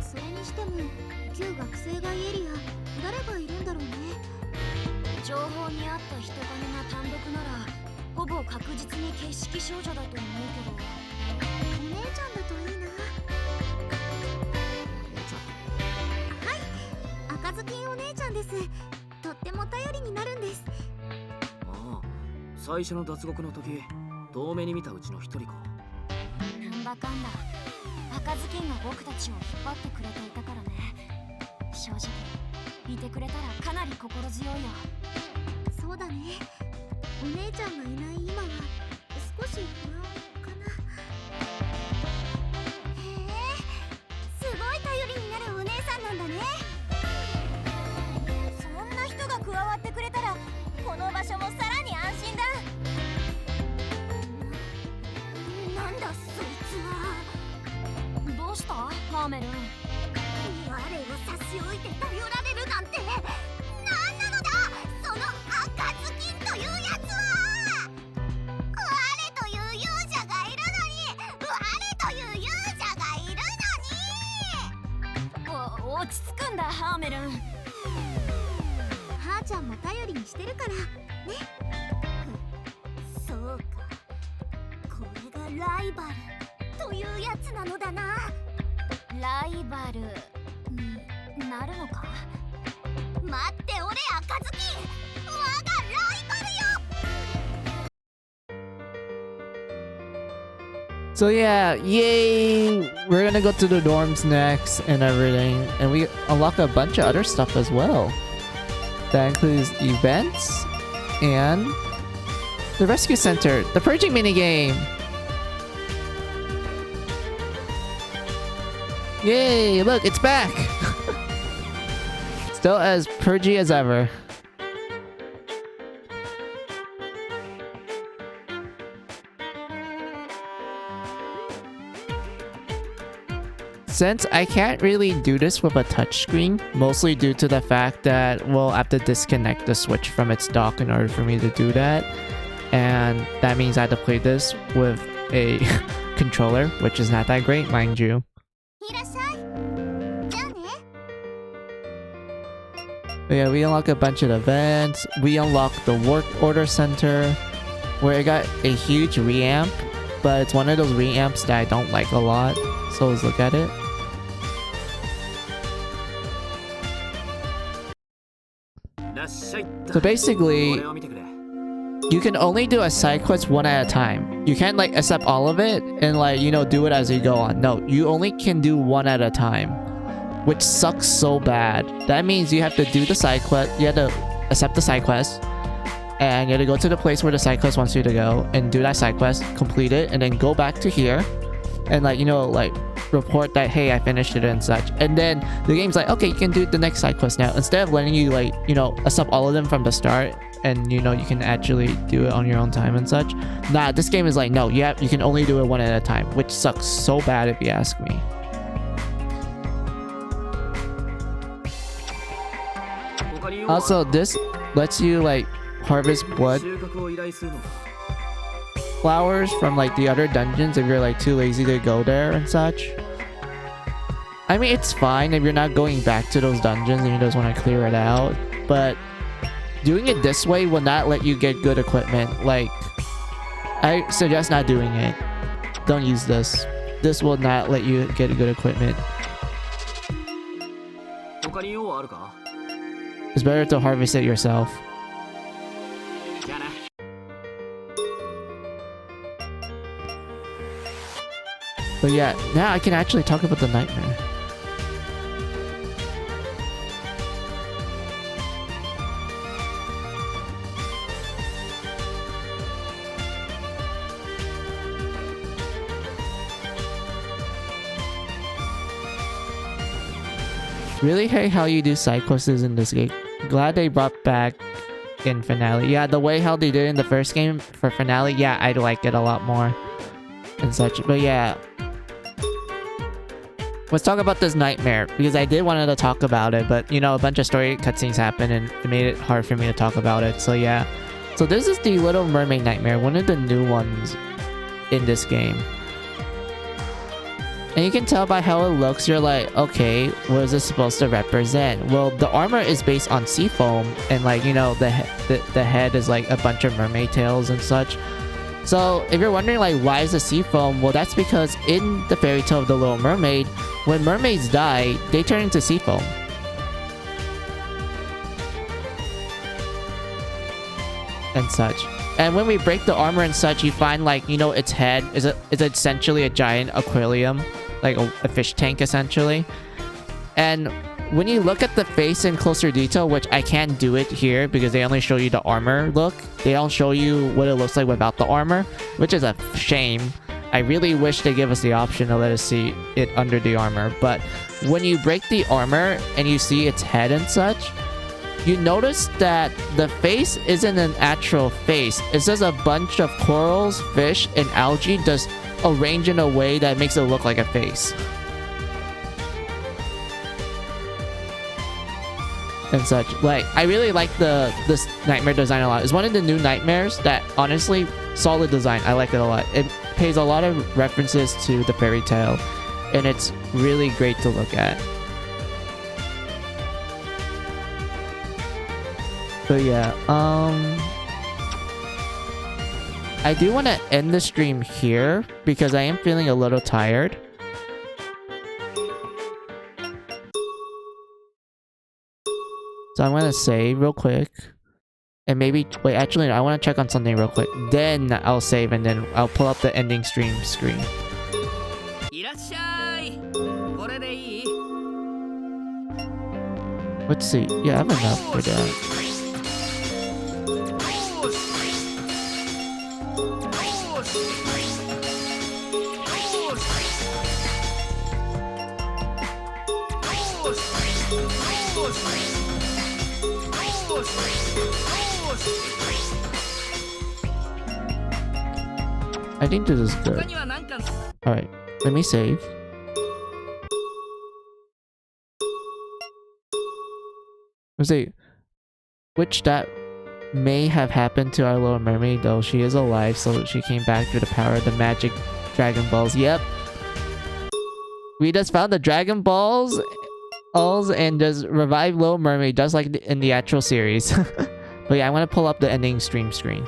それにしても旧学生街エリア、誰がいるんだろうね。情報にあった人影が単独ならほぼ確実に景色少女だと思うけど。お姉ちゃんだといいな。はい、赤ずきんお姉ちゃんです。とっても頼りになるんです。ああ、最初の脱獄の時遠目に見たうちの一人か。なんだかんだ赤ずきんが僕たちを引っ張ってくれていたからね。正直いてくれたらかなり心強いよ。そうだね。お姉ちゃんがいない今は少し不安かな。へえ、すごい頼りになるお姉さんなんだね。そんな人が加わってくれたらこの場所もさらに安心だ。なんだそいつは。どうしたハーメルン。我を差し置いて頼られるなんて何なのだ、その赤ずきんというやつは。我という勇者がいるのに、我という勇者がいるのに。落ち着くんだハーメルン。はーちゃんも頼りにしてるからね。そうか、これがライバルというやつなのだな。ライバルになるのか。待っておれ赤ずきん、我がライバルよ。 So yeah, yay! We're gonna go to the dorms next and everything, and we unlock a bunch of other stuff as well. That includes events and the rescue center, the purging minigame. Yay! Look, it's back. Still as purgy as ever. Since I can't really do this with a touchscreen, mostly due to the fact that we'll have to disconnect the Switch from its dock in order for me to do that. And that means I have to play this with a controller, which is not that great, mind you. いらっしゃい。じゃあね。 But yeah, we unlock a bunch of events. We unlock the work order center, where it got a huge reamp, but it's one of those reamps that I don't like a lot. So let's look at it. So basically, you can only do a side quest one at a time. You can't like accept all of it and like, you know, do it as you go on. No, you only can do one at a time, which sucks so bad. That means you have to do the side quest, you have to accept the side quest, and you have to go to the place where the side quest wants you to go and do that side quest, complete it, and then go back to here and like, you know, like report that, hey, I finished it and such. And then the game's like, okay, you can do the next side quest now. Instead of letting you like, you know, accept all of them from the start and, you know, you can actually do it on your own time and such. Nah, this game is like, no, you can only do it one at a time, which sucks so bad if you ask me. Also, this lets you like harvest blood flowers from like the other dungeons if you're like too lazy to go there and such. I mean, it's fine if you're not going back to those dungeons and you just want to clear it out, but doing it this way will not let you get good equipment. Like, I suggest not doing it. Don't use this. This will not let you get good equipment. It's better to harvest it yourself. But yeah, now I can actually talk about the nightmare. Really hate how you do side quests in this game. Glad they brought back in finale. Yeah, the way how they did in the first game for finale, yeah, I'd like it a lot more and such. But yeah, let's talk about this nightmare, because I did wanted to talk about it, but you know, a bunch of story cutscenes happened and it made it hard for me to talk about it. So yeah, so this is the Little Mermaid nightmare, one of the new ones in this game. And you can tell by how it looks, you're like, okay, what is this supposed to represent? Well, the armor is based on sea foam, and like, you know, the head is like a bunch of mermaid tails and such. So if you're wondering like, why is the sea foam? Well, that's because in the fairy tale of the Little Mermaid, when mermaids die, they turn into sea foam. And such. And when we break the armor and such, you find like, you know, its head is essentially a giant aquarium, like a fish tank essentially. And when you look at the face in closer detail, which I can't do it here because they only show you the armor look, they don't show you what it looks like without the armor, which is a shame. I really wish they give us the option to let us see it under the armor. But when you break the armor and you see its head and such, you notice that the face isn't an actual face. It's just a bunch of corals, fish, and algae just arranged in a way that makes it look like a face. And such. Like, I really like this nightmare design a lot. It's one of the new nightmares that, honestly, solid design. I like it a lot. It pays a lot of references to the fairy tale, and it's really great to look at. But yeah, I do want to end the stream here because I am feeling a little tired. So I'm going to save real quick. And maybe... Wait, actually, I want to check on something real quick. Then I'll save and then I'll pull up the ending stream screen. Let's see. Yeah, I have enough for that. I think this is good. Alright, let me save. Let's see. Which that may have happened to our Little Mermaid, though she is alive, so she came back through the power of the magic Dragon Balls. Yep. We just found the Dragon Balls and just revived Little Mermaid, just like in the actual series. But yeah, I want to pull up the ending stream screen.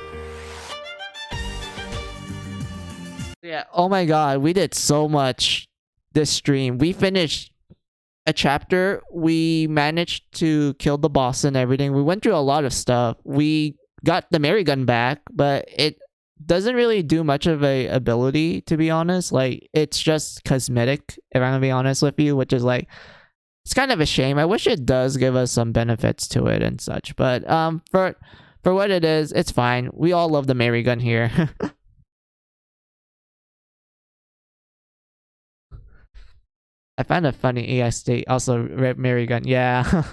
Yeah, oh my god, we did so much this stream. We finished a chapter. We managed to kill the boss and everything. We went through a lot of stuff. We got the Mary Gun back, but it doesn't really do much of a ability, to be honest. Like, it's just cosmetic, if I'm gonna be honest with you, which is like, it's kind of a shame. I wish it does give us some benefits to it and such. But for what it is, it's fine. We all love the Mary Gun here. I find it funny ES State also read Mary Gun. Yeah.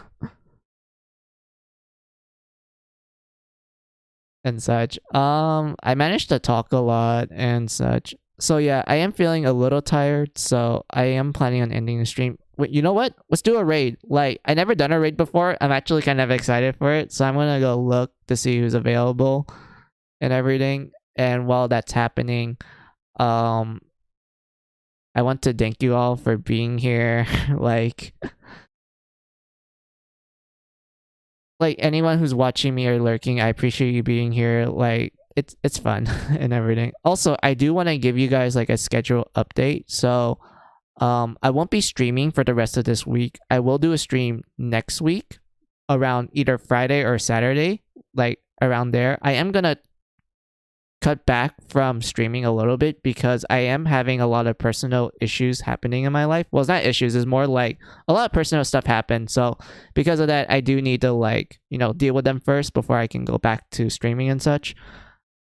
And such. I managed to talk a lot and such. So yeah, I am feeling a little tired, so I am planning on ending the stream. Wait, you know what? Let's do a raid. Like, I never done a raid before. I'm actually kind of excited for it, so I'm gonna go look to see who's available and everything. And while that's happening, I want to thank you all for being here. like anyone who's watching me or lurking, I appreciate you being here. Like, it's fun and everything. Also, I do want to give you guys like a schedule update. So I won't be streaming for the rest of this week. I will do a stream next week around either Friday or Saturday, like around there. I am gonna cut back from streaming a little bit because I am having a lot of personal issues happening in my life. Well, it's not issues, it's more like a lot of personal stuff happened. So because of that, I do need to, like, you know, deal with them first before I can go back to streaming and such.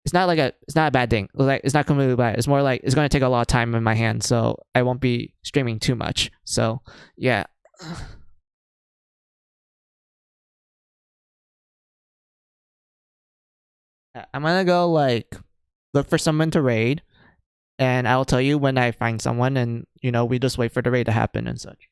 It's not a bad thing. Like, it's not completely bad. It's more like it's going to take a lot of time in my hands, so I won't be streaming too much. So yeah. I'm gonna go like look for someone to raid, and I'll tell you when I find someone, and you know we just wait for the raid to happen and such.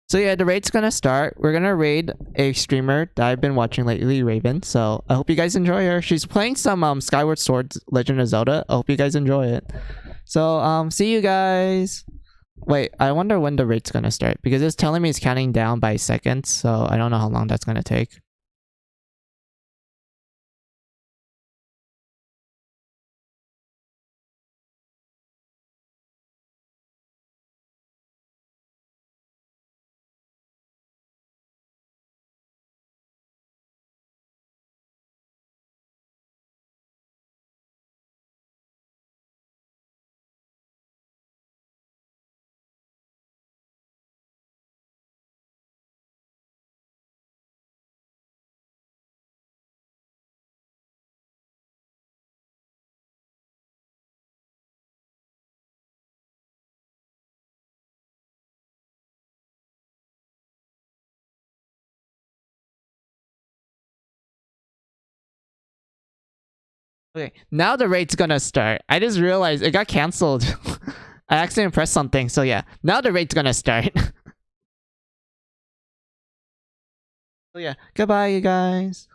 So yeah, the raid's gonna start. We're gonna raid a streamer that I've been watching lately, Raven. So I hope you guys enjoy her. She's playing some Skyward Sword Legend of Zelda. I hope you guys enjoy it. So see you guys. Wait, I wonder when the raid's gonna start because it's telling me it's counting down by seconds. So I don't know how long that's gonna take. Okay, now the raid's gonna start. I just realized it got cancelled. I accidentally pressed something. So yeah, now the raid's gonna start. So yeah, goodbye, you guys.